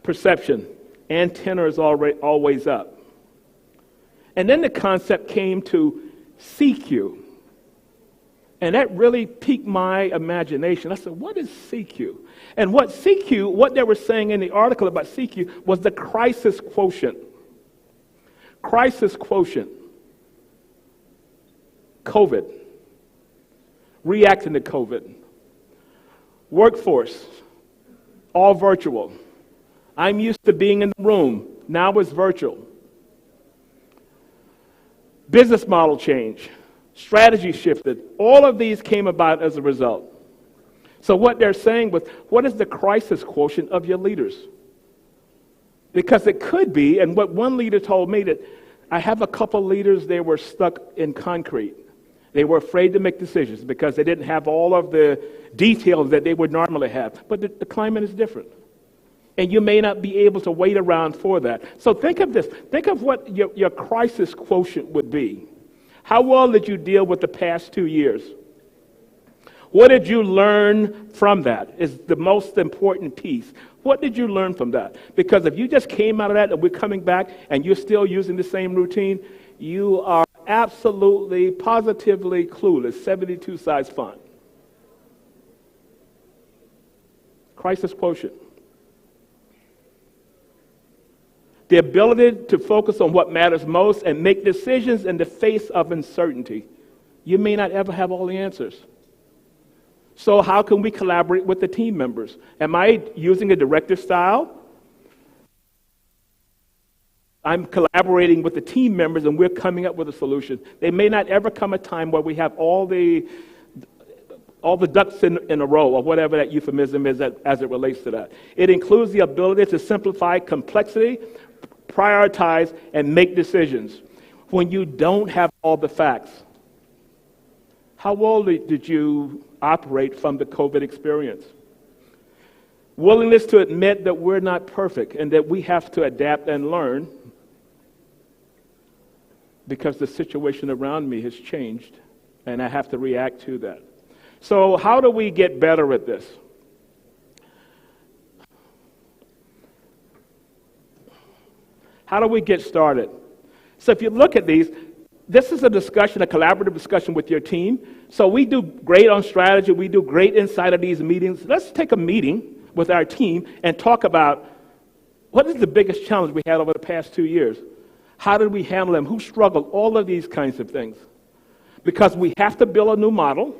perception. Antenna is always up. And then the concept came to CQ. And that really piqued my imagination. I said, what is CQ? And what they were saying in the article about CQ was the crisis quotient. Crisis quotient. COVID. Reacting to COVID. Workforce. All virtual. I'm used to being in the room. Now it's virtual. Business model change. Strategy shifted. All of these came about as a result. So what they're saying was, what is the crisis quotient of your leaders? Because it could be, and what one leader told me, that I have a couple leaders, they were stuck in concrete. They were afraid to make decisions because they didn't have all of the details that they would normally have. But the climate is different. And you may not be able to wait around for that. So think of this. Think of what your crisis quotient would be. How well did you deal with the past 2 years? What did you learn from that is the most important piece. What did you learn from that? Because if you just came out of that and we're coming back and you're still using the same routine, you are absolutely, positively clueless, 72 size font. Crisis quotient. The ability to focus on what matters most and make decisions in the face of uncertainty. You may not ever have all the answers. So how can we collaborate with the team members? Am I using a directive style? I'm collaborating with the team members and we're coming up with a solution. There may not ever come a time where we have all the ducks in a row, or whatever that euphemism is as it relates to that. It includes the ability to simplify complexity, prioritize, and make decisions when you don't have all the facts. How well did you operate from the COVID experience? Willingness to admit that we're not perfect and that we have to adapt and learn because the situation around me has changed and I have to react to that. So how do we get better at this? How do we get started? So if you look at these, this is a discussion, a collaborative discussion with your team. So we do great on strategy. We do great inside of these meetings. Let's take a meeting with our team and talk about what is the biggest challenge we had over the past 2 years. How did we handle them? Who struggled? All of these kinds of things. Because we have to build a new model,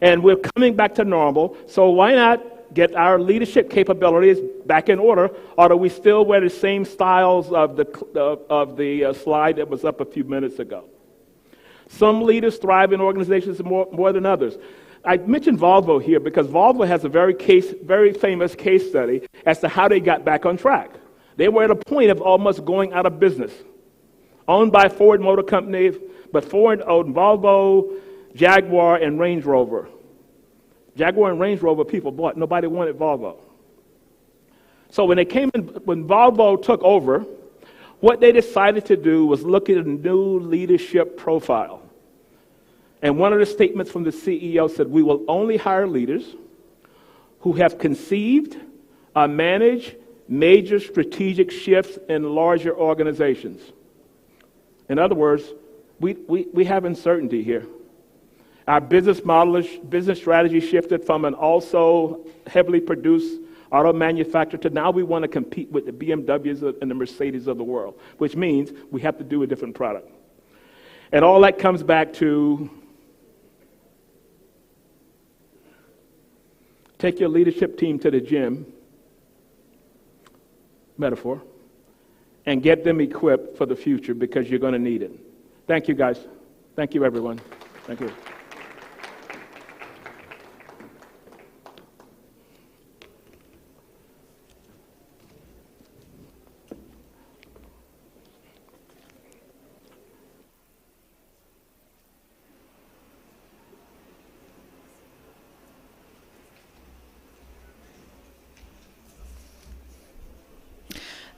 and we're coming back to normal. So why not get our leadership capabilities back in order, or do we still wear the same styles of the slide that was up a few minutes ago? Some leaders thrive in organizations more than others. I mentioned Volvo here because Volvo has a very famous case study as to how they got back on track. They were at a point of almost going out of business. Owned by Ford Motor Company, but Ford owned Volvo, Jaguar, and Range Rover. Jaguar and Range Rover people bought. Nobody wanted Volvo. So when Volvo took over, what they decided to do was look at a new leadership profile. And one of the statements from the CEO said, we will only hire leaders who have conceived or managed major strategic shifts in larger organizations. In other words, we have uncertainty here. Our business model, business strategy shifted from an also heavily produced auto manufacturer to now we want to compete with the BMWs and the Mercedes of the world, which means we have to do a different product. And all that comes back to take your leadership team to the gym, metaphor, and get them equipped for the future because you're going to need it. Thank you, guys. Thank you, everyone. Thank you.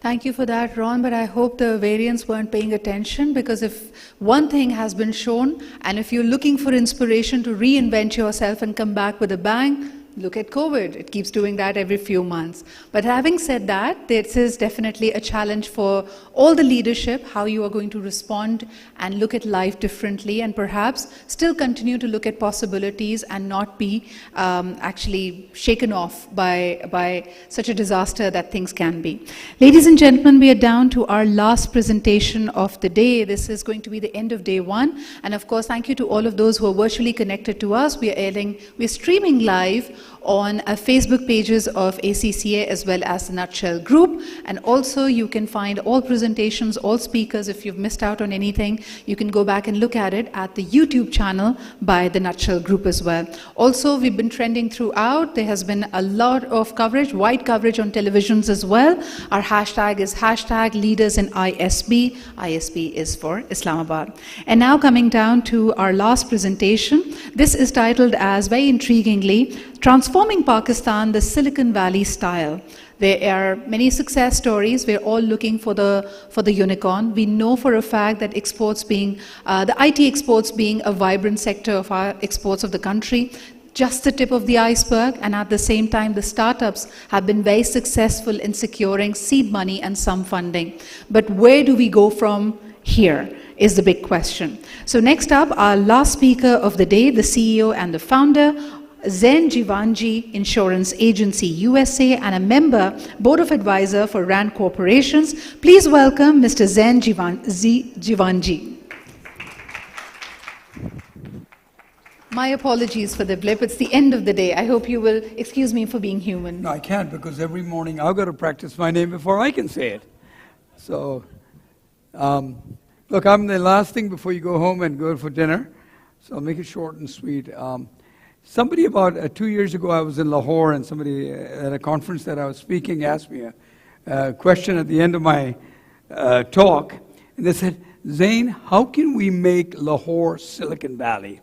Thank you for that, Ron, but I hope the variants weren't paying attention, because if one thing has been shown, and if you're looking for inspiration to reinvent yourself and come back with a bang, look at COVID. It keeps doing that every few months. But having said that, this is definitely a challenge for all the leadership, how you are going to respond and look at life differently, and perhaps still continue to look at possibilities and not be actually shaken off by such a disaster that things can be. Ladies and gentlemen, we are down to our last presentation of the day. This is going to be the end of day one. And of course, thank you to all of those who are virtually connected to us. We're streaming live on Facebook pages of ACCA as well as the Nutshell Group. And also you can find all presentations, all speakers. If you've missed out on anything, you can go back and look at it at the YouTube channel by the Nutshell Group as well. Also, we've been trending throughout. There has been a lot of coverage, wide coverage on televisions as well. Our hashtag is hashtag Leaders in ISB. ISB is for Islamabad. And now coming down to our last presentation. This is titled as, very intriguingly, Transforming Pakistan the Silicon Valley Style. There are many success stories. We're all looking for the unicorn. We know for a fact that exports being, the IT exports being a vibrant sector of our exports of the country, just the tip of the iceberg, and at the same time the startups have been very successful in securing seed money and some funding. But where do we go from here is the big question. So next up, our last speaker of the day, the CEO and the founder, Zain Jivanji Insurance Agency USA, and a member, Board of Advisor for RAND Corporations. Please welcome Mr. Zain Jivanji. My apologies for the blip. It's the end of the day. I hope you will excuse me for being human. No, I can't, because every morning I've got to practice my name before I can say it. So, look, I'm the last thing before you go home and go for dinner, so I'll make it short and sweet. Somebody about 2 years ago, I was in Lahore, and somebody at a conference that I was speaking asked me a question at the end of my talk, and they said, Zain, how can we make Lahore Silicon Valley?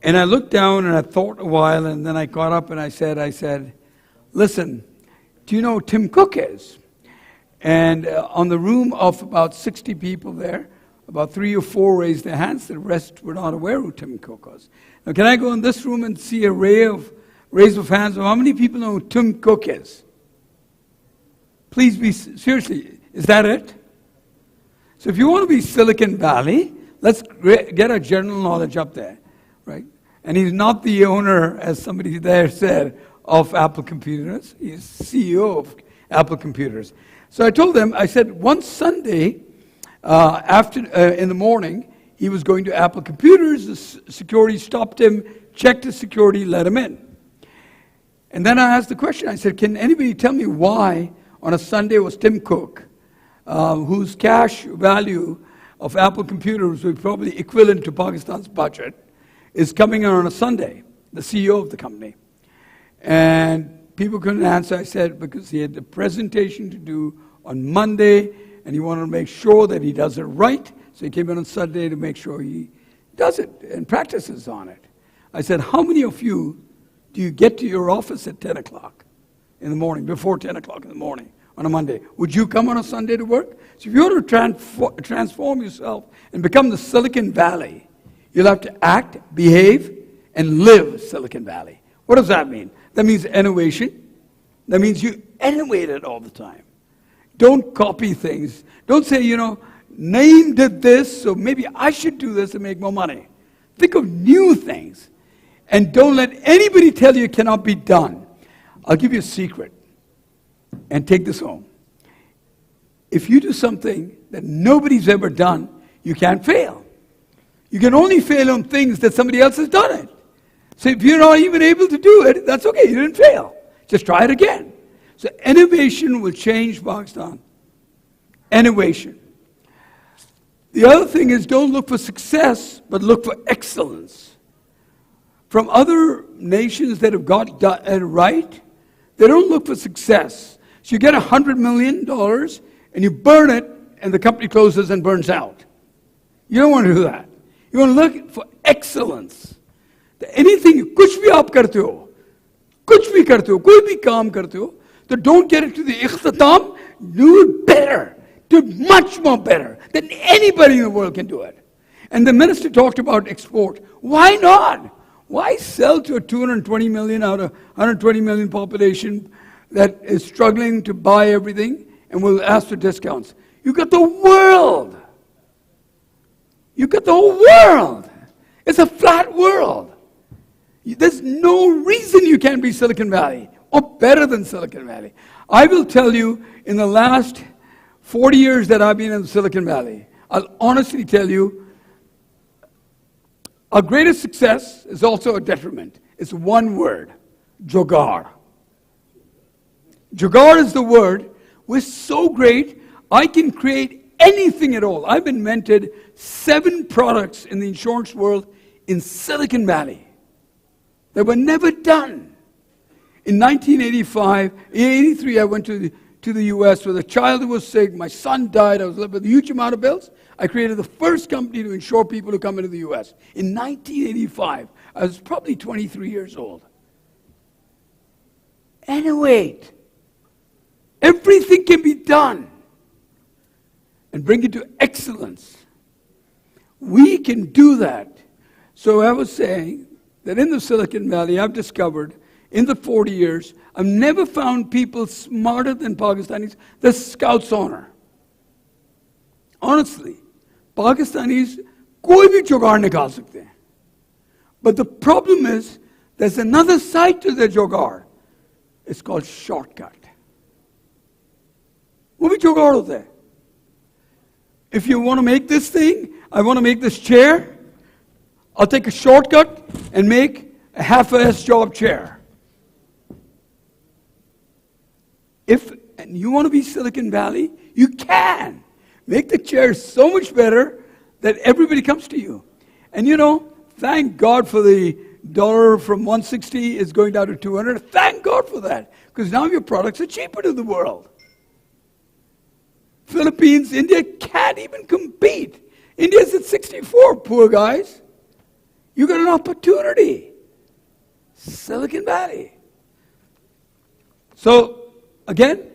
And I looked down and I thought a while, and then I got up and I said, listen, do you know who Tim Cook is? And on the room of about 60 people there, about 3 or 4 raised their hands. The rest were not aware who Tim Cook was. Now, can I go in this room and see a raise of hands of how many people know who Tim Cook is? Please be, seriously, is that it? So if you want to be Silicon Valley, let's get our general knowledge up there. Right? And he's not the owner, as somebody there said, of Apple Computers. He's CEO of Apple Computers. So I told them, I said, one Sunday in the morning, he was going to Apple Computers. The security stopped him, checked his security, let him in. And then I asked the question, I said, can anybody tell me why on a Sunday was Tim Cook, whose cash value of Apple Computers was probably equivalent to Pakistan's budget, is coming on a Sunday, the CEO of the company. And people couldn't answer. I said, because he had the presentation to do on Monday, and he wanted to make sure that he does it right, so he came in on Sunday to make sure he does it and practices on it. I said, how many of you do you get to your office at 10 o'clock in the morning, before 10 o'clock in the morning on a Monday? Would you come on a Sunday to work? So if you want to transform yourself and become the Silicon Valley, you'll have to act, behave, and live Silicon Valley. What does that mean? That means innovation. That means you innovate it all the time. Don't copy things. Don't say, Naeem did this, so maybe I should do this and make more money. Think of new things. And don't let anybody tell you it cannot be done. I'll give you a secret. And take this home. If you do something that nobody's ever done, you can't fail. You can only fail on things that somebody else has done it. So if you're not even able to do it, that's okay, you didn't fail. Just try it again. So innovation will change Pakistan. Innovation. The other thing is, don't look for success, but look for excellence. From other nations that have got it right, they don't look for success. So you get $100 million and you burn it, and the company closes and burns out. You don't want to do that. You want to look for excellence. Anything, कुछ भी आप करते हो, कुछ भी करते हो, कोई भी काम करते हो, so don't get it to the ikhtitam, do it better, do it much more better than anybody in the world can do it. And the minister talked about export. Why not? Why sell to a 220 million out of 120 million population that is struggling to buy everything and will ask for discounts? You got the world. You got the whole world. It's a flat world. There's no reason you can't be Silicon Valley or better than Silicon Valley. I will tell you, in the last 40 years that I've been in Silicon Valley, I'll honestly tell you, our greatest success is also a detriment. It's one word: Jugaad. Jugaad is the word. We're so great, I can create anything at all. I've invented 7 products in the insurance world in Silicon Valley that were never done. In 1985, 83, I went to the US with a child who was sick. My son died. I was left with a huge amount of bills. I created the first company to insure people who come into the US. In 1985, I was probably 23 years old. Innovate. Everything can be done. And bring it to excellence. We can do that. So I was saying that in the Silicon Valley, I've discovered in the 40 years, I've never found people smarter than Pakistanis. The Scouts honor. Honestly, Pakistanis कोई भी जुगाड़ निकाल सकते हैं. But the problem is, there's another side to the जुगाड़. It's called shortcut. वो भी जुगाड़ होता है. If you want to make this thing, I want to make this chair, I'll take a shortcut and make a half-ass job chair. If you want to be Silicon Valley, you can make the chair so much better that everybody comes to you. And you know, thank God for the dollar from 160 is going down to 200. Thank God for that, because now your products are cheaper to the world. Philippines, India can't even compete. India's at 64, poor guys. You got an opportunity. Silicon Valley. So, again,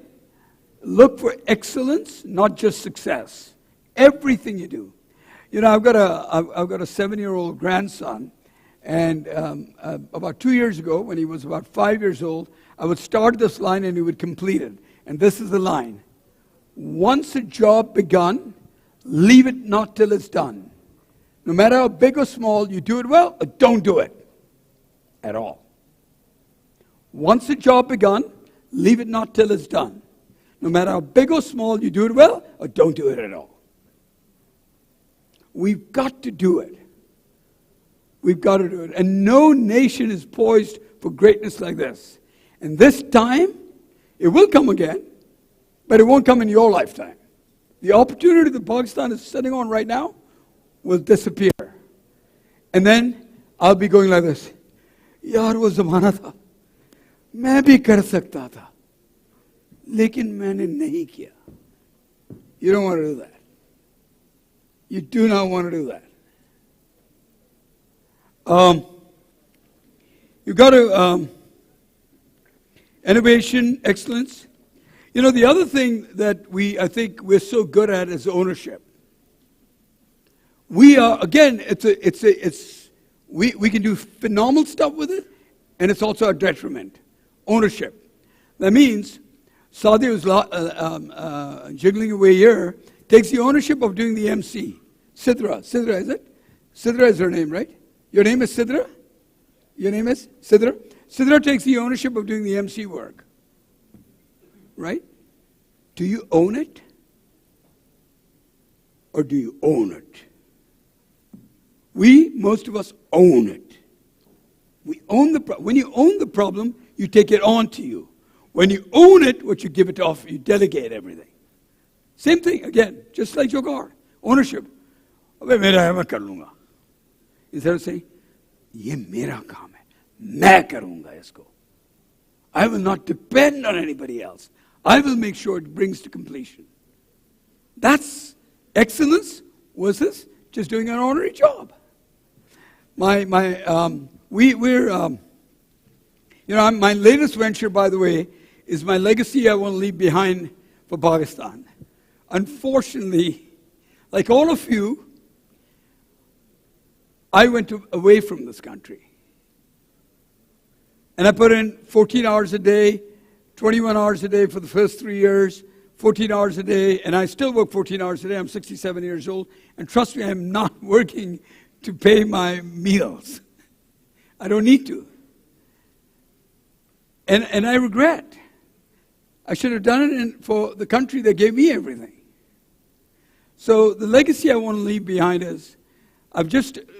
look for excellence, not just success. Everything you do. You know, I've got a 7-year-old grandson, and about 2 years ago, when he was about 5 years old, I would start this line and he would complete it. And this is the line. Once a job begun, leave it not till it's done. No matter how big or small, you do it well or don't do it at all. Once a job begun, leave it not till it's done. No matter how big or small, you do it well or don't do it at all. We've got to do it. We've got to do it. And no nation is poised for greatness like this. And this time, it will come again, but it won't come in your lifetime. The opportunity that Pakistan is sitting on right now will disappear. And then I'll be going like this. यार वो ज़माना था, मैं भी कर सकता था, लेकिन मैंने नहीं किया. You don't want to do that. You do not want to do that. You've got to, innovation, excellence. You know, the other thing that I think we're so good at is ownership. We are, again, we can do phenomenal stuff with it, and it's also a detriment. Ownership. That means, Saudi, who's jiggling away here, takes the ownership of doing the MC. Sidra is it? Sidra is her name, right? Your name is Sidra? Your name is Sidra? Sidra takes the ownership of doing the MC work. Right? Do you own it? Or do you own it? Most of us own it. We own when you own the problem, you take it on to you. When you own it, what you give it off, you delegate everything. Same thing, again, just like Jugaad. Ownership. अबे मेरा है मैं कर लूँगा. Instead of saying, ये मेरा काम है, मैं करूँगा इसको. I will not depend on anybody else. I will make sure it brings to completion. That's excellence versus just doing an ordinary job. My latest venture, by the way, is my legacy I want to leave behind for Pakistan. Unfortunately, like all of you, I went away from this country. And I put in 14 hours a day, 21 hours a day for the first 3 years, 14 hours a day, and I still work 14 hours a day. I'm 67 years old, and trust me, I'm not working to pay my meals. I don't need to. And I regret. I should have done it for the country that gave me everything. So the legacy I want to leave behind is,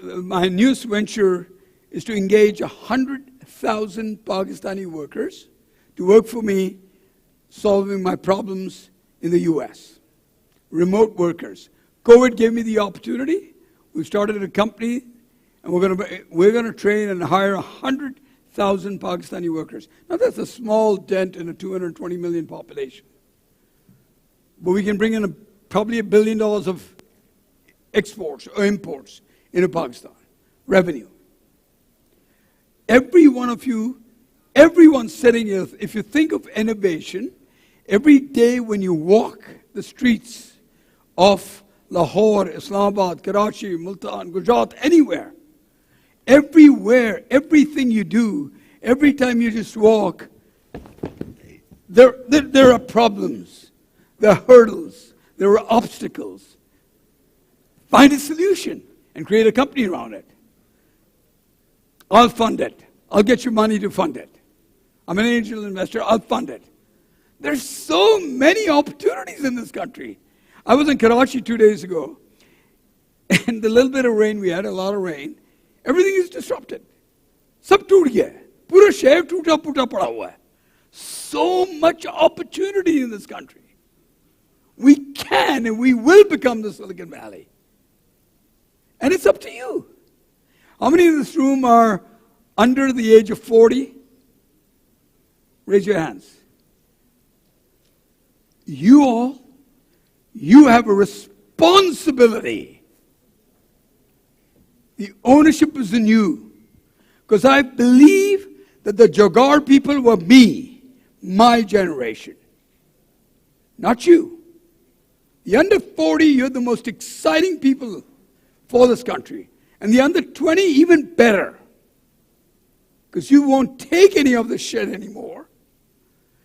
my newest venture is to engage 100 100,000 Pakistani workers to work for me solving my problems in the US. Remote workers. COVID gave me the opportunity. We started a company, and we're going to train and hire 100,000 Pakistani workers. Now that's a small dent in a 220 million population. But we can bring in probably $1 billion of exports or imports into Pakistan, revenue. Every one of you, everyone sitting here, if you think of innovation, every day when you walk the streets of Lahore, Islamabad, Karachi, Multan, Gujarat, anywhere, everywhere, everything you do, every time you just walk, there are problems, there are hurdles, there are obstacles. Find a solution and create a company around it. I'll fund it. I'll get you money to fund it. I'm an angel investor. I'll fund it. There's so many opportunities in this country. I was in Karachi 2 days ago, and the little bit of rain we had, a lot of rain, everything is disrupted. Sab toot gaya. Pura shehar toota puta pada hua hai. So much opportunity in this country. We can and we will become the Silicon Valley. And it's up to you. How many in this room are under the age of 40? Raise your hands. You all, you have a responsibility. The ownership is in you. Because I believe that the Jagar people were me, my generation. Not you. The under 40, you're the most exciting people for this country. And the under 20, even better. Because you won't take any of this shit anymore.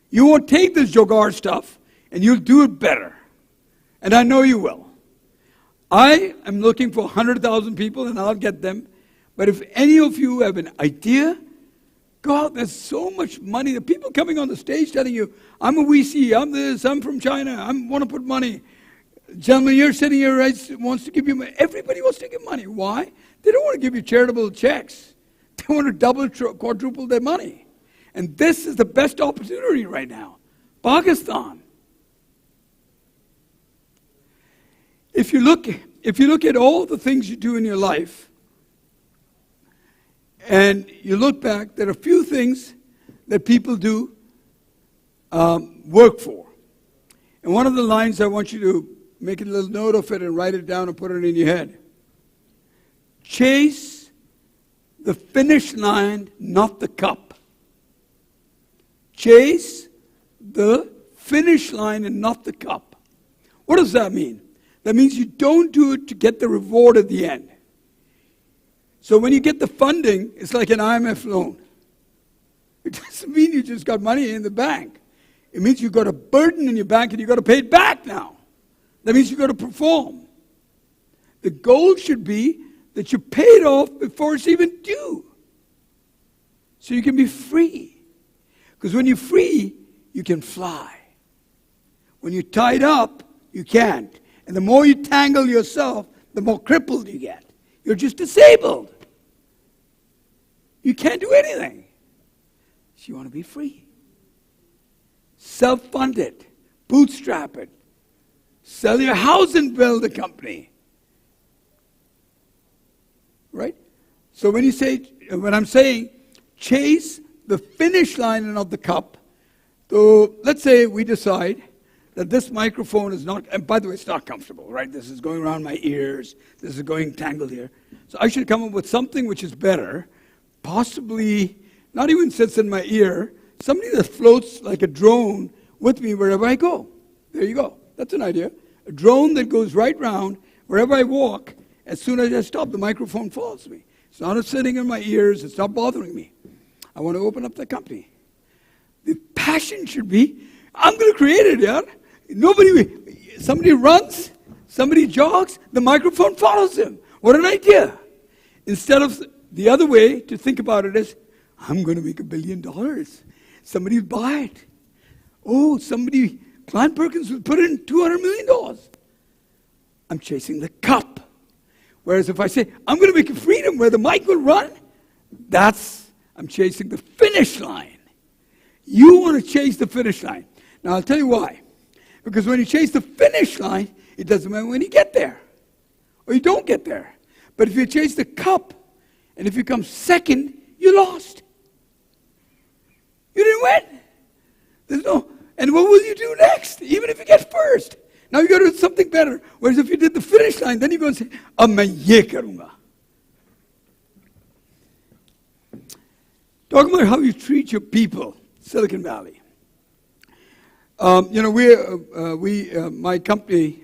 You won't take this Jagar stuff, and you'll do it better. And I know you will. I am looking for 100,000 people, and I'll get them. But if any of you have an idea, God, there's so much money. The people coming on the stage telling you, I'm a VC, I'm this, I'm from China, I want to put money. Gentlemen, you're sitting here, right, wants to give you money. Everybody wants to give money. Why? They don't want to give you charitable checks. They want to double, quadruple their money. And this is the best opportunity right now. Pakistan. If you look at all the things you do in your life, and you look back, there are a few things that people do work for. And one of the lines I want you to make a little note of it and write it down and put it in your head. Chase the finish line, not the cup. Chase the finish line and not the cup. What does that mean? That means you don't do it to get the reward at the end. So when you get the funding, it's like an IMF loan. It doesn't mean you just got money in the bank. It means you've got a burden in your bank and you've got to pay it back now. That means you've got to perform. The goal should be that you pay it off before it's even due. So you can be free. Because when you're free, you can fly. When you're tied up, you can't. And the more you tangle yourself, the more crippled you get. You're just disabled. You can't do anything. So you want to be free. Self-fund it. Bootstrap it. Sell your house and build a company. Right? So when I'm saying chase the finish line and not the cup, so let's say we decide that this microphone is not, and by the way, it's not comfortable, right? This is going around my ears. This is going tangled here. So I should come up with something which is better, possibly not even sits in my ear, somebody that floats like a drone with me wherever I go. There you go. That's an idea. A drone that goes right round wherever I walk. As soon as I stop, the microphone follows me. It's not sitting in my ears. It's not bothering me. I want to open up the company. The passion should be, I'm going to create it, yeah? Somebody runs, somebody jogs, the microphone follows him. What an idea. Instead of the other way to think about it is, I'm going to make $1 billion. Somebody will buy it. Oh, Clint Perkins will put in $200 million. I'm chasing the cup. Whereas if I say, I'm going to make a freedom where the mic will run, that's I'm chasing the finish line. You want to chase the finish line. Now, I'll tell you why. Because when you chase the finish line, it doesn't matter when you get there. Or you don't get there. But if you chase the cup, and if you come second, you lost. You didn't win. There's no, and what will you do next? Even if you get first. Now you got to do something better. Whereas if you did the finish line, then you go and say, "Ab main ye karunga." Talking about how you treat your people, Silicon Valley. My company,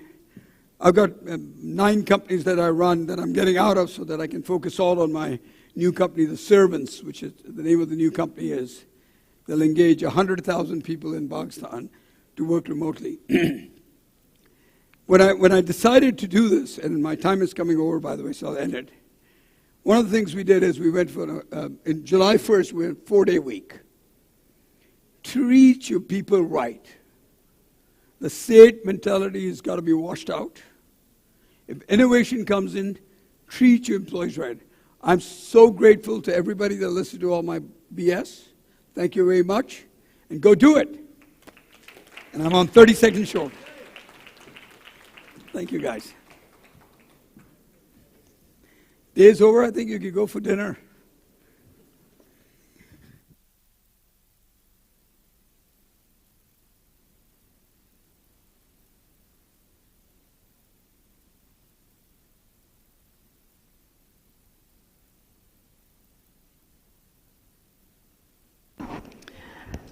I've got 9 companies that I run that I'm getting out of so that I can focus all on my new company, The Servants, which is the name of the new company is. They'll engage 100,000 people in Pakistan to work remotely. When I decided to do this, and my time is coming over, by the way, so I'll end it. One of the things we did is we went for, in July 1st, we had a 4-day week. Treat your people right. The state mentality has got to be washed out. If innovation comes in, treat your employees right. I'm so grateful to everybody that listened to all my BS. Thank you very much. And go do it. And I'm on 30 seconds short. Thank you, guys. Day's over. I think you could go for dinner.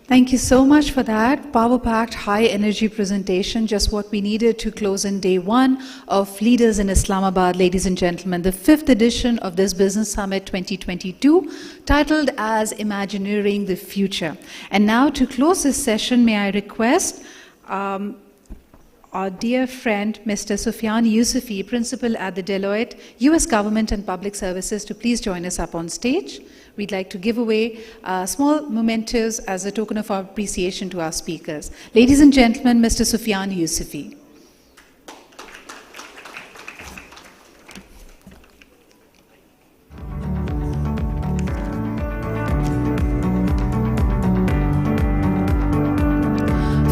Thank you so much for that power-packed, high-energy presentation, just what we needed to close in day 1 of Leaders in Islamabad, ladies and gentlemen, the 5th edition of this Business Summit 2022, titled as Imagineering the Future. And now to close this session, may I request our dear friend, Mr. Sufyan Yusufi, Principal at the Deloitte US Government and Public Services, to please join us up on stage. We'd like to give away small mementos as a token of our appreciation to our speakers. Ladies and gentlemen, Mr. Sufyan Yusufi.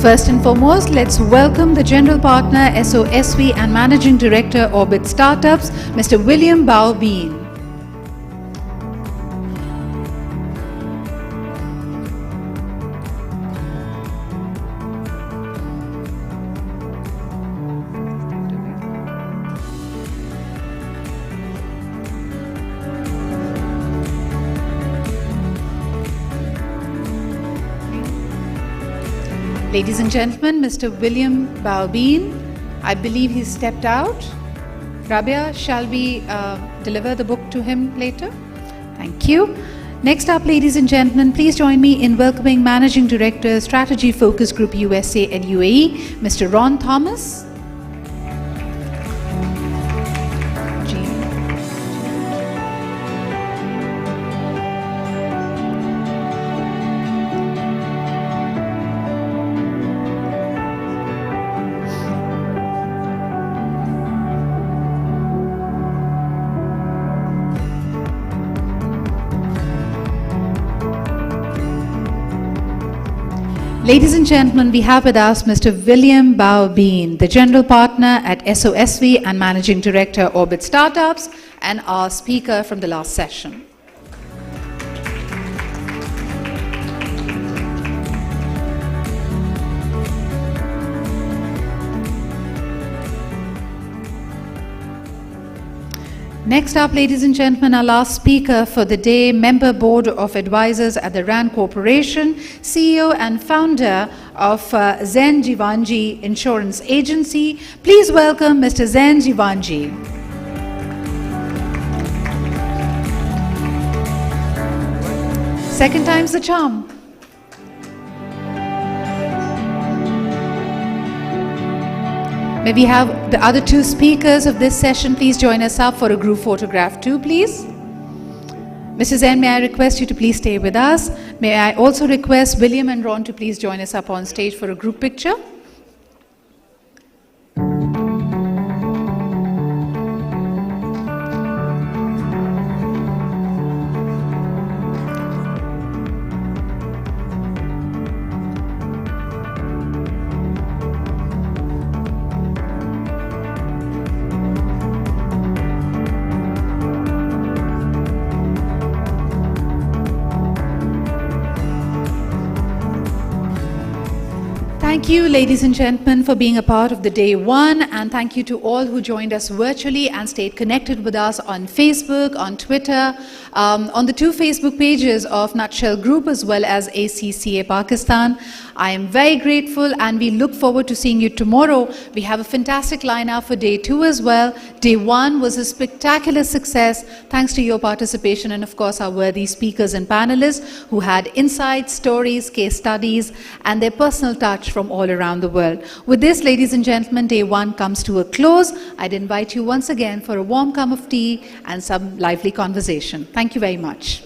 First and foremost, let's welcome the General Partner, SOSV, and Managing Director, Orbit Startups, Mr. William Bao-Bean. Ladies and gentlemen, Mr. William Bao-Bean, I believe he's stepped out. Rabia, shall we deliver the book to him later? Thank you. Next up, ladies and gentlemen, please join me in welcoming Managing Director, Strategy Focus Group USA and UAE, Mr. Ron Thomas. Ladies and gentlemen, we have with us Mr. William Bao-Bean, the General Partner at SOSV and Managing Director, Orbit Startups, and our speaker from the last session. Next up, ladies and gentlemen, our last speaker for the day, Member Board of Advisors at the RAND Corporation, CEO and founder of Zen Jivanji Insurance Agency. Please welcome Mr. Zen Jivanji. Second time's the charm. May we have the other 2 speakers of this session please join us up for a group photograph too, please. Mrs. N, may I request you to please stay with us. May I also request William and Ron to please join us up on stage for a group picture. Thank you, ladies and gentlemen, for being a part of the day one, and thank you to all who joined us virtually and stayed connected with us on Facebook, on Twitter, on the two Facebook pages of Nutshell Group as well as ACCA Pakistan. I am very grateful, and we look forward to seeing you tomorrow. We have a fantastic lineup for day two as well. Day one was a spectacular success thanks to your participation and, of course, our worthy speakers and panelists who had insights, stories, case studies, and their personal touch from all around the world. With this, ladies and gentlemen, day one comes to a close. I'd invite you once again for a warm cup of tea and some lively conversation. Thank you very much.